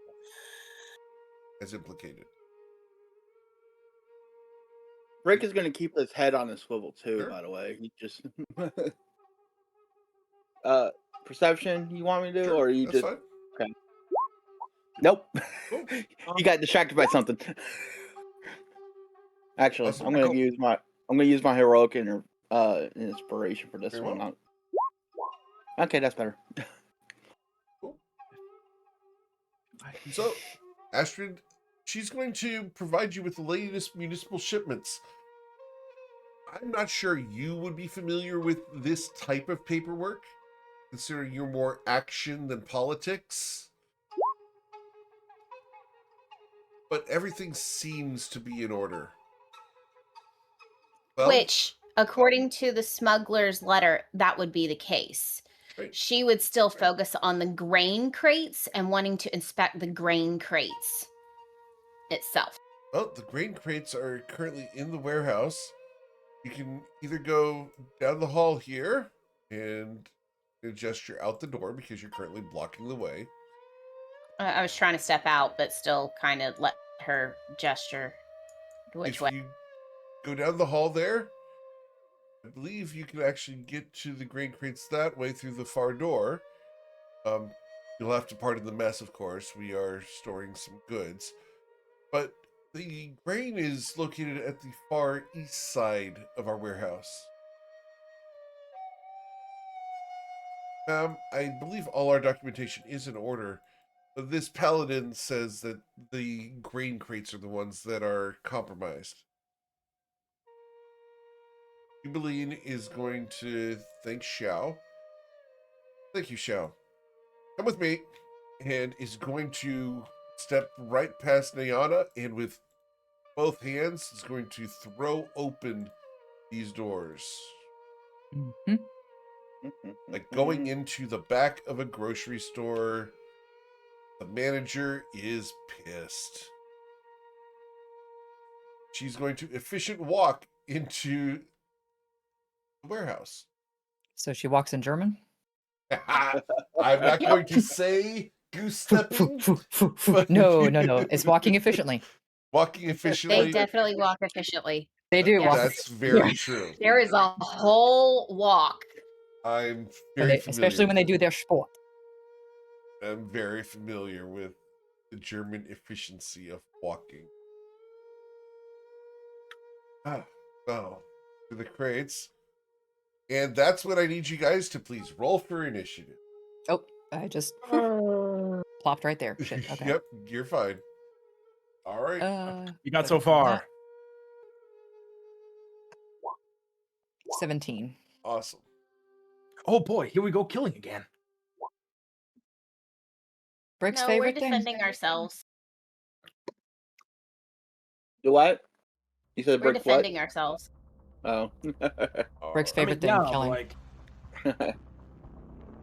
as implicated. Rick is going to keep his head on his swivel too. Sure. By the way, he just perception. You want me to, Sure, or you that's just fine. okay? Nope. Cool. You got distracted by something. Actually, Awesome. I'm going Cool. to use my heroic inspiration for this Very one. well. Okay, that's better. Cool. So, Astrid, she's going to provide you with the latest municipal shipments. I'm not sure you would be familiar with this type of paperwork, considering you're more action than politics. But everything seems to be in order. Well, Which, according to the smuggler's letter, that would be the case. Right. She would still focus on the grain crates and wanting to inspect the grain crates itself. well, the grain crates are currently in the warehouse. You can either go down the hall here and gesture out the door because you're currently blocking the way. I was trying to step out, but still kind of let her gesture which If way. you go down the hall there, I believe you can actually get to the grain crates that way through the far door. You'll have to pardon the mess, of course. We are storing some goods. But the grain is located at the far east side of our warehouse. I believe all our documentation is in order. This paladin says that the grain crates are the ones that are compromised. Jubilee is going to thank Xiao. Thank you, Xiao. Come with me, and is going to step right past Nayana, and with both hands is going to throw open these doors. Hmm. Like going into the back of a grocery store. The manager is pissed. She's going to efficient walk into the warehouse. So she walks in German. I'm not going to say goose stepping. No. It's walking efficiently. Walking They efficiently. definitely walk efficiently. They do walk. That's very true. There is a whole walk. I'm very familiar. Especially when they do their sport. I'm very familiar with the German efficiency of walking. So, to the crates. And that's what I need you guys to please roll for initiative. Oh, I just plopped right there. Shit. Okay. Yep, you're fine. All right. You got so far. 17. Awesome. Oh boy, here we go killing again. Brick's No, we're favorite thing. defending ourselves. Do what? You said We're brick defending ourselves. what? Oh. Brick's favorite I mean, thing, killing.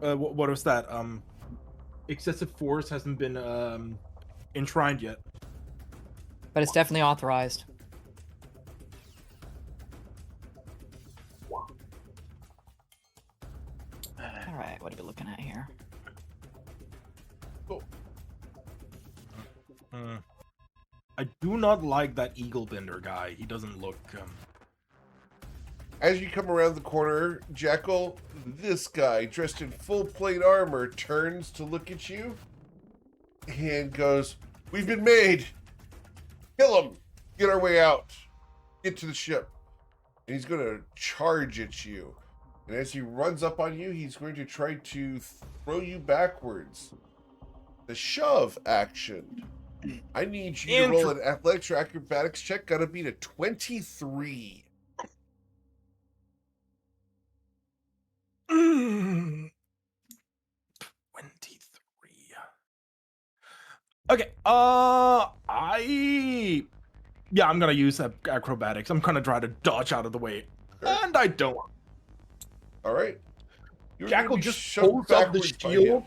like, what was that? Excessive force hasn't been enshrined yet. But it's definitely authorized. All right, what are we looking at here? Oh, I do not like that eagle bender guy. He doesn't look. as you come around the corner, Jackal, this guy dressed in full plate armor turns to look at you and goes, "We've been made. Kill him. Get our way out. Get to the ship." And he's going to charge at you. And as he runs up on you, he's going to try to throw you backwards. The shove action. I need you to roll an athletics or acrobatics check. Gotta beat a 23. 23. Okay. I'm gonna use acrobatics. I'm gonna try to dodge out of the way, and I don't. All right. You're Jackal gonna be just shoved holds up the backwards by shield. him.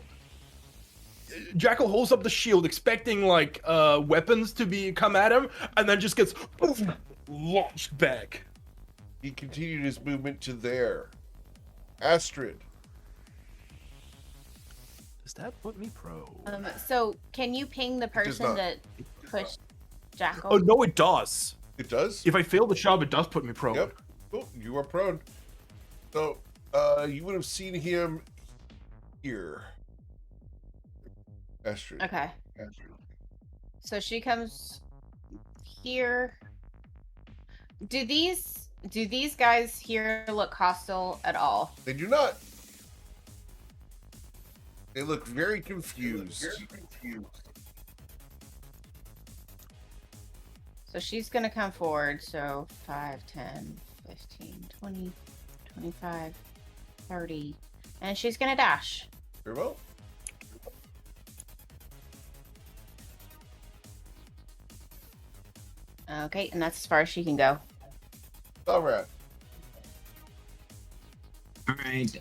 Jackal holds up the shield, expecting like weapons to come at him, and then just gets launched back. He continued his movement to there. Astrid. Does that put me pro? So can you ping the does person not. that pushed Jackal? Oh no, it does. It does? If I fail the shove, it does put me pro. Yep. Oh, you are prone. So, you would have seen him here. Astrid. Okay. Astrid. So she comes here. Do these guys here look hostile at all? They do not. They look very confused. So she's going to come forward. So 5, 10, 15, 20, 25, 30. And she's going to dash. Very well. Okay, and that's as far as she can go. All right. All right,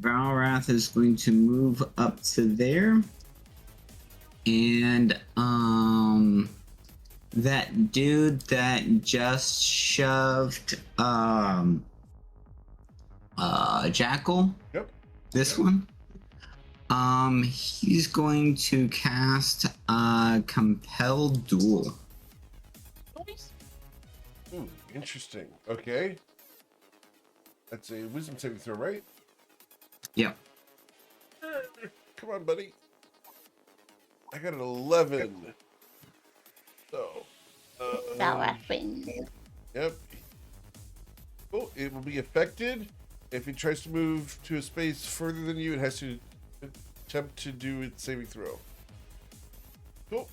Valrath is going to move up to there, and that dude that just shoved Jackal. Yep. This one. He's going to cast Compel Duel. Interesting. Okay. That's a wisdom saving throw, right? Yep. Come on, buddy. I got an 11. So. That weapon. Yep. Oh, it will be affected. If it tries to move to a space further than you, it has to attempt to do its saving throw. Cool.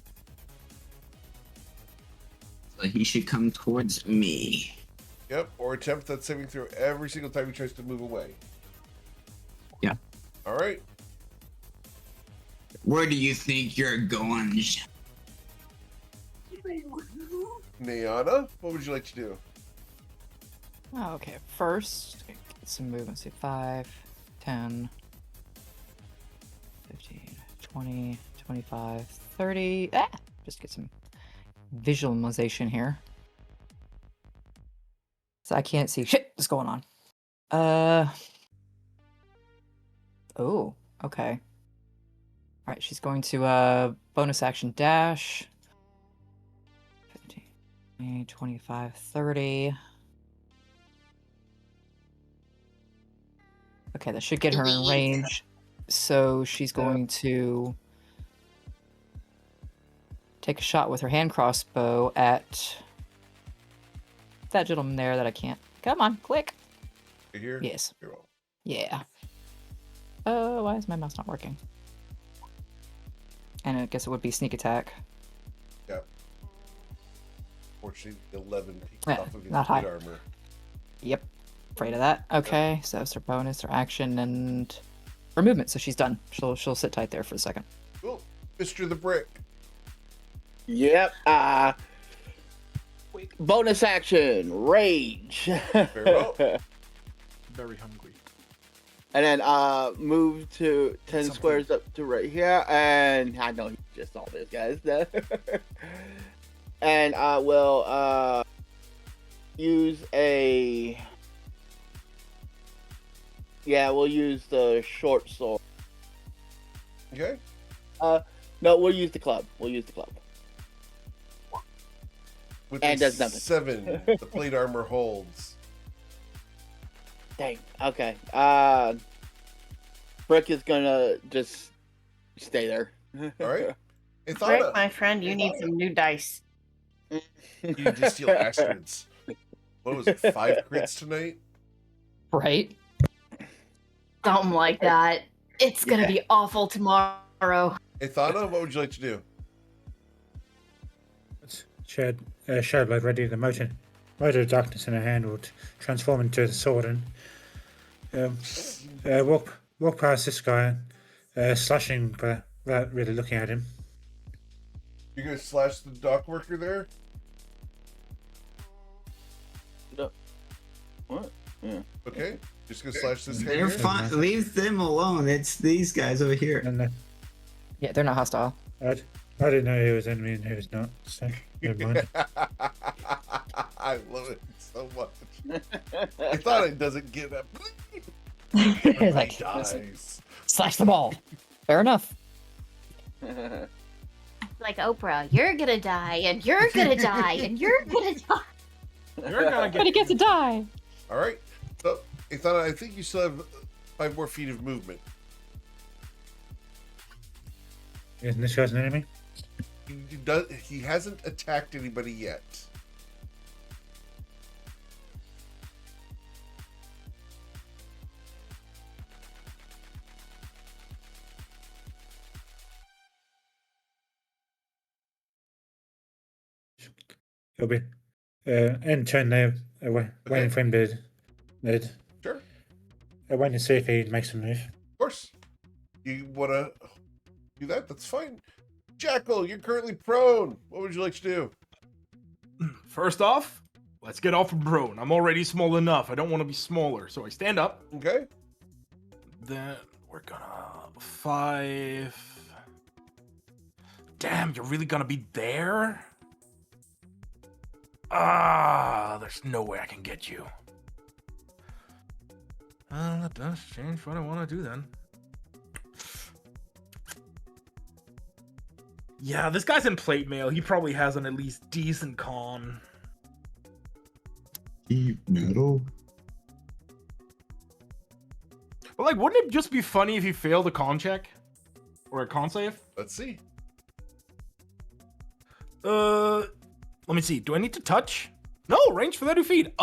So he should come towards me. Yep, or attempt that saving throw every single time he tries to move away. Yeah. All right. Where do you think you're going? Niana, what would you like to do? Oh, okay, first, get some movement. So 5, 10, 15, 20, 25, 30. Just get some visualization here. So I can't see shit that's going on. Oh, okay. All right, she's going to bonus action dash. 15, 20, 25, 30. Okay, that should get her in range. So she's going to take a shot with her hand crossbow at that gentleman there that I can't. Come on, click. You here? Yes. You're welcome. Yeah. Why is my mouse not working? And I guess it would be sneak attack. Yep. Fortunately, 11 peaks Yeah, off of his not plate high. armor. Yep. Afraid of that. Okay, so it's her bonus, her action, and her movement. So she's done. She'll sit tight there for a second. Cool. Mr. the Brick. Yep. Bonus action, rage. Very well. Very hungry. And then move to 10 squares up to right here. And I know he just saw this, guys. And I will use a... Yeah, we'll use the short sword. Okay. No, we'll use the club. We'll use the club. With And a does nothing. 7, the plate armor holds. Dang. Okay. Brick is gonna just stay there. All right. Rick, Ithana, my friend, you need some new dice. you need to steal Astrid's. What was it, 5 crits tonight? Right? Something like that. It's gonna be awful tomorrow. Ithana, what would you like to do? Shared Shadowblade ready. The motor of darkness in her hand will transform into the sword and walk past this guy, slashing but without really looking at him. You gonna slash the dock worker there? No. What? Yeah. Okay. Just gonna slash this hand They're here? fine. Leave them alone. It's these guys over here. And Yeah, they're not hostile. I didn't know who was enemy and who was not. So never mind. I love it so much. I thought it doesn't get up. It's like, Dies. slash them all. Fair enough. Like Oprah, you're gonna die, and you're gonna die, and you're gonna die. You're gonna But he gets to die. All right. So, Ithana, I think you still have 5 more feet of movement. Isn't this guy's an enemy? He hasn't attacked anybody yet. It'll be in turn there, waiting for him to Sure. waiting to see if he makes a move. Of course. You want to do that? That's fine. Jackal, you're currently prone. What would you like to do? First off, let's get off of prone. I'm already small enough. I don't want to be smaller. So I stand up. Okay. Then we're gonna 5. Damn, you're really gonna be there? There's no way I can get you. That does change what I want to do then. Yeah, this guy's in plate mail. He probably has an at least decent con. Deep metal. But like, wouldn't it just be funny if he failed a con check? Or a con save? Let's see. Let me see. Do I need to touch? No, range for 30 feet.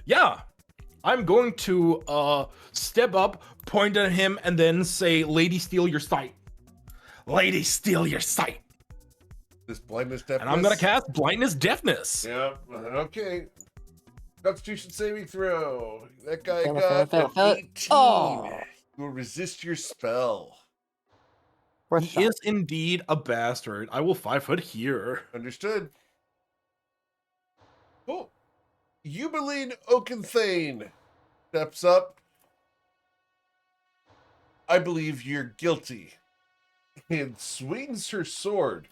Yeah. I'm going to step up, point at him, and then say, "Lady, steal your sight." Lady, steal your sight. This blindness, deafness. And I'm gonna cast blindness, deafness. Yeah. Okay. Constitution saving throw. That guy Fail it, got fail it, fail it. 18. Oh. You will resist your spell. Worth a He shot. is indeed a bastard. I will 5 foot here. Understood. Cool. Eubeline Oakenthane steps up. I believe you're guilty. And swings her sword.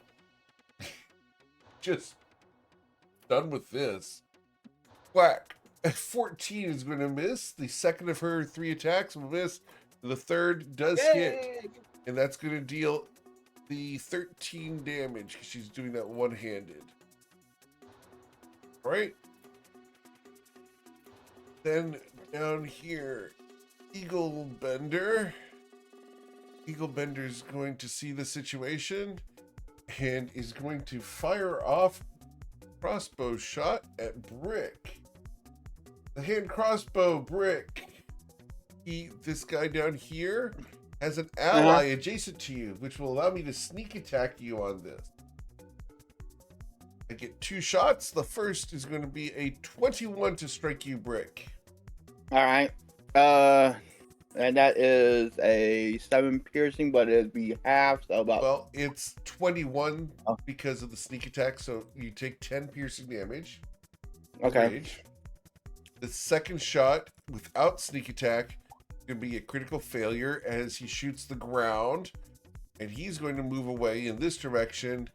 Just done with this. Whack. 14 is going to miss. The second of her 3 attacks will miss. The third does hit. And that's going to deal the 13 damage because she's doing that one-handed. All right. Then down here, Eagle Bender. Eagle Bender's going to see the situation and is going to fire off crossbow shot at Brick. The hand crossbow, Brick. This guy down here has an ally adjacent to you, which will allow me to sneak attack you on this. I get 2 shots. The first is going to be a 21 to strike you, Brick. All right. And that is a 7 piercing, but it'd be half, so about. Well, it's 21 because of the sneak attack, so you take 10 piercing damage. Okay. Rage. The second shot without sneak attack is going to be a critical failure as he shoots the ground, and he's going to move away in this direction,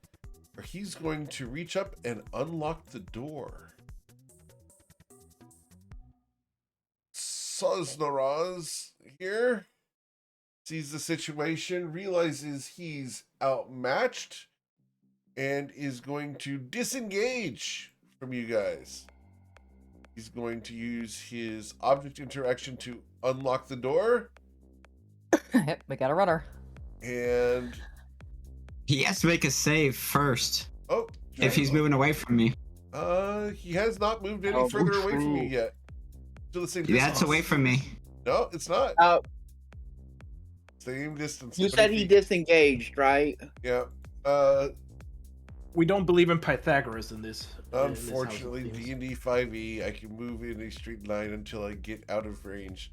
or he's going to reach up and unlock the door. Sosnaraz here sees the situation, realizes he's outmatched, and is going to disengage from you guys. He's going to use his object interaction to unlock the door. Yep, we got a runner. And He has to make a save first if he's moving away from me. He has not moved any further away from you yet. Still the same distance. That's away from me. No, it's not. Same distance. You said he disengaged, right? Yeah. We don't believe in Pythagoras in this. Unfortunately, D&D 5e, I can move in a straight line until I get out of range.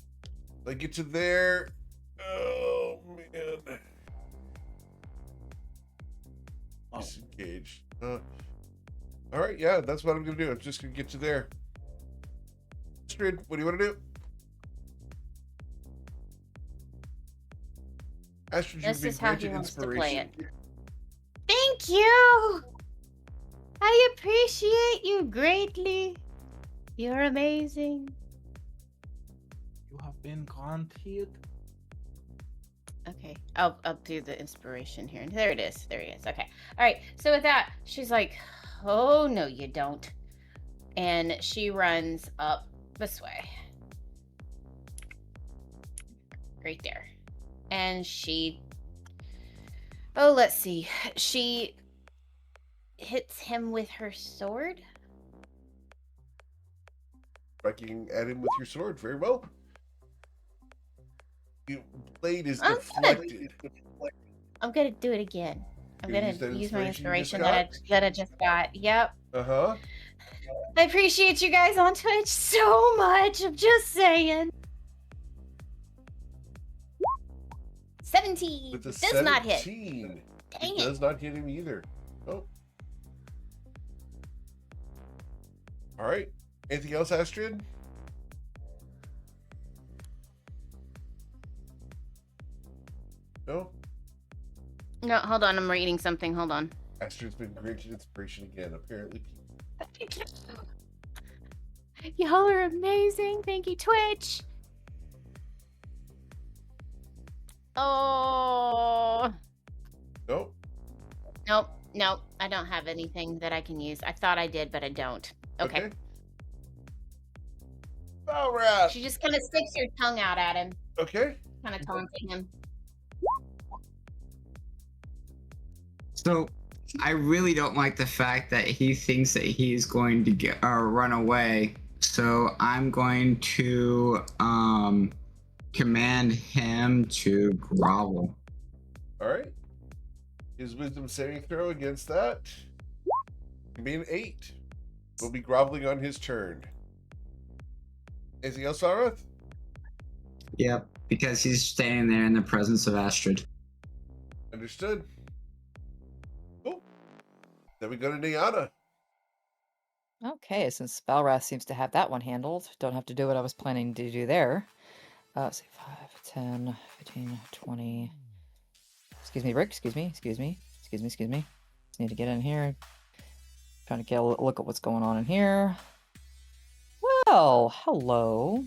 I get to there. Oh, man. Disengaged. All right, yeah, that's what I'm going to do. I'm just going to get you there. Astrid, what do you want to do? Astrid, This is how he wants to play it. inspiration. Thank you! I appreciate you greatly. You're amazing. You have been granted. Okay, I'll do the inspiration here. There it is. There he is. Okay. All right. So with that, she's like, "Oh no, you don't," and she runs up this way, right there, and she. Oh, let's see. She hits him with her sword. Striking at him with your sword. Very well. Your blade is I'm deflected. I'm gonna do it again. I'm You gonna use that use my inspiration inspiration you that I just got. Yep. Uh-huh. I appreciate you guys on Twitch so much. I'm just saying. 17 With the does not hit. 17. Dang It it. does not hit him either. Oh. All right. Anything else, Astrid? No? No, hold on. I'm reading something. Hold on. Astrid's been granted inspiration again, apparently. Y'all are amazing. Thank you, Twitch. Oh. Nope. Nope. I don't have anything that I can use. I thought I did, but I don't. Okay. All right. She just kind of sticks your tongue out at him, Okay. kind of taunting him. So I really don't like the fact that he thinks that he's going to get run away. So I'm going to command him to grovel. All right. His wisdom saving throw against that can be an 8. Will be groveling on his turn. Anything else, Arath? Yep, because he's standing there in the presence of Astrid. Understood. Cool. Then we go to Niana. Okay, since Balrath seems to have that one handled, don't have to do what I was planning to do there. Let's see, 5, 10, 15, 20. Excuse me, Rick. Excuse me. Just need to get in here. Trying to get a look at what's going on in here. Well, hello.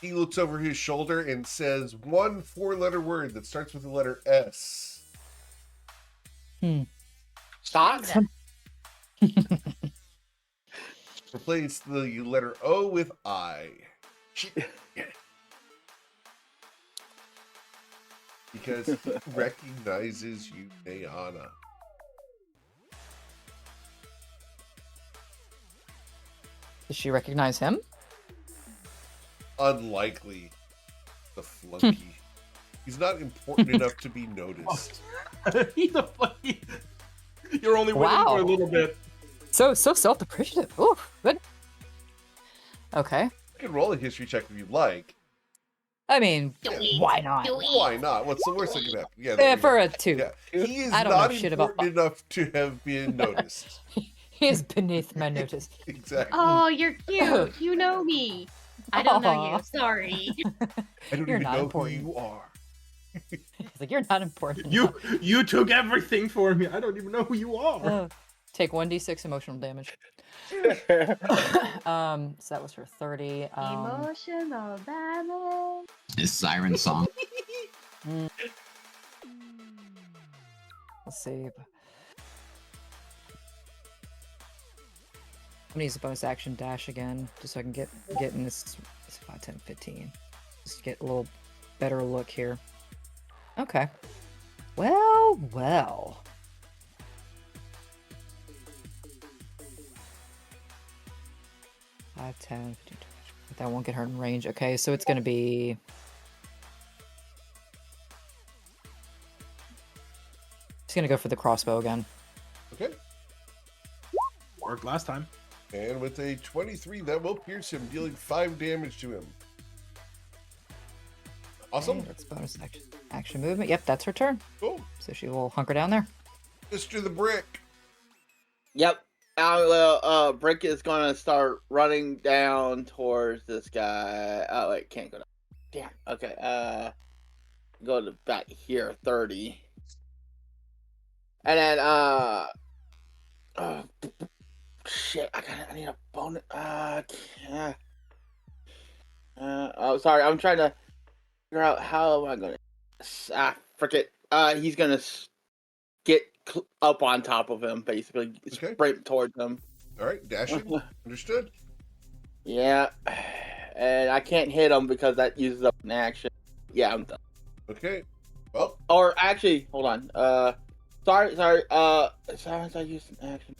He looks over his shoulder and says one 4-letter word that starts with the letter S. Socks? Replace the letter O with I. Because he recognizes you, Niana. Does she recognize him? Unlikely. The flunky. He's not important enough to be noticed. He's a funny. You're only waiting for a little bit. So self-depreciative. Ooh, good. Okay. You can roll a history check if you'd like. I mean, Do it. why not? Do it. Why not? What's the worst that can happen? Yeah, there Yeah, we for go. a 2. Yeah. He is I don't know not shit about- important enough to have been noticed. He is beneath my notice. Exactly. Oh, you're cute. You know me. I don't know Aw. you. Sorry. I don't You're even not know important. who you are. It's like, you're not important. You took everything for me. I don't even know who you are. Take 1d6 emotional damage. So that was for 30. Emotional damage. His siren song. Let's see. I'm gonna use the bonus action dash again, just so I can get in this 5, 10, 15. Just to get a little better look here. Okay. Well. 5, 10, 15, 20. But that won't get her in range. Okay, so it's gonna be. It's gonna go for the crossbow again. Okay. Worked last time. And with a 23, that will pierce him, dealing 5 damage to him. Awesome. Okay, that's bonus action movement. Yep, that's her turn. Cool. So she will hunker down there. Mr. the Brick. Yep. Brick is gonna start running down towards this guy. Oh wait, can't go down. Damn. Okay. Go to back here, 30. And then shit. I need a bonus. Yeah. Oh, sorry. I'm trying to figure out how am I gonna. Frick it. He's gonna get up on top of him, basically, Okay. sprint towards him. All right, dashing. Understood. Yeah, and I can't hit him because that uses up an action. Yeah, I'm done. Okay. Well, Or actually, hold on. Sorry. Since I used an action,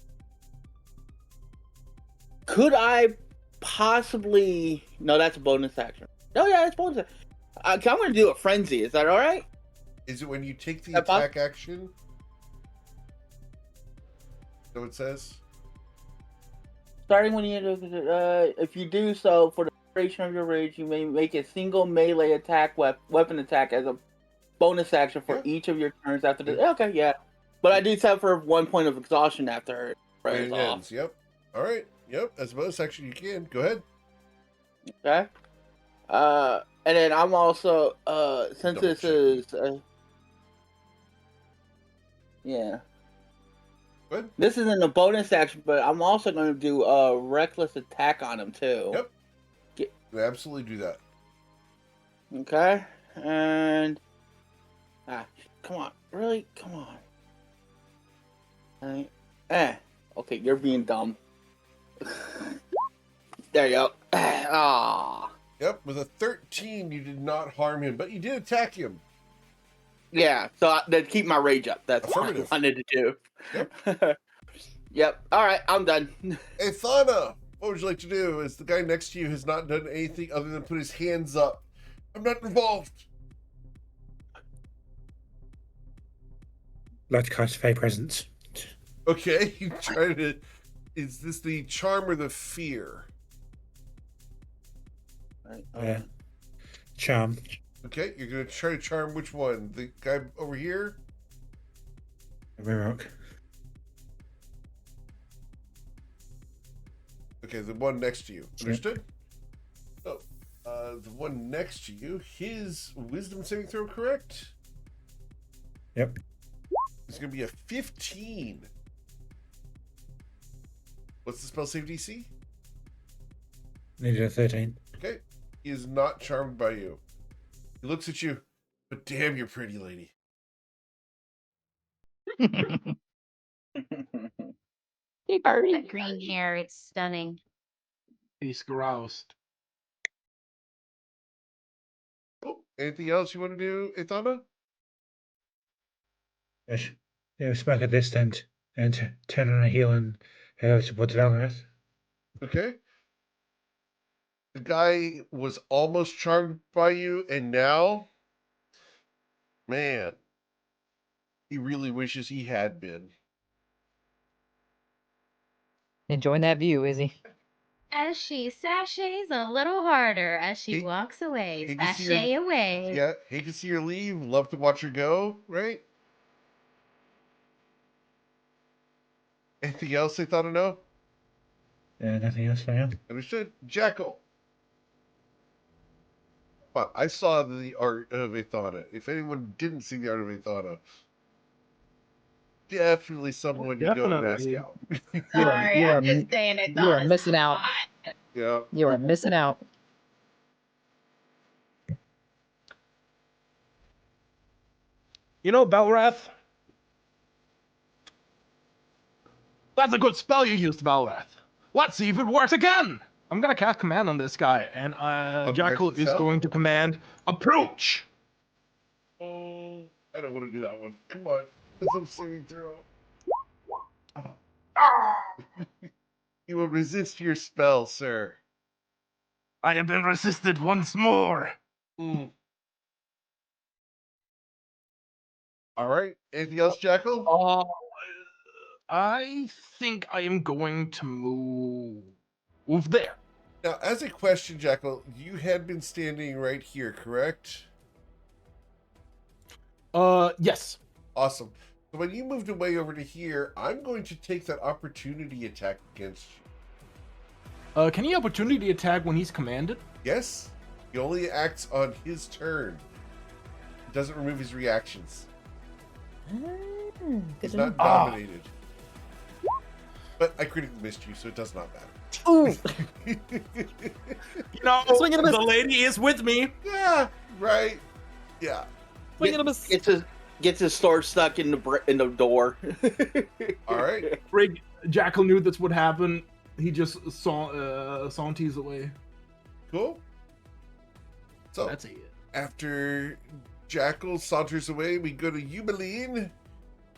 could I possibly? No, that's a bonus action. No, yeah, it's bonus. I'm gonna do a frenzy. Is that all right? is it when you take the That pos- attack action? So it says? Starting when you if you do so for the duration of your rage, you may make a single melee attack weapon attack as a bonus action for Yeah. each of your turns after the. Okay, yeah, but I do set for 1 point of exhaustion after it When wears it off. ends. Yep. All right. Yep. As a bonus action, you can. Go ahead. Okay. And then I'm also since Double this check. is yeah. Good. This isn't a bonus action, but I'm also going to do a reckless attack on him too. Yep. You absolutely do that. Okay, and come on, really, come on. Okay, you're being dumb. There you go. Ah, Yep. With a 13, you did not harm him, but you did attack him. yeah. So to keep my rage up, that's what I Affirmative. wanted to do. Yep. All right, I'm done. Hey, Thana, what would you like to do? As the guy next to you has not done anything other than put his hands up. I'm not involved. like to cast Fey Presence. Okay, you try to. Is this the charm or the fear? Charm. Okay, you're gonna try to charm which one? The guy over here? Rock. Okay, the one next to you. Understood? So, the one next to you, his wisdom saving throw, correct? Yep. It's gonna be a 15. What's the spell save DC? Needed a 13. Okay. He is not charmed by you. He looks at you, but damn, you're pretty, lady. That green hair, it's stunning. He's groused. Oh, anything else you want to do, Ithana? Yes. Smack at this tent and turn on a heel and head over towards Valrath. Okay. The guy was almost charmed by you, and now, man, he really wishes he had been. Enjoying that view, is he? As she sashays a little harder as she He- walks away. he can see Sashay her- away. Yeah, hate to see her leave. Love to watch her go, right? Anything else they thought of no? Nothing else for now. Understood. Jackal. Well, I saw the art of Ithana. If anyone didn't see the art of Ithana, definitely someone you go and ask Definitely. out. Sorry, are I'm just saying it. you are missing out. Yeah. You are missing out. You know, Belrath? That's a good spell you used, Belrath. Let's see if it works again! I'm gonna cast command on this guy, and Jackal is yourself? going to command approach! Oh, I don't want to do that one. Come on. That's I'm saving throw. You will resist your spell, sir. I have been resisted once more! Mm. All right. Anything else, Jackal? I think I am going to move there. Now, as a question, Jackal, you had been standing right here, correct? Yes. Awesome. So when you moved away over to here, I'm going to take that opportunity attack against you. Can he opportunity attack when he's commanded? Yes? He only acts on his turn. It doesn't remove his reactions. He's not dominated. But I critically missed you, so it does not matter. Ooh! You know, Swing and a miss. the lady is with me. Yeah, right. Yeah. Swing and a miss. Gets his sword stuck in the door. All right. Rig, Jackal knew that's what happened. He just saunties away. Cool. So That's it. after Jackal saunters away, we go to Eumeline.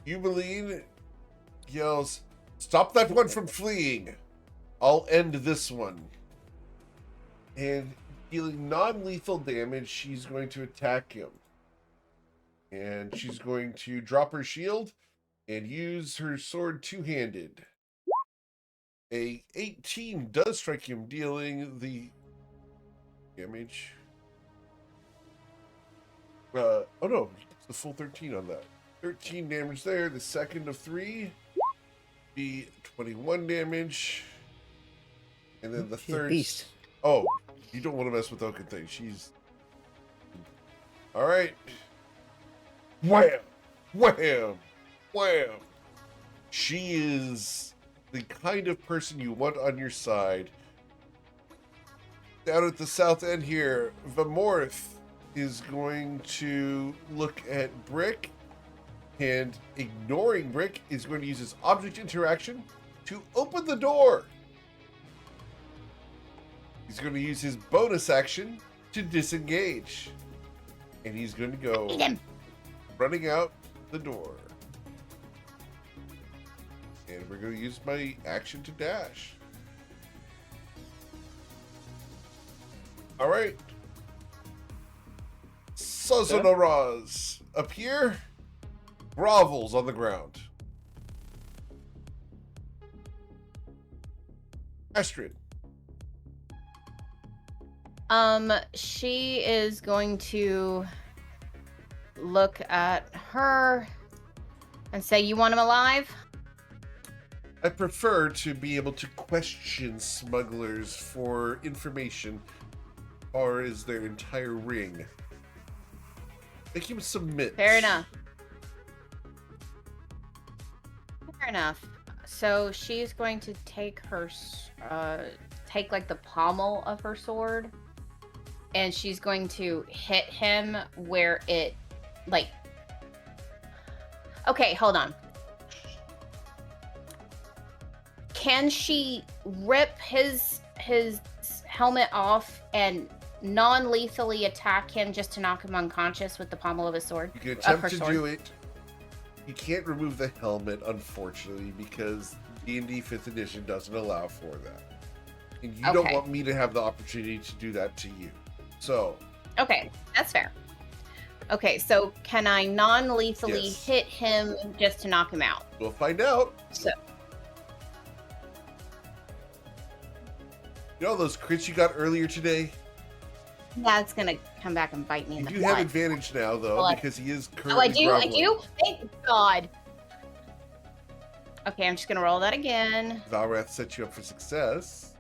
Eumeline yells, "Stop that one from fleeing. I'll end this one." And dealing non-lethal damage, she's going to attack him. And she's going to drop her shield and use her sword two-handed. A 18 does strike him, dealing the damage. Oh no, it's the full 13 on that. 13 damage there. The second of 3 be 21 damage. And then the She's a third. beast. Oh, you don't want to mess with Oaken thing. She's. Alright. Wham! Wham! Wham! She is the kind of person you want on your side. Down at the south end here, Vamorth is going to look at Brick, and ignoring Brick is going to use his object interaction to open the door. He's going to use his bonus action to disengage. And he's going to go Eat him. running out the door. And we're going to use my action to dash. All right. Sozonoraz up here. grovels on the ground. Astrid. She is going to look at her and say, "You want him alive?" I prefer to be able to question smugglers for information as far as their entire ring. Make him submit. Fair enough. Fair enough. So she's going to take her, take like the pommel of her sword, and she's going to hit him where it, like. Okay, hold on. Can she rip his helmet off and non-lethally attack him just to knock him unconscious with the pommel of his sword? You can attempt to do it. You can't remove the helmet, unfortunately, because D&D 5th edition doesn't allow for that. And you don't want me to have the opportunity to do that to you. So. Okay, that's fair. Okay, so can I non-lethally hit him just to knock him out? We'll find out. So. You know all those crits you got earlier today? Yeah, it's gonna come back and bite me in the butt. You have advantage now, though, because he is currently I do? groveling. I do? Thank God. Okay, I'm just gonna roll that again. Valrath set you up for success.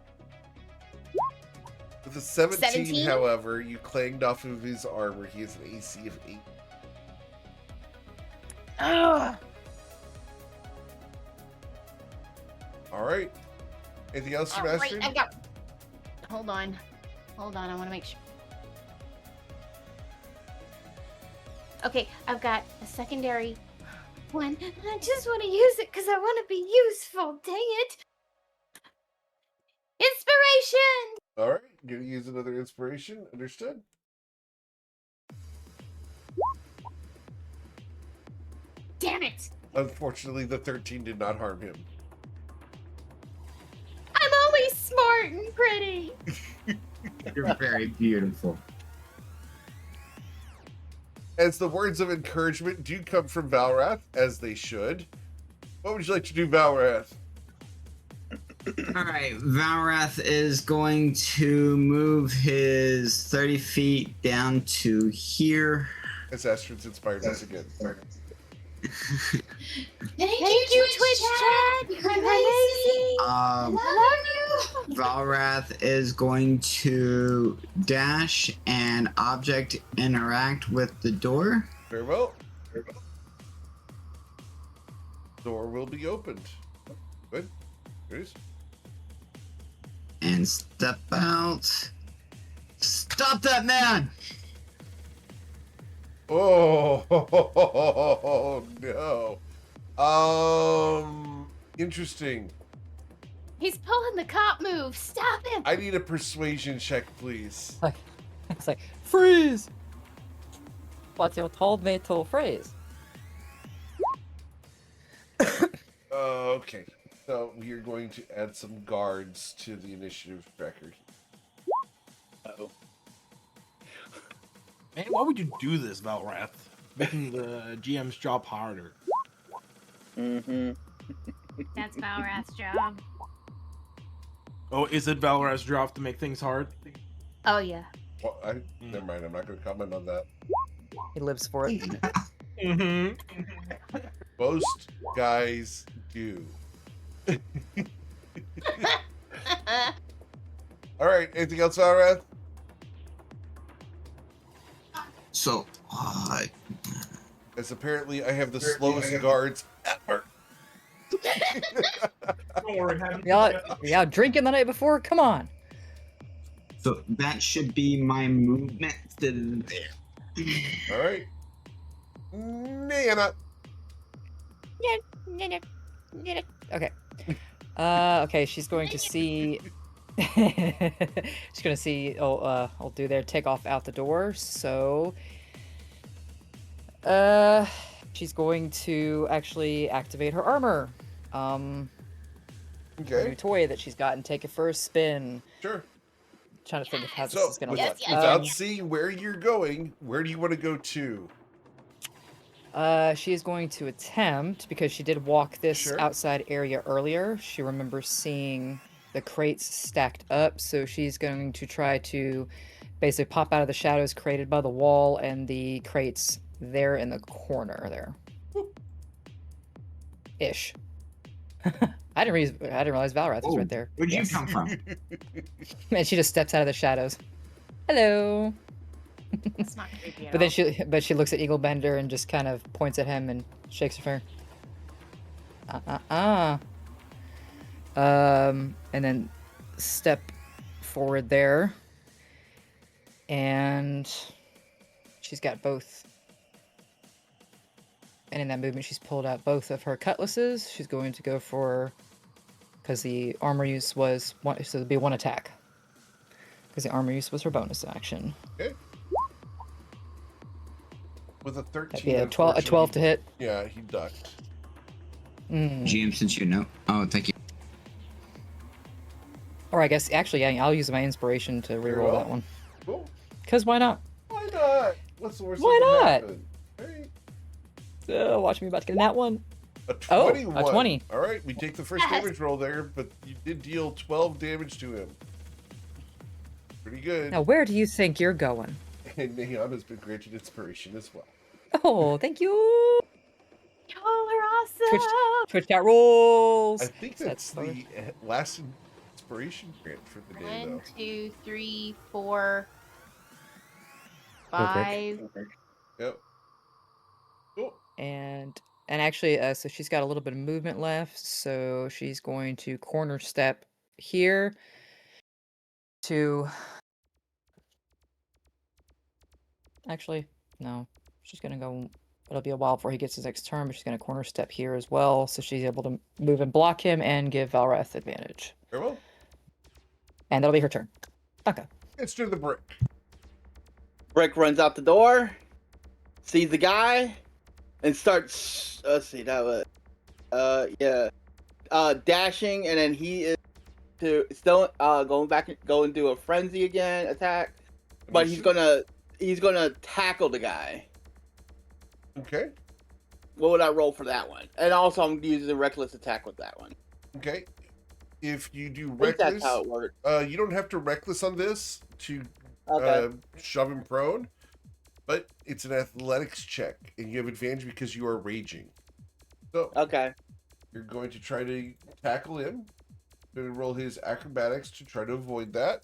With a 17, however, you clanged off of his armor. He has an AC of 8. Ugh. Alright. Anything else from Astrid? I've got... Hold on. Hold on, I want to make sure. Okay, I've got a secondary one. I just want to use it because I want to be useful. Dang it. Inspiration! Alright, gonna use another inspiration. Understood. Damn it! Unfortunately, the 13 did not harm him. I'm always smart and pretty. You're very beautiful. As the words of encouragement do come from Valrath, as they should. What would you like to do, Valrath? Alright, Valrath is going to move his 30 feet down to here. As Astrid's inspired us again. Thank you, Twitch chat. You're amazing. I love you. Valrath is going to dash and object interact with the door. Very well. Door will be opened. Good. There it is. And step out. Stop that man! Oh, no. Interesting. He's pulling the cop move. Stop him. I need a persuasion check, please. It's like, freeze! But you told me to freeze. Okay. So we are going to add some guards to the initiative tracker. Uh-oh. Man, why would you do this, Valrath? Making the GM's job harder. Mm-hmm. That's Valrath's job. Oh, is it Valrath's job to make things hard? Oh, yeah. Well, never mind. I'm not going to comment on that. He lives for it. Mm-hmm. Most guys do. All right. Anything else, Valrath? So, As apparently I have the slowest guards ever. Don't worry, Yeah, drinking the night before? Come on. so that should be my movement to there. All right. Nana. Okay. Okay, she's going to see... she's going to see... I'll do there, take off out the door, so... she's going to actually activate her armor. Her Okay. new toy that she's got and take it for a spin. Sure. Trying to think of how this So, is going to with- look. without seeing where you're going, where do you want to go to? She is going to attempt, because she did walk this Sure. outside area earlier. She remembers seeing the crates stacked up, so she's going to try to basically pop out of the shadows created by the wall and the crates there in the corner there. Ish. I didn't realize Valrath was Oh, right there. Where'd Yes. you come from? And she just steps out of the shadows. Hello. That's not creepy at But all. then she looks at Eaglebender and just kind of points at him and shakes her finger. And then step forward there. And she's got both. And in that movement, she's pulled out both of her cutlasses. She's going to go for, because the armor use was one, so it'd be one attack. Because the armor use was her bonus action. Okay. With a 13. That'd be a 12 to hit. Yeah, he ducked. GM, since you know. Oh, thank you. Or I guess, actually, yeah, I'll use my inspiration to Very reroll well. that one. Cool. Because why not? Why not? What's the worst Why that can not? happen? Hey, Watch me about to get in that one. a Oh, a 21. 20. All right, we take the first Yes. damage roll there, but you did deal 12 damage to him. Pretty good. Now, where do you think you're going? And Naham has been granted inspiration as well. Oh, thank you. Y'all are awesome. Twitch chat rolls. I think that's the last inspiration grant for the day, 1, though. 2, 3, 4, Okay. 5. Yep. Cool. And actually, so she's got a little bit of movement left, so she's going to corner step here to. Actually, no, she's gonna go. It'll be a while before he gets his next turn, but she's gonna corner step here as well, so she's able to move and block him and give Valrath advantage. Very well. And that'll be her turn. Okay. It's to the brick. Brick runs out the door, sees the guy, and starts. Let's see, that was. Dashing, and then he is still going to do a frenzy again attack, but he's gonna tackle the guy. Okay. What would I roll for that one? And also, I'm using a reckless attack with that one. Okay. If you do I think reckless, that's how it works. you don't have to reckless on this to Okay. shove him prone, but it's an athletics check, and you have advantage because you are raging. So Okay. you're going to try to tackle him. Going to roll his acrobatics to try to avoid that.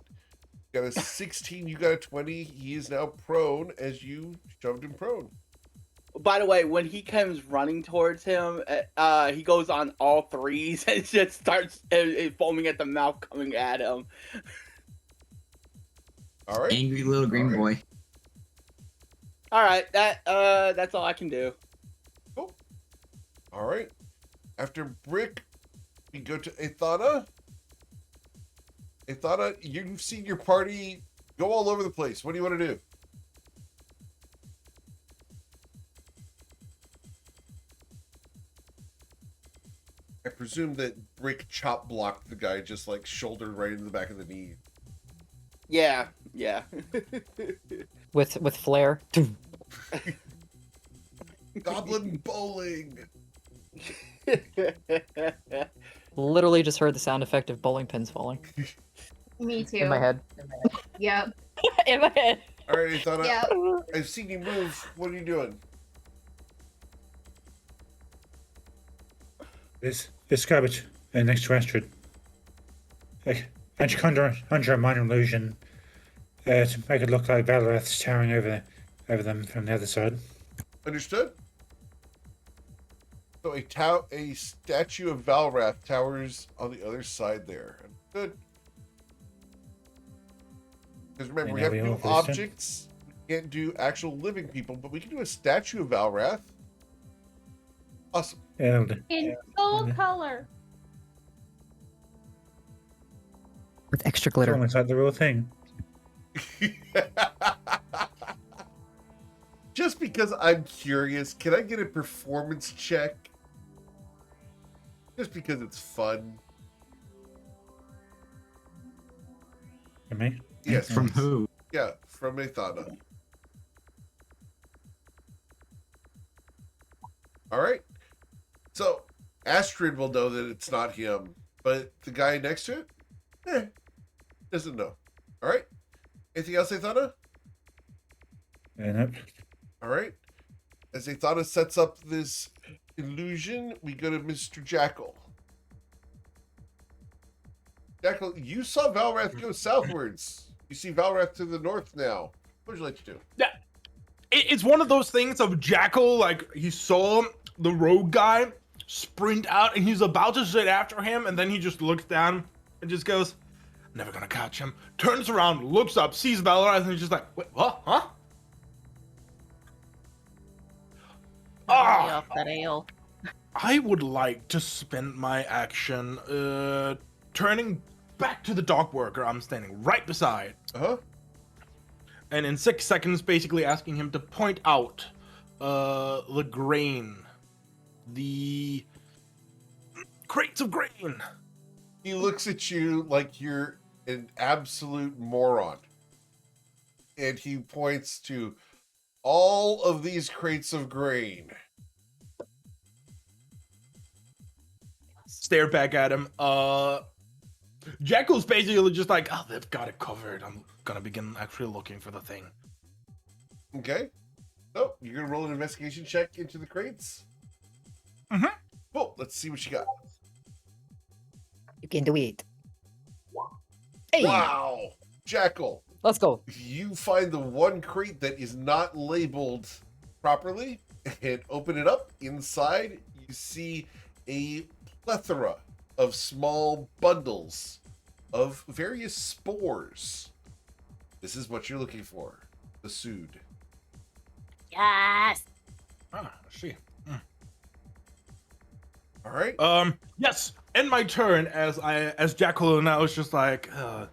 Got a 16, you got a 20. He is now prone as you shoved him prone. By the way, when he comes running towards him, he goes on all threes and just starts foaming at the mouth, coming at him. All right. Angry little green boy. All right, that's all I can do. Cool. All right. After Brick, we go to Athana. Athana, you've seen your party go all over the place. What do you want to do? I presume that Brick chop blocked the guy just like shouldered right into the back of the knee. Yeah. With flair. Goblin bowling. Literally just heard the sound effect of bowling pins falling Me too. in my head. Yep. In my head. All right, Athana, Yep. I've seen you move. What are you doing? This garbage next to Astrid. And you conjure a minor illusion to make it look like Valrath's towering over them from the other side. Understood? So a statue of Valrath towers on the other side there. Good. Because remember, we have Maybe to do all this time. objects. We can't do actual living people, but we can do a statue of Valrath. Awesome. Yeah, In full Yeah. color. With extra it's glitter. almost like the real thing. Just because I'm curious, can I get a performance check? Just because it's fun. For me? Yes. From please. who? Yeah, from Athana. All right. So Astrid will know that it's not him, but the guy next to it, doesn't know. All right. Anything else, Athana? Nope. All right. As Athana sets up this illusion, we go to Mr. Jackal. Jackal, you saw Valrath go southwards. You see Valrath to the north now. What would you like to do? Yeah, it's one of those things of Jackal, like he saw the rogue guy sprint out and he's about to sit after him, and then he just looks down and just goes, never gonna catch him. Turns around, looks up, sees Valrath, and he's just like, wait, what? Huh? Off that ale. I would like to spend my action turning back to the dog worker I'm standing right beside. Uh-huh. And in 6 seconds, basically asking him to point out the grain. The crates of grain. He looks at you like you're an absolute moron. And he points to all of these crates of grain. Stare back at him. Jackal's basically just like, oh, they've got it covered. I'm gonna begin actually looking for the thing. Okay. So, you're going to roll an investigation check into the crates? Mm-hmm. Cool. Let's see what you got. You can do it. Hey, Wow. Jackal, let's go. you find the one crate that is not labeled properly and open it up. Inside, you see a plethora of small bundles of various spores. This is what you're looking for. The Sood. Yes. Ah, I see. All right. Yes. End my turn as Jackal now is just like, the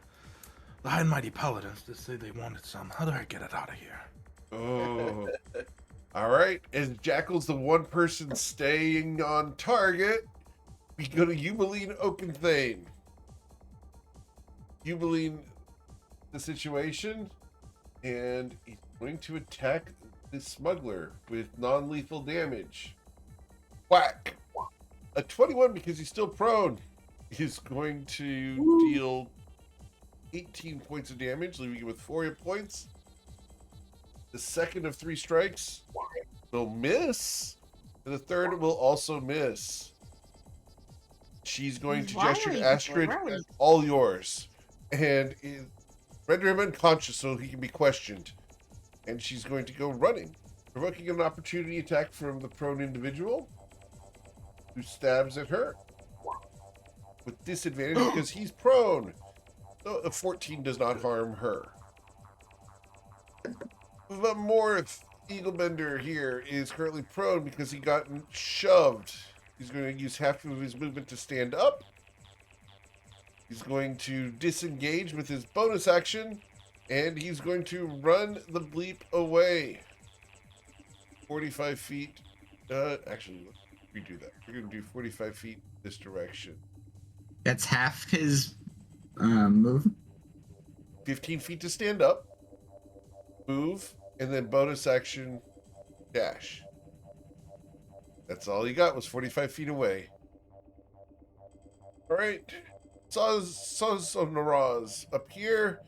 High and Mighty Paladins did say they wanted some. How do I get it out of here? Oh. All right. As Jackal's the one person staying on target, we go to Eumeline Oakenthane. Eumeline, the situation, and he's going to attack the smuggler with non-lethal damage. Whack! A 21 because he's still prone. He's going to deal 18 points of damage, leaving him with 4 hit points. The second of 3 strikes will miss, and the third will also miss. She's going to gesture to Astrid, all yours, and render him unconscious so he can be questioned. And she's going to go running, provoking an opportunity attack from the prone individual who stabs at her with disadvantage because he's prone. So a 14 does not harm her. The Morth Eaglebender here is currently prone because he got shoved. He's going to use half of his movement to stand up. He's going to disengage with his bonus action, and he's going to run the bleep away. 45 feet. Actually, let's redo that. We're going to do 45 feet this direction. That's half his move. 15 feet to stand up. Move, and then bonus action dash. That's all he got was 45 feet away. All right. Sozonaraz up here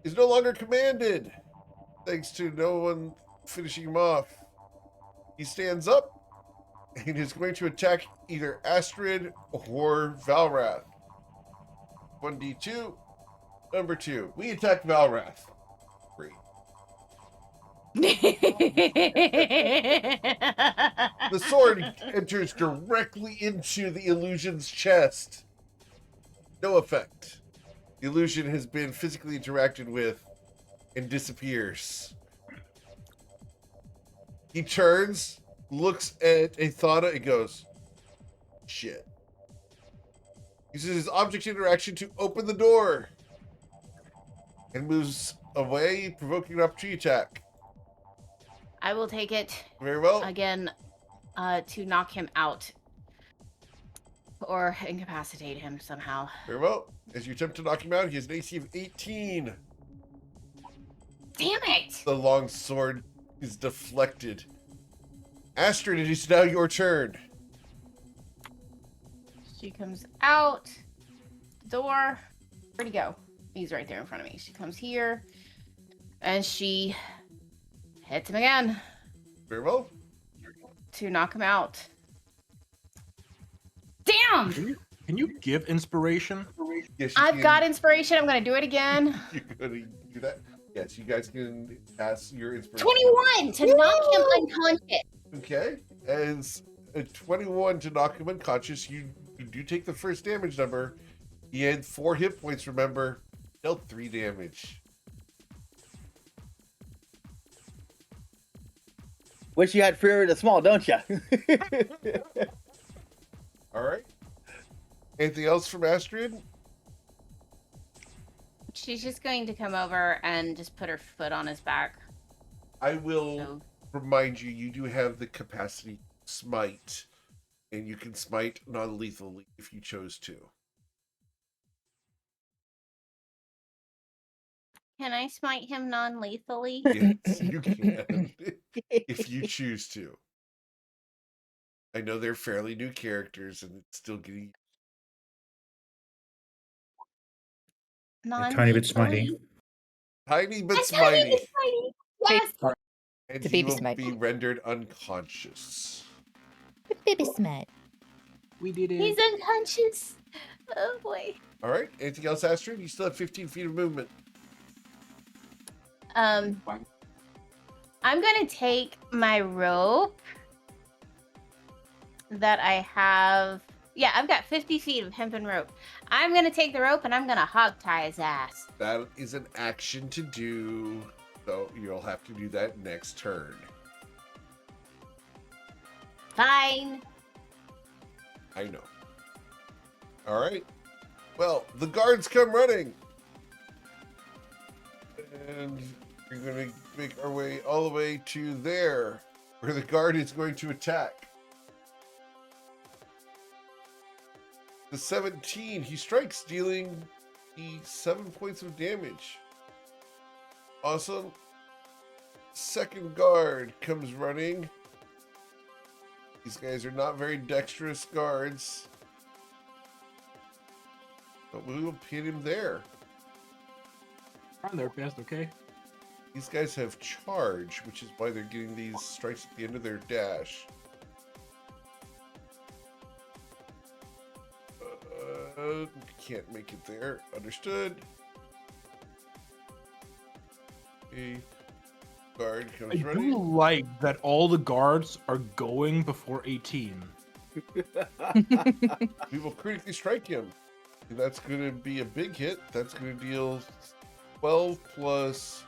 is no longer commanded, thanks to no one finishing him off. He stands up and is going to attack either Astrid or Valrath. 1d2. Number 2. We attack Valrath. Great. The sword enters directly into the illusion's chest. No effect. The illusion has been physically interacted with and disappears. He turns, looks at Athana, and goes, shit. Uses his object interaction to open the door and moves away, provoking an opportunity attack. I will take it Very well. again to knock him out or incapacitate him somehow. Very well. As you attempt to knock him out, he has an AC of 18. Damn it! The long sword is deflected. Astrid, it is now your turn. She comes out the door. Where'd he go? He's right there in front of me. She comes here, and she hits him again Very well. to knock him out. Damn! Can you give inspiration? Yes, you I've can. got inspiration. I'm gonna do it again. You're gonna do that. Yes, you guys can pass your inspiration. 21 to knock him unconscious. Okay, as a 21 to knock him unconscious, you do take the first damage number. He had 4 hit points, remember. Dealt 3 damage. Wish you had Fury the Small, don't you? All right. Anything else from Astrid? She's just going to come over and just put her foot on his back. I will So, remind you, you do have the capacity to smite, and you can smite non-lethally if you chose to. can I smite him non-lethally? Yes, you can, if you choose to. I know they're fairly new characters, and it's still getting... A tiny bit smitey. Tiny but A tiny smitey. bit smitey. Yes. And The he baby will smite. be rendered unconscious. Baby smite. We did it. He's unconscious. Oh boy. All right. Anything else, Astrid? You still have 15 feet of movement. I'm gonna take my rope that I have. Yeah, I've got 50 feet of hempen rope. I'm gonna take the rope and I'm gonna hog tie his ass. That is an action to do, so you'll have to do that next turn. Fine. I know. All right. Well, the guards come running. And we're going to make our way all the way to there, where the guard is going to attack. The 17, he strikes, dealing the 7 points of damage. Awesome. Second guard comes running. These guys are not very dexterous guards. But we will pin him there. Trying their best, okay? These guys have charge, which is why they're getting these strikes at the end of their dash. Can't make it there. Understood. A guard I comes do running. like that all the guards are going before 18. We will critically strike him. And that's going to be a big hit. That's going to deal 12 plus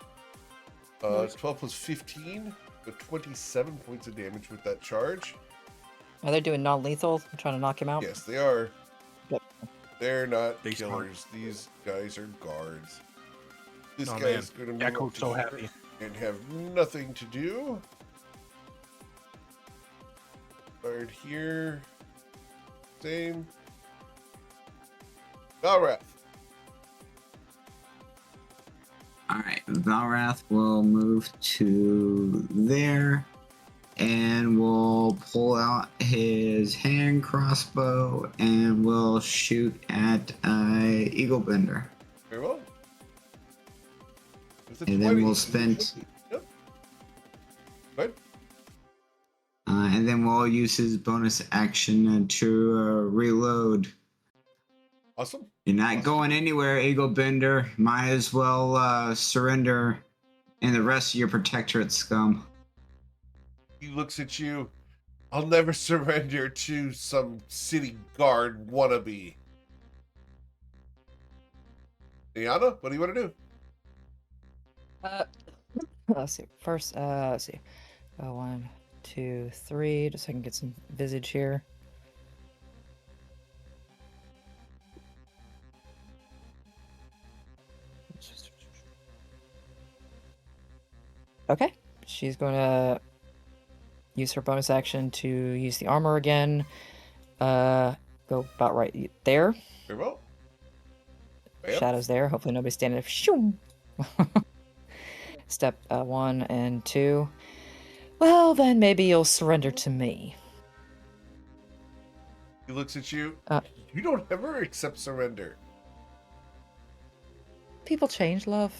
15, so 27 points of damage with that charge. Are they doing non-lethal? I'm trying to knock him out. Yes, they are. Yep. They're not They killers. These guys are guards. This Oh, guy's going to move Echo's up to so here happy. and have nothing to do. Guard here. Same. Valrath. Alright, Valrath will move to there and will pull out his hand crossbow and will shoot at Eagle Bender. Very well. It's a And then 20. we'll spend- Yep. Good. And then we'll use his bonus action to reload. Awesome. You're not Awesome. going anywhere, Eagle Bender. Might as well surrender and the rest of your protectorate scum. He looks at you. I'll never surrender to some city guard wannabe. Liana, what do you want to do? Let's see. First, let's see. 1, 2, 3. Just so I can get some visage here. Okay. She's going to use her bonus action to use the armor again. Go about right there. Very well. Bam. Shadows there. Hopefully nobody's standing there. Shoo! Step 1 and 2. Well, then maybe you'll surrender to me. He looks at you. Uh. You don't ever accept surrender. People change, love.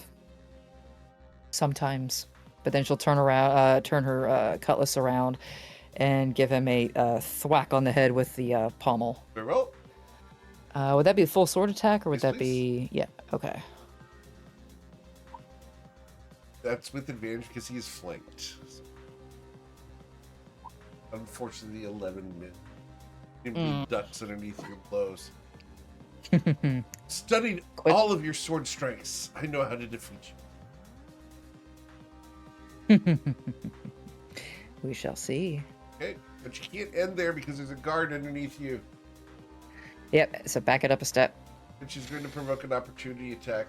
Sometimes. But then she'll turn around, turn her cutlass around, and give him a thwack on the head with the pommel. Very well. Would that be a full sword attack, or would Yes, that please. be... Yeah, okay. That's with advantage because he is flanked. Unfortunately, 11 mid. Ducks underneath your blows. Studied Quit. all of your sword strikes. I know how to defeat We shall see. you. Okay, but you can't end there because there's a guard underneath you, Yep, so back it up a step. which is going to provoke an opportunity attack.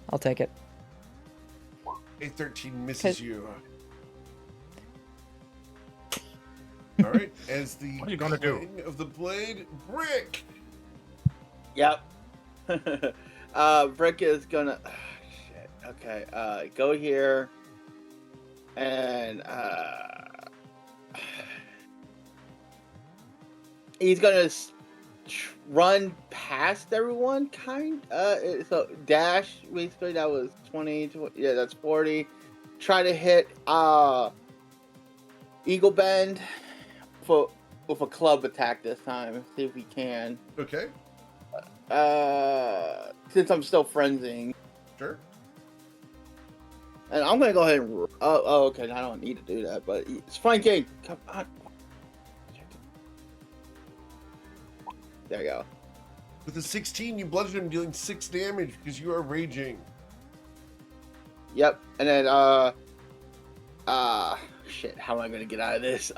I'll take it. A 13 misses Okay. you. All right, as the What are you gonna do? clang of the blade, Brick. Yep. Brick is gonna. Shit. Okay. Go here, and he's gonna run past everyone. So dash. Basically, that was 20. Yeah, that's 40. Try to hit Eagle Bend with a club attack this time. See if we can. Okay, Since I'm still frenzying. sure. And I'm gonna go ahead and. Oh, okay. I don't need to do that, but it's flanking. Come on. There you go. With a 16, you bludgeon him, dealing 6 damage because you are raging. Yep. And then shit. How am I gonna get out of this?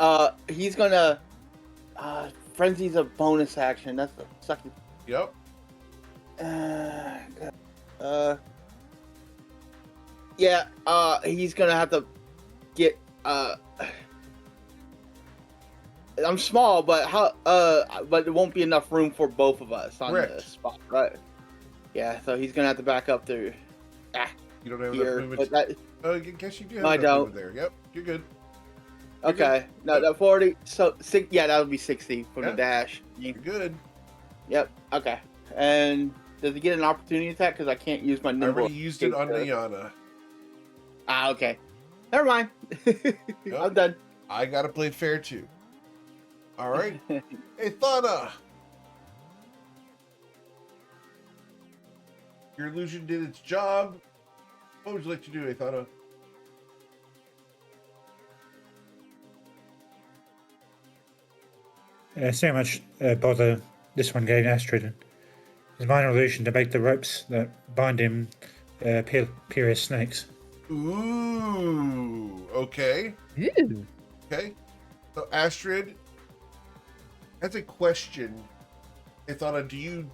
He's gonna. Frenzy's a bonus action. That's the sucky. Yep. Yeah. He's gonna have to get. I'm small, but but there won't be enough room for both of us on Correct. the spot, right? Yeah. So he's gonna have to back up to. You don't have Here, enough but movement. that, I guess you do have I enough don't. movement there. Yep, you're good. You're okay. good. No, Yep. that 40. So yeah, that would be 60 from Yeah. the dash. You're good. Yep. Okay. And does he get an opportunity attack? Because I can't use my I nimble. already used it on escape, Ayana. Okay. Never mind. I'm done. I gotta play fair too. All right. Hey, Thana. Your illusion did its job. What would you like to do, Athana? So much bother this one gave Astrid. His minor illusion to make the ropes that bind him appear as snakes. Ooh. Okay. Ooh. Okay. So Astrid has a question. Athana, do you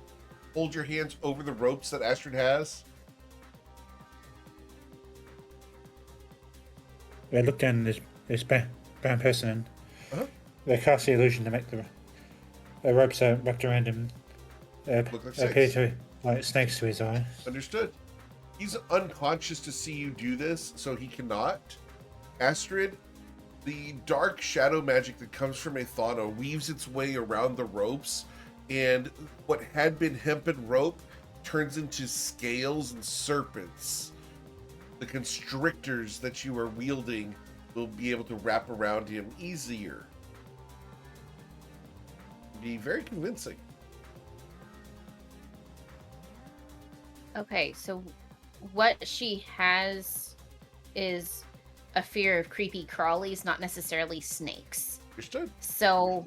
hold your hands over the ropes that Astrid has? I look down at this brown person and they cast the illusion to make the ropes wrapped around him Look like appear snakes. to like snakes to his eye. Understood. He's unconscious to see you do this, so he cannot. Astrid, the dark shadow magic that comes from Athana weaves its way around the ropes, and what had been hempen rope turns into scales and serpents. The constrictors that you are wielding will be able to wrap around him easier. Be very convincing. Okay, so what she has is a fear of creepy crawlies, not necessarily snakes. Understood. So,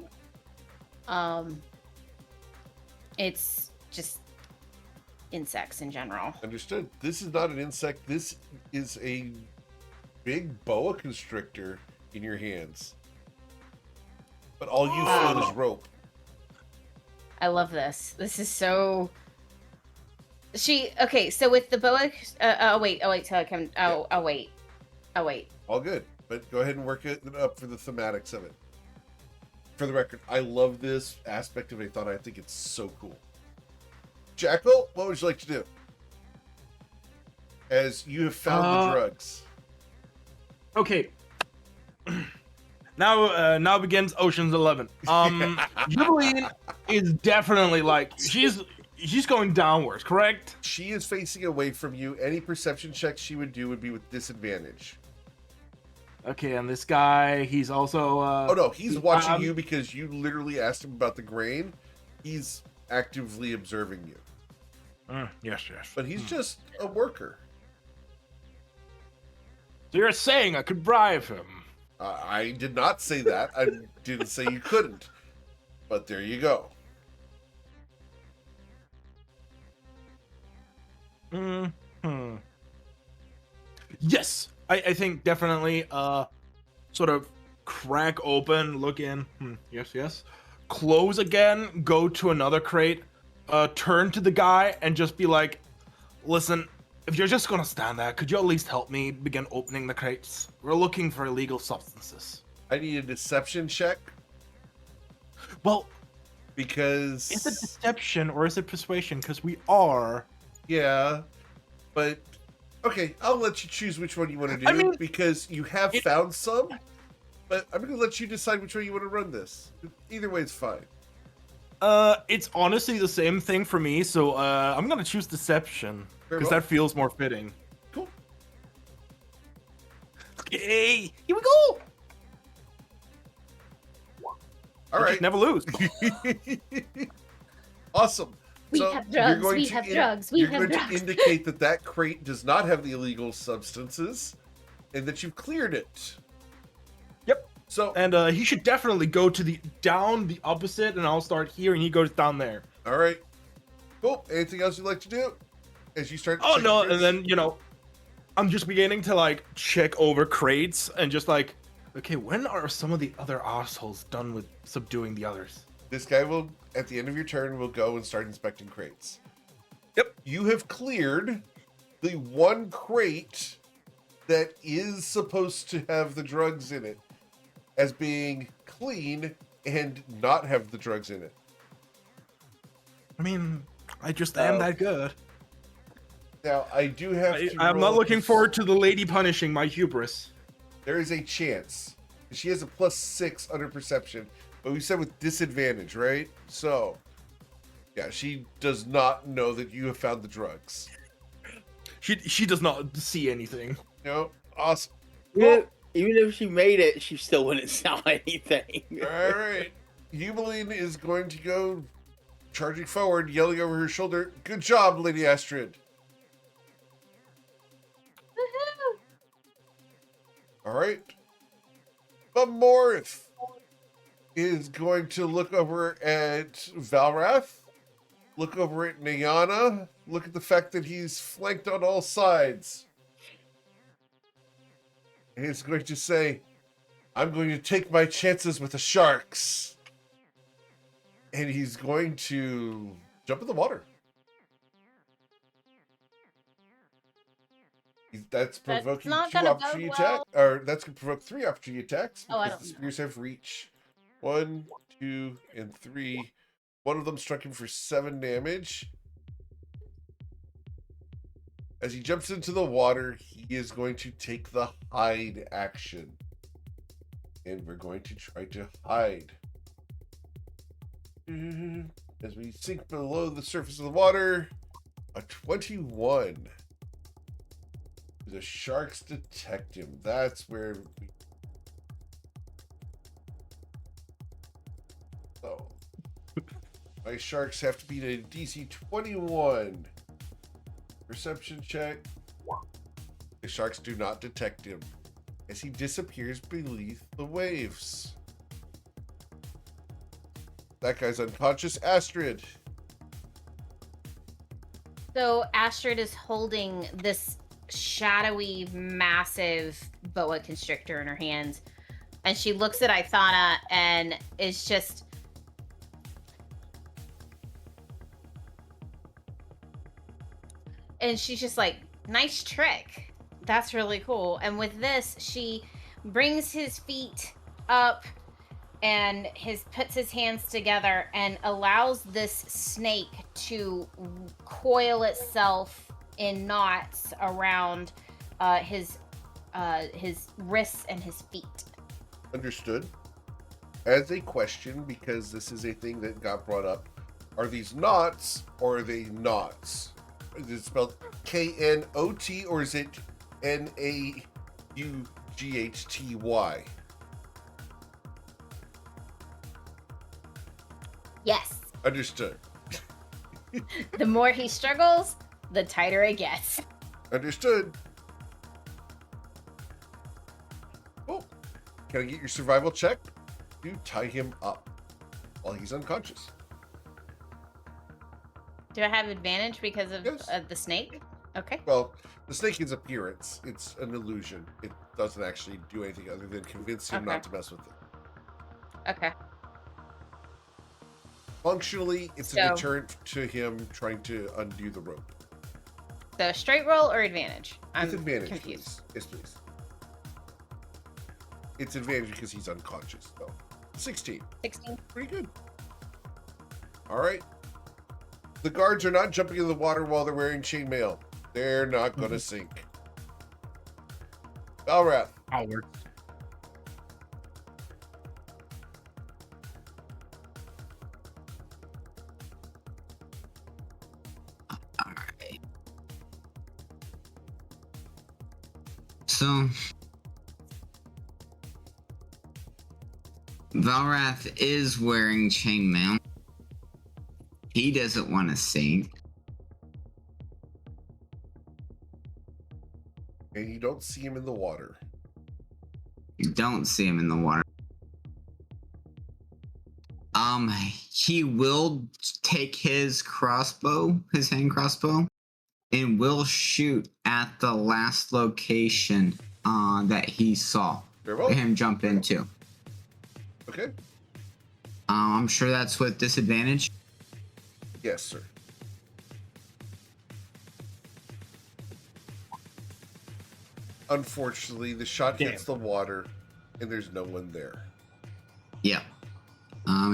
it's just insects in general. Understood. This is not an insect. This is a big boa constrictor in your hands. But all you feel is rope. I love this. This is so. Okay, so with the boa. Wait, till I come. Wait. All good. But go ahead and work it up for the thematics of it. For the record, I love this aspect of Athana. I think it's so cool. Jackal, what would you like to do? As you have found the drugs. Okay. Now begins Ocean's 11. Jubilee is definitely like she's going downwards, correct? She is facing away from you. Any perception checks she would do would be with disadvantage. Okay, and this guy, he's also. Oh no, he's watching you because you literally asked him about the grain. He's actively observing you. Yes. But he's just a worker. So you're saying I could bribe him? I did not say that. I didn't say you couldn't. But there you go. Yes, I think definitely. Sort of crack open, look in. Yes. Close again. Go to another crate. Turn to the guy and just be like, "Listen, if you're just gonna stand there, could you at least help me begin opening the crates? We're looking for illegal substances." I need a deception check. Well, because is it deception or is it persuasion? Because we are. Yeah, but okay, I'll let you choose which one you want to do because you have found some. But I'm going to let you decide which way you want to run this. Either way is fine. It's honestly the same thing for me, so I'm going to choose deception because that feels more fitting. Cool. Okay, here we go. All right. Never lose. Awesome. We So have you're drugs. going We to have drugs. We You're have going drugs. to indicate that that crate does not have the illegal substances, and that you've cleared it. Yep. So And he should definitely go to down the opposite, and I'll start here, and he goes down there. all right. Cool. Anything else you'd like to do as you start? Oh checking no! crates? And then I'm just beginning to like check over crates and just like, okay, when are some of the other assholes done with subduing the others? This guy will, at the end of your turn, will go and start inspecting crates. Yep. You have cleared the one crate that is supposed to have the drugs in it as being clean and not have the drugs in it. I mean, I just am that good. Now, I do have to I'm not roll looking this. forward to the lady punishing my hubris. There is a chance. She has a +6 under perception, but we said with disadvantage, right? So, yeah, she does not know that you have found the drugs. She does not see anything. No, awesome. Even if she made it, she still wouldn't sell anything. All right. Yubeline is going to go charging forward, yelling over her shoulder, "Good job, Lady Astrid." Woohoo! All right. The Morth is going to look over at Valrath, look over at Nyana, look at the fact that he's flanked on all sides. And he's going to say, "I'm going to take my chances with the sharks." And he's going to jump in the water. That's provoking not 2 gonna bode opportunity well. attacks, or that's going to provoke 3 opportunity attacks Oh, I because the don't spears have reach. 1, 2, and 3. One of them struck him for 7 damage. As he jumps into the water, he is going to take the hide action. And we're going to try to hide. As we sink below the surface of the water, a 21. The sharks detect him. That's where we... So, my sharks have to beat a DC 21. Perception check. The sharks do not detect him as he disappears beneath the waves. That guy's unconscious. Astrid. So Astrid is holding this shadowy, massive boa constrictor in her hands, and she looks at Ithana and is just she's just like, "Nice trick. That's really cool." And with this, she brings his feet up and puts his hands together and allows this snake to coil itself in knots around his wrists and his feet. Understood. As a question, because this is a thing that got brought up, are these knots or are they knots? Is it spelled K-N-O-T or is it N-A-U-G-H-T-Y? Yes. Understood. The more he struggles, the tighter it gets. Understood. Oh, can I get your survival check? You tie him up while he's unconscious. Do I have advantage because of Yes. the snake? Okay. Well, the snake is appearance. It's an illusion. It doesn't actually do anything other than convince him not to mess with it. Okay. Functionally, it's a So- deterrent to him trying to undo the rope. So straight roll or advantage? I'm With advantage, confused. please. Yes, please. It's advantage because he's unconscious, though. 16. 16. Pretty good. All right. The guards are not jumping in the water while they're wearing chainmail. They're not going to sink. Valrath. Cowards. Alright. So Valrath is wearing chainmail. He doesn't want to sink. And you don't see him in the water. You don't see him in the water. He will take his crossbow, his hand crossbow, and will shoot at the last location that he saw Very well. him jump into. Okay. I'm sure that's with disadvantage. Yes, sir. Unfortunately, the shot hits the water, and there's no one there. Yep.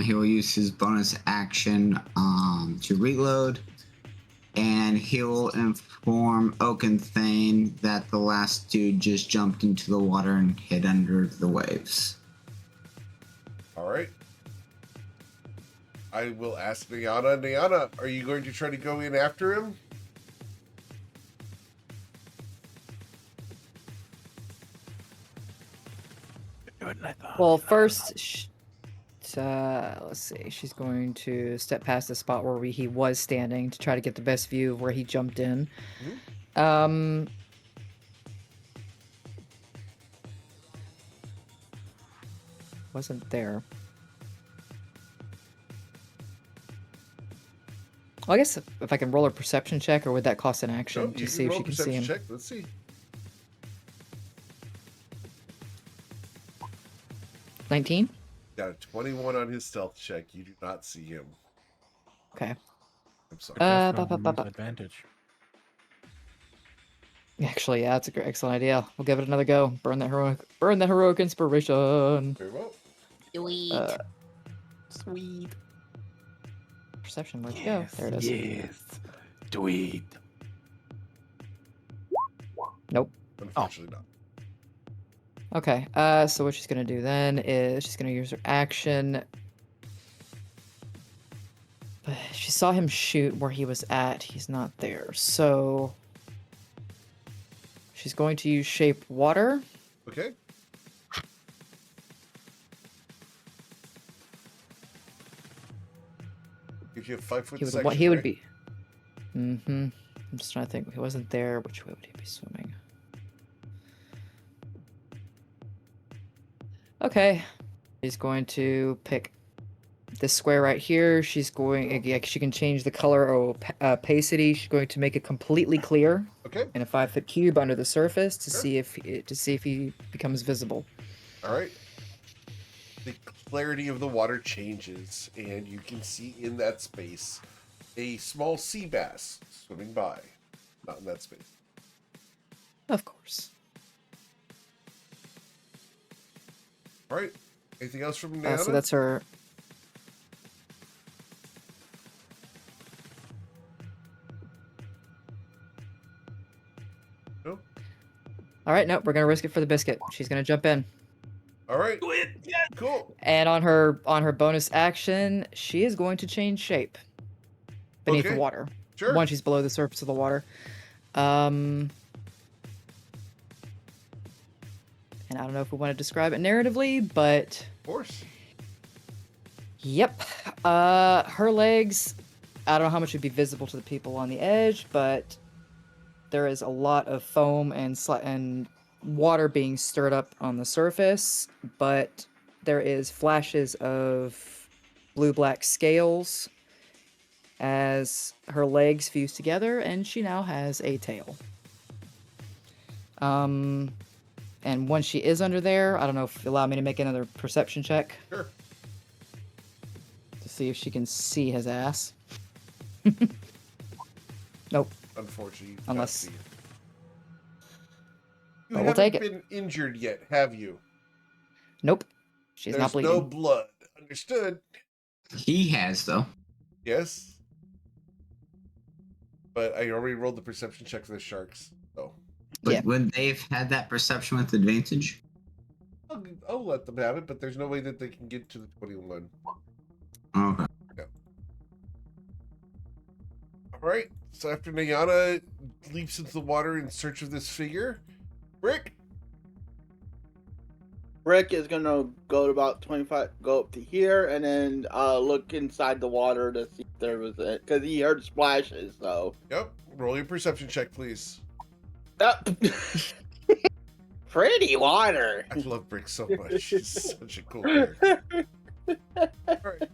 He will use his bonus action to reload, and he'll inform Oakenthane that the last dude just jumped into the water and hid under the waves. All right. I will ask Niana. Niana, are you going to try to go in after him? Well, first, let's see. She's going to step past the spot where he was standing to try to get the best view of where he jumped in. Wasn't there. Well, I guess if I can roll a perception check, or would that cost an action No, to you see if roll she a can see him? perception check. Let's see. 19? Got a 21 on his stealth check. You do not see him. Okay. I'm sorry. Advantage. Actually, yeah, that's a great, excellent idea. We'll give it another go. Burn that heroic inspiration. Very well. Sweet. Sweet. Perception, where'd you go? There it is. Yes. Sweet. Nope. Unfortunately not. Okay, so what she's gonna do then is she's gonna use her action. She saw him shoot where he was at. He's not there. So she's going to use shape water. Okay. Gives you a 5-foot He would, section. he would right? be. I'm just trying to think. If he wasn't there, which way would he be swimming? Okay. She's going to pick this square right here. She's going. She can change the color or opacity. She's going to make it completely clear Okay. in a 5-foot cube under the surface to Sure. see if he becomes visible. All right. The clarity of the water changes, and you can see in that space a small sea bass swimming by. Not in that space. Of course. All right. Anything else from Nana? So that's her. No? All right, no, we're gonna risk it for the biscuit. She's gonna jump in. All right. Do it. Yeah. Cool. And on her bonus action, she is going to change shape beneath Okay. the water. Sure. Once she's below the surface of the water. And I don't know if we want to describe it narratively, but Of course. yep. Her legs, I don't know how much would be visible to the people on the edge, but there is a lot of foam and water being stirred up on the surface, but there is flashes of blue-black scales as her legs fuse together, and she now has a tail. And once she is under there, I don't know if you allow me to make another perception check. Sure. To see if she can see his ass. Nope. Unfortunately, you Unless- cannot see it. You But we'll haven't take it. been injured yet, have you? Nope. She's There's not bleeding. no blood. Understood. He has though. Yes. But I already rolled the perception check for the sharks, so But Yeah. would they have had that perception with advantage? I'll let them have it. But there's no way that they can get to the 21. Okay. All right. So after Nayana leaps into the water in search of this figure, Rick. Rick is gonna go to about 25, go up to here, and then look inside the water to see if there was it, because he heard splashes. So, Yep. Roll your perception check, please. Pretty water. I love Rick so much. He's such a cool character. All right.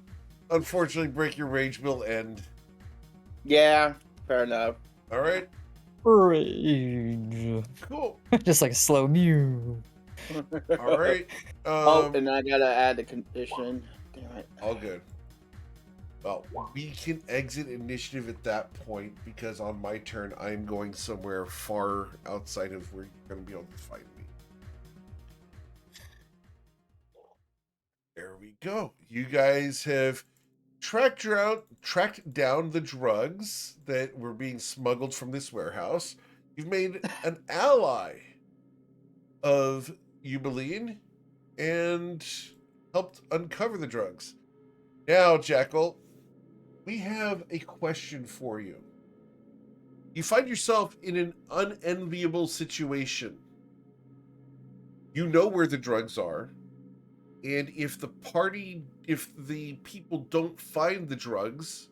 Unfortunately, Brick, your rage will end. Yeah, fair enough. All right. Rage. Cool. Just like a slow mew. All right. Oh, and I gotta add a condition. Damn it. All good. Well, we can exit initiative at that point because on my turn, I'm going somewhere far outside of where you're going to be able to find me. There we go. You guys have tracked down the drugs that were being smuggled from this warehouse. You've made an ally of Ubeline and helped uncover the drugs. Now, Jackal, we have a question for you. You find yourself in an unenviable situation. You know where the drugs are, and if the people don't find the drugs,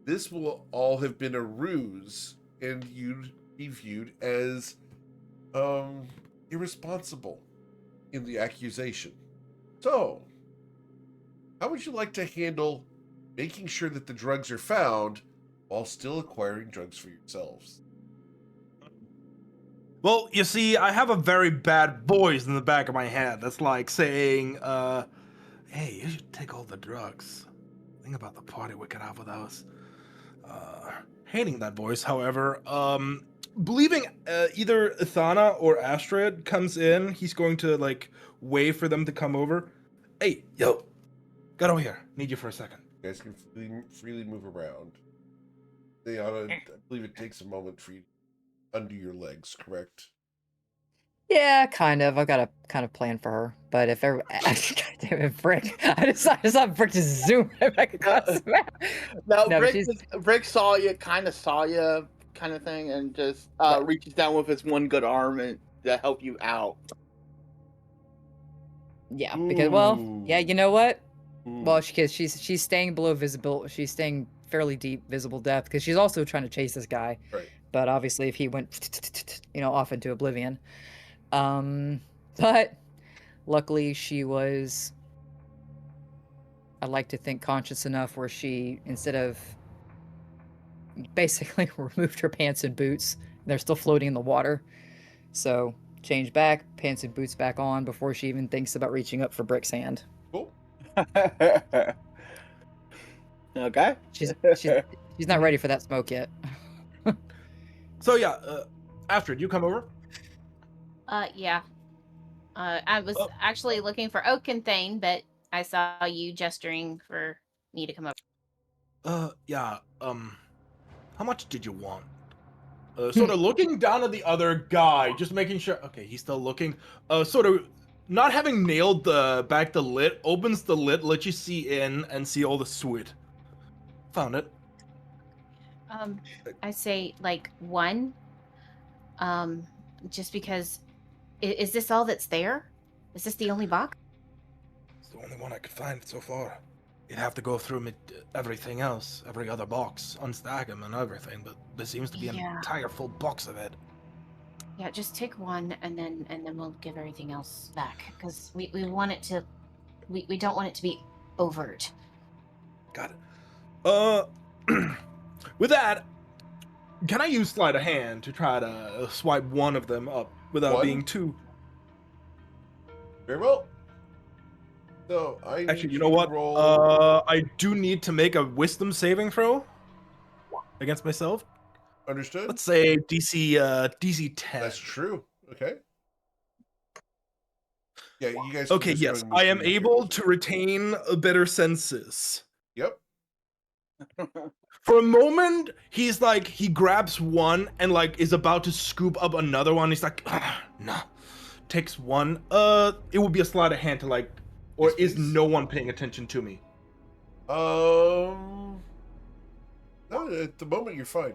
this will all have been a ruse, and you'd be viewed as irresponsible in the accusation. So, how would you like to handle making sure that the drugs are found while still acquiring drugs for yourselves? Well, you see, I have a very bad voice in the back of my head that's like saying, hey, you should take all the drugs. Think about the party we could have with those. Hating that voice, however, believing either Ithana or Astrid comes in, he's going to, like, wait for them to come over. Hey, yo, get over here. Need you for a second. You guys can freely move around. I believe it takes a moment for you to undo your legs, correct? Yeah, kind of. I've got a kind of plan for her. But if ever, God damn it, Brick! I saw Brick just zoom right back across the map. No, No, Rick, she's- Rick saw you, kind of thing, and just Right. reaches down with his one good arm and to help you out. Yeah, because yeah, you know what? Ooh. Well, she's staying below visible. She's staying fairly deep visible depth because she's also trying to chase this guy. Right. But obviously, if he went, off into oblivion, but luckily she was, I'd like to think, conscious enough where she, instead of basically removed her pants and boots, they're still floating in the water. So change back, pants and boots back on before she even thinks about reaching up for Brick's hand. Cool. Okay. She's not ready for that smoke yet. So, yeah, Astrid, you come over? Yeah. I was actually looking for Oakenthane, but I saw you gesturing for me to come over. Yeah, how much did you want? Sort of looking down at the other guy, just making sure, okay, he's still looking, sort of not having nailed the lid, opens the lid, lets you see in and see all the sweat. Found it. I say like one. Just because. Is this all that's there? Is this the only box? It's the only one I could find so far. You'd have to go through everything else, every other box, unstack them and everything, but there seems to be an entire full box of it. Yeah, just take one and then we'll give everything else back. Because we want it to we don't want it to be overt. Got it. With that, can I use sleight of hand to try to swipe one of them up without being too... Very well. So, Actually, you know what? I do need to make a wisdom saving throw against myself. Understood. Let's say DC 10. That's true. Okay. Yeah, you guys. Okay, yes, I am able to retain better senses. Yep. For a moment, he's like, he grabs one and like is about to scoop up another one. He's like, no. Takes one. It would be a sleight of hand to like, or is no one paying attention to me? No, at the moment you're fine.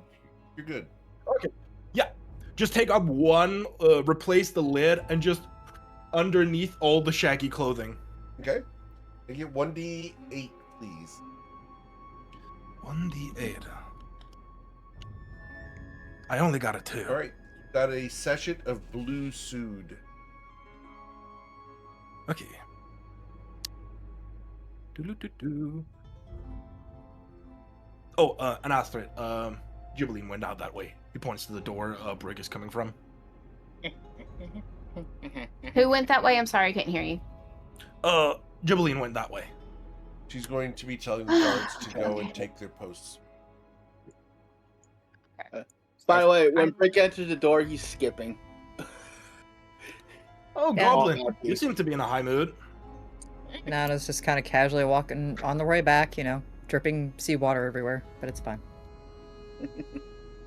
You're good. Okay. Yeah. Just take up one, replace the lid, and just underneath all the shaggy clothing. Okay. And get 1d8, please. 1d8. I only got a 2. All right. Got a sachet of blue sood. Okay. Doo-doo-doo-doo. Oh, an Astrid. Jubilee went out that way. He points to the door Brig is coming from. Who went that way? I'm sorry, I couldn't hear you. Jubilee went that way. She's going to be telling the guards to go and take their posts. By the way, when Brick enters the door, he's skipping. Oh, Yeah. Goblin, you seem to be in a high mood. Nana's just kind of casually walking on the way back, you know, dripping seawater everywhere, but it's fine.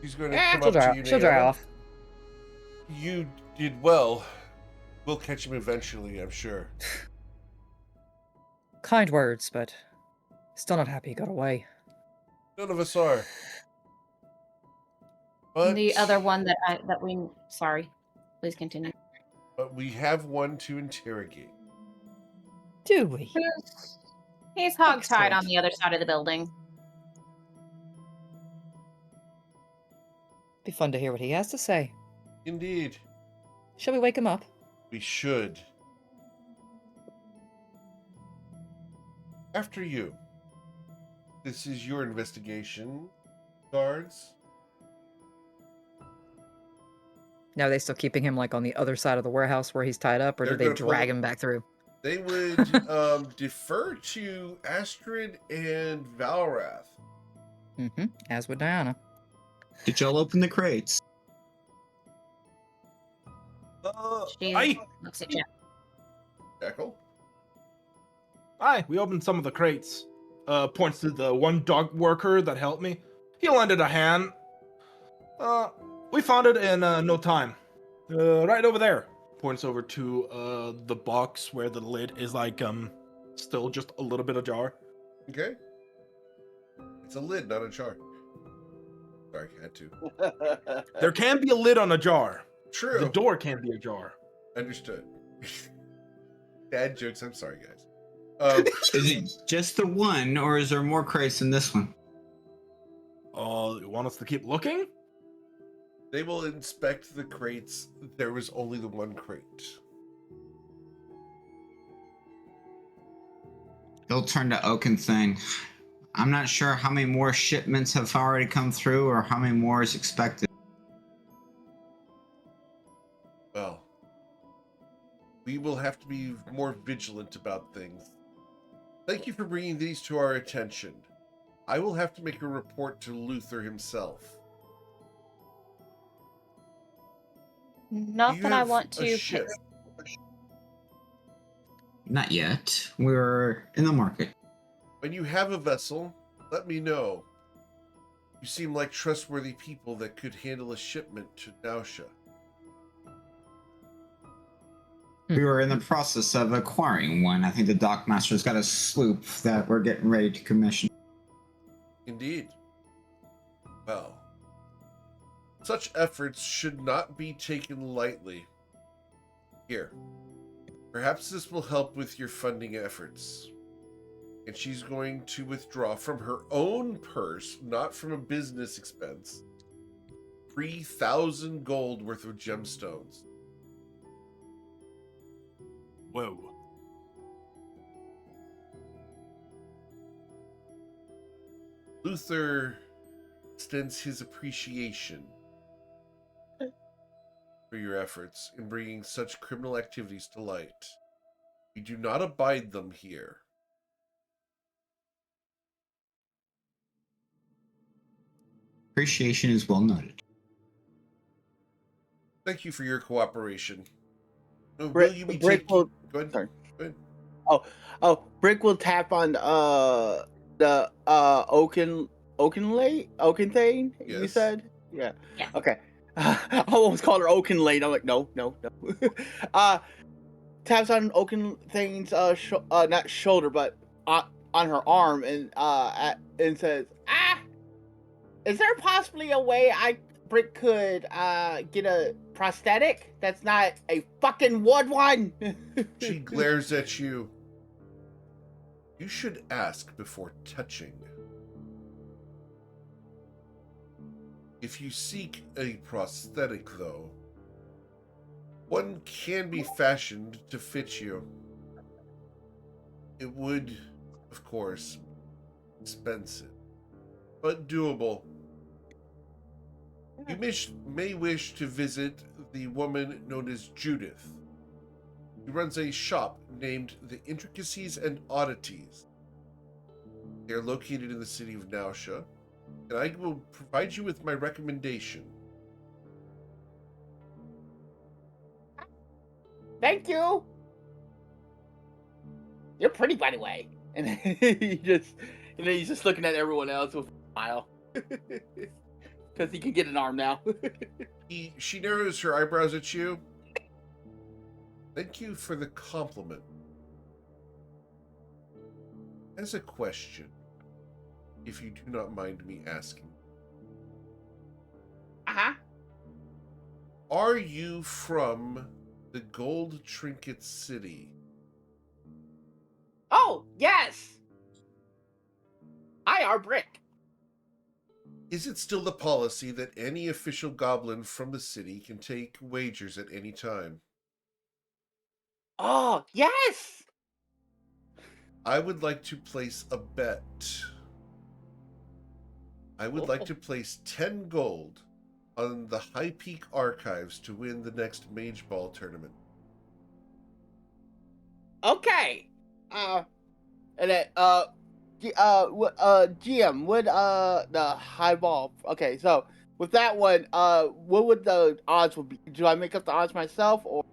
She's going to come up to you. She'll dry off. You did well. We'll catch him eventually, I'm sure. Kind words, but still not happy he got away. None of us are. But The other one that we sorry. Please continue. But we have one to interrogate. Do we? He's hogtied Excellent. on the other side of the building. Be fun to hear what he has to say. Indeed. Shall we wake him up? We should. After you. This is your investigation, guards. Now, are they still keeping him like on the other side of the warehouse where he's tied up, or They're do they gonna drag pull- him back through? They would defer to Astrid and Valrath. Mm-hmm. As with Diana. Did y'all open the crates? She Aye. looks at Jack. Jackal? Aye, we opened some of the crates. Points to the one dog worker that helped me. He lended a hand. We found it in no time. Right over there. Points over to the box where the lid is like still just a little bit ajar. Okay. It's a lid, not a jar. Sorry, I had to. There can be a lid on a jar. True. The door can be ajar. Understood. Dad jokes. I'm sorry, guys. Is it just the one, or is there more crates than this one? You want us to keep looking? They will inspect the crates. There was only the one crate. He'll turn to Oak and saying, I'm not sure how many more shipments have already come through or how many more is expected. Well, we will have to be more vigilant about things. Thank you for bringing these to our attention. I will have to make a report to Luther himself. Not You that I have want a to. ship. Not yet. We're in the market. When you have a vessel, let me know. You seem like trustworthy people that could handle a shipment to Nausea. We were in the process of acquiring one. I think the dockmaster's got a sloop that we're getting ready to commission. Indeed. Well, such efforts should not be taken lightly. Here, perhaps this will help with your funding efforts. And she's going to withdraw from her own purse, not from a business expense, 3,000 gold worth of gemstones. Whoa. Luther extends his appreciation for your efforts in bringing such criminal activities to light. We do not abide them here. Appreciation is well noted. Thank you for your cooperation. Will Brick- you be Brick taking... will- Go ahead. sorry. Go ahead. Brick will tap on the Oaken thing. You Yes. said, yeah. Yeah. Okay. I almost called her Oaken Lane. I'm like, no. Taps on Oaken Thane's not shoulder, but on her arm, and says, is there possibly a way Brick could get a prosthetic that's not a fucking wood one? She glares at you. You should ask before touching. If you seek a prosthetic, though, one can be fashioned to fit you. It would, of course, be expensive, but doable. You may wish to visit the woman known as Judith, who runs a shop named The Intricacies and Oddities. They are located in the city of Nausea, and I will provide you with my recommendation. Thank you. You're pretty, by the way. And he's just looking at everyone else with a smile. Because he can get an arm now. She narrows her eyebrows at you. Thank you for the compliment. As a question, if you do not mind me asking, are you from the Gold Trinket City? Oh, yes! I are Brick. Is it still the policy that any official goblin from the city can take wagers at any time? Oh, yes! I would like to place a bet. I would like to place 10 gold on the High Peak Archives to win the next Mage Ball tournament. Okay. And then, GM, would, the high ball. Okay, so, with that one, what would the odds would be? Do I make up the odds myself, or?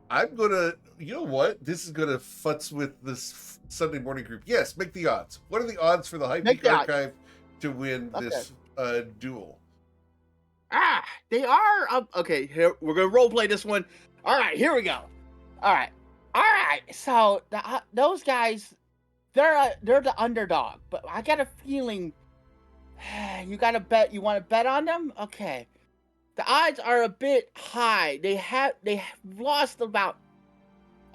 I'm gonna, you know what? This is gonna futz with this Sunday morning group. Yes, make the odds. What are the odds for the High Make Peak the odds. Archive to win this duel? They are up. Okay, here we're gonna role play this one. All right, here we go. All right. So those guys, they're the underdog, but I got a feeling you got to bet. You want to bet on them? Okay. The odds are a bit high. They have lost about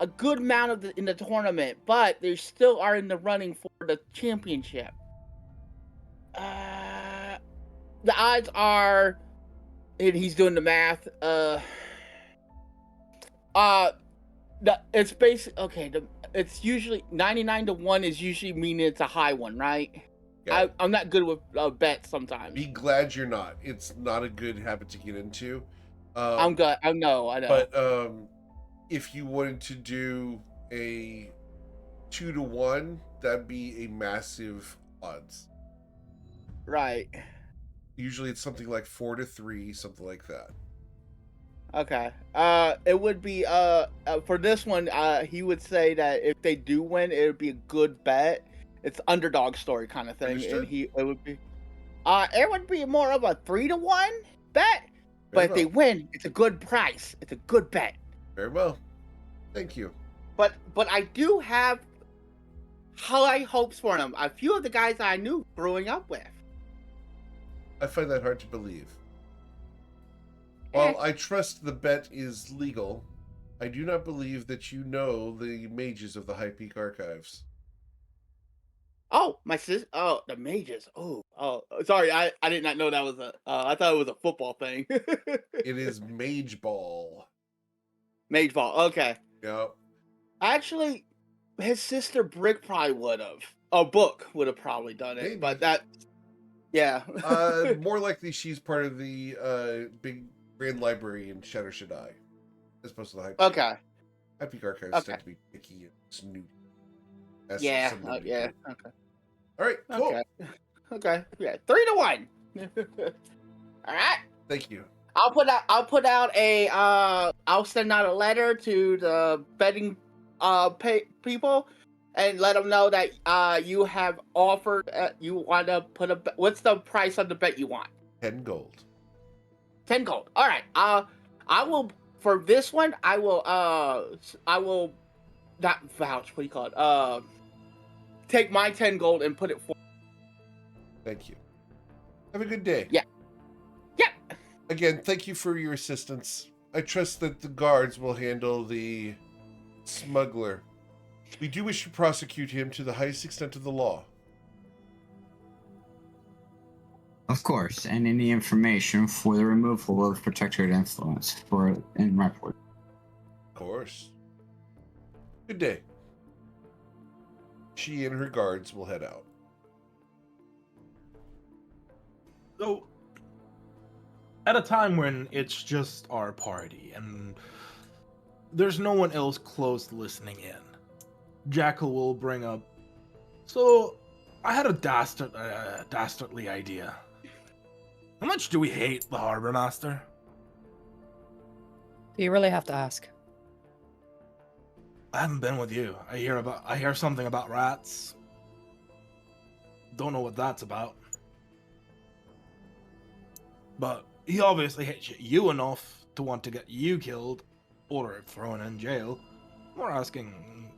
a good amount in the tournament, but they still are in the running for the championship. The odds are, and he's doing the math. It's basic. Okay, it's usually 99-1 is usually meaning it's a high one, right? Yeah. I'm not good with bets sometimes. Be glad you're not. It's not a good habit to get into. I'm good. I know. But if you wanted to do a 2-1, that'd be a massive odds. Right. Usually it's something like 4-3, something like that. Okay. It would be for this one. He would say that if they do win, it would be a good bet. It's underdog story kind of thing, Understood. and it would be more of a 3-1 bet. But Very if they well. win, it's a good price. It's a good bet. Very well. Thank you. But I do have high hopes for him. A few of the guys I knew growing up with. I find that hard to believe. While I trust the bet is legal, I do not believe that you know the mages of the High Peak Archives. Oh, my sis. Oh, the mages. Oh, sorry. I did not know that was a. I thought it was a football thing. It is Mage Ball. Mage ball. Okay. Yeah. Actually, his sister Brick probably would have. A book would have probably done it. Maybe. But that. Yeah. More likely she's part of the big grand library in Shadow Shaddai, as opposed to the High Peak. Okay. High Peak Archives tend to be picky and snooty. As Yeah. some of them Yeah. do. Okay. All right. Cool. Okay. Okay. Yeah. 3-1. All right. Thank you. I'll put out a. I'll send out a letter to the betting, people, and let them know that you have offered. You want to put a. What's the price on the bet you want? 10 gold. 10 gold. All right. I will for this one. I will. I will not vouch. What do you call it? Take my 10 gold and put it for. Thank you. Have a good day. Yeah. Yeah. Again, thank you for your assistance. I trust that the guards will handle the smuggler. We do wish to prosecute him to the highest extent of the law. Of course, and any information for the removal of protectorate influence in report. Of course. Good day. She and her guards will head out. So, at a time when it's just our party and there's no one else close listening in, Jackal will bring up, so I had a dastardly idea. How much do we hate the Harbor Master? Do you really have to ask? I haven't been with you. I hear something about rats. Don't know what that's about. But he obviously hates you enough to want to get you killed or thrown in jail. We're asking,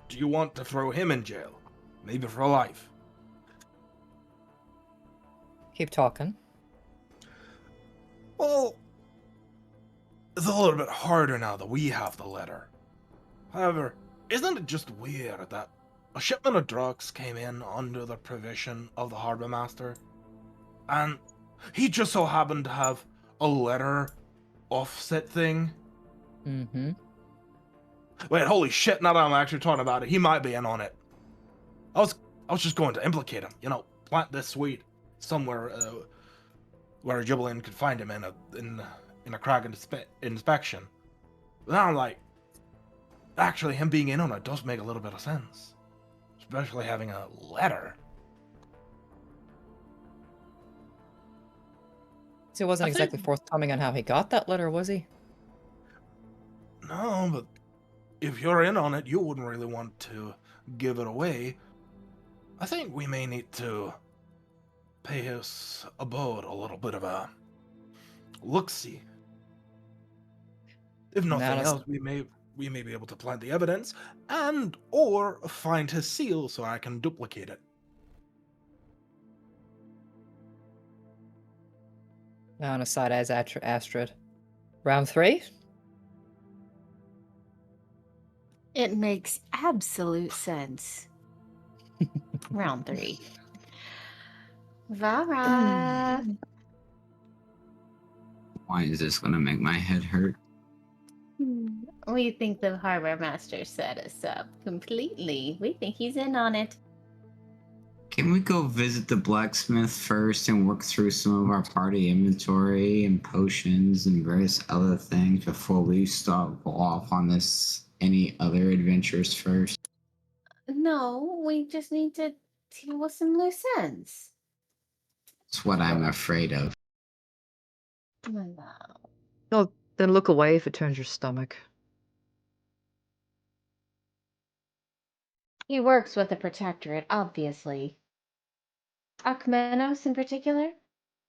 do you want to throw him in jail? Maybe for life. Keep talking. Well, it's a little bit harder now that we have the letter. However, isn't it just weird that a shipment of drugs came in under the provision of the Harbor Master? And he just so happened to have a letter offset thing? Mm-hmm. Wait, holy shit, now that I'm actually talking about it, he might be in on it. I was just going to implicate him, plant this sweet somewhere where Jubilant could find him in a crack inspection. But now I'm like, actually him being in on it does make a little bit of sense. Especially having a letter. So he wasn't I exactly think- forthcoming on how he got that letter, was he? No, but if you're in on it, you wouldn't really want to give it away. I think we may need to pay his abode a little bit of a look-see. If nothing That is- else, we may be able to plant the evidence and or find his seal so I can duplicate it. Now on a side as Astrid. Round 3? It makes absolute sense. Round 3. Vara. Why is this gonna make my head hurt? We think the Harbor Master set us up completely. We think he's in on it. Can we go visit the blacksmith first and work through some of our party inventory and potions and various other things before we start off on any other adventures first? No, we just need to deal with some loose ends. That's what I'm afraid of. No. Oh, then look away if it turns your stomach. He works with the Protectorate, obviously. Akmenos in particular?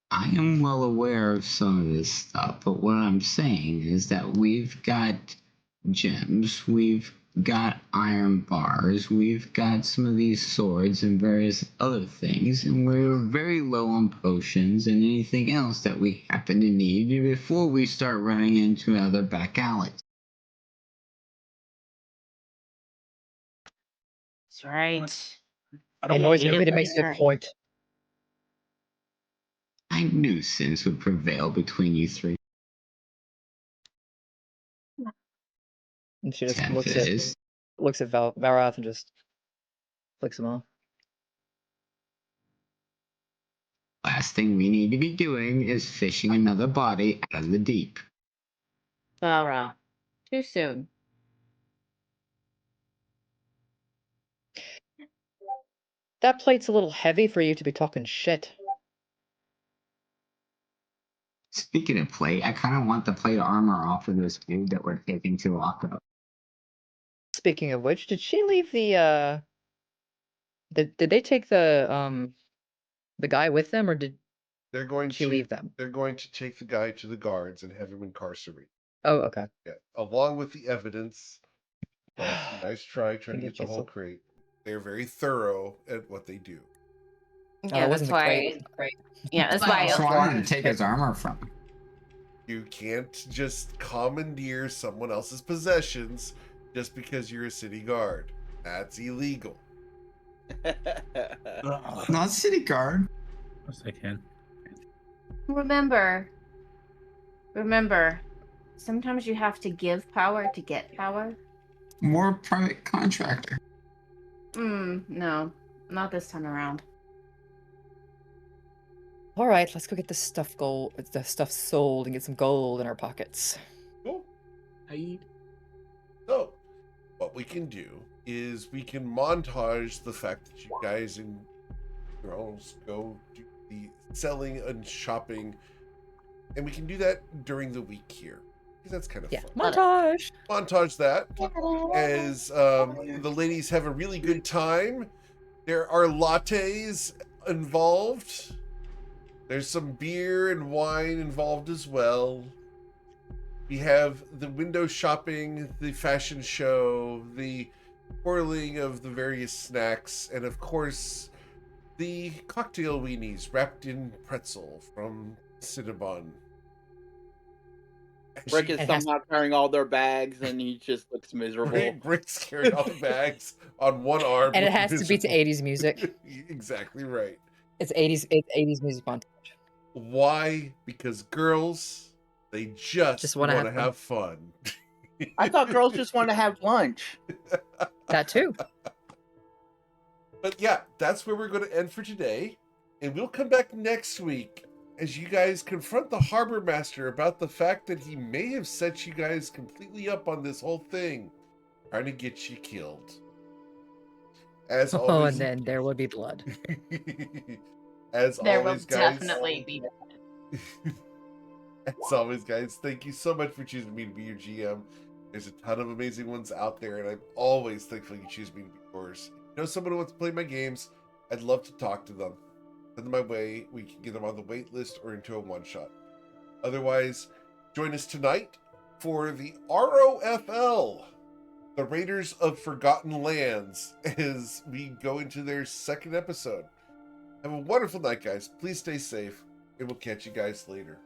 I am well aware of some of this stuff, but what I'm saying is that we've got gems, we've got iron bars, we've got some of these swords and various other things, and we're very low on potions and anything else that we happen to need before we start running into other back alleys. That's right. I Hey, don't Noisy, want nobody makes a good point. I knew sense would prevail between you three. And she just Tempest. looks at Varath and just flicks him off. Last thing we need to be doing is fishing another body out of the deep. Vara. Too soon. That plate's a little heavy for you to be talking shit. Speaking of plate, I kind of want the plate armor off of this dude that we're taking to lockup. Speaking of which, did she leave the did they take the guy with them, or did They're going she to leave them? They're going to take the guy to the guards and have him incarcerated. Oh, okay. Yeah, along with the evidence. Nice trying to get the whole Chisel. crate. They're very thorough at what they do. Oh, Yeah, it that's wasn't the why. crate. Yeah, that's why. So I wanted to take his armor from him. You can't just commandeer someone else's possessions just because you're a city guard. That's illegal. Not city guard. Yes, I can. Remember, sometimes you have to give power to get power. More private contractor. No, not this time around. All right, let's go get the stuff sold and get some gold in our pockets. Cool. Aid. So, what we can do is we can montage the fact that you guys and girls go do the selling and shopping, and we can do that during the week here. Because that's kind of Yeah, fun. montage. Montage that as the ladies have a really good time. There are lattes involved. There's some beer and wine involved as well. We have the window shopping, the fashion show, the twirling of the various snacks, and of course, the cocktail weenies wrapped in pretzel from Cinnabon. Rick is It has- somehow carrying all their bags, and he just looks miserable. Rick's carrying all the bags on one arm. And it has to be to miserable. 80s music. Exactly right. It's 80s music montage. Why? Because girls, they just want wanna to have have fun. I thought girls just want to have lunch. That too. But yeah, that's where we're going to end for today. And we'll come back next week as you guys confront the harbor master about the fact that he may have set you guys completely up on this whole thing, trying to get you killed. As Oh, always, and then there would be blood. as There will always, guys. definitely be. As always, guys, thank you so much for choosing me to be your GM. There's a ton of amazing ones out there, and I'm always thankful you choose me to be yours. If you know someone who wants to play my games, I'd love to talk to them. Send them my way. We can get them on the wait list or into a one-shot. Otherwise, join us tonight for the ROFL, the Raiders of Forgotten Lands, as we go into their second episode. Have a wonderful night, guys. Please stay safe, and we'll catch you guys later.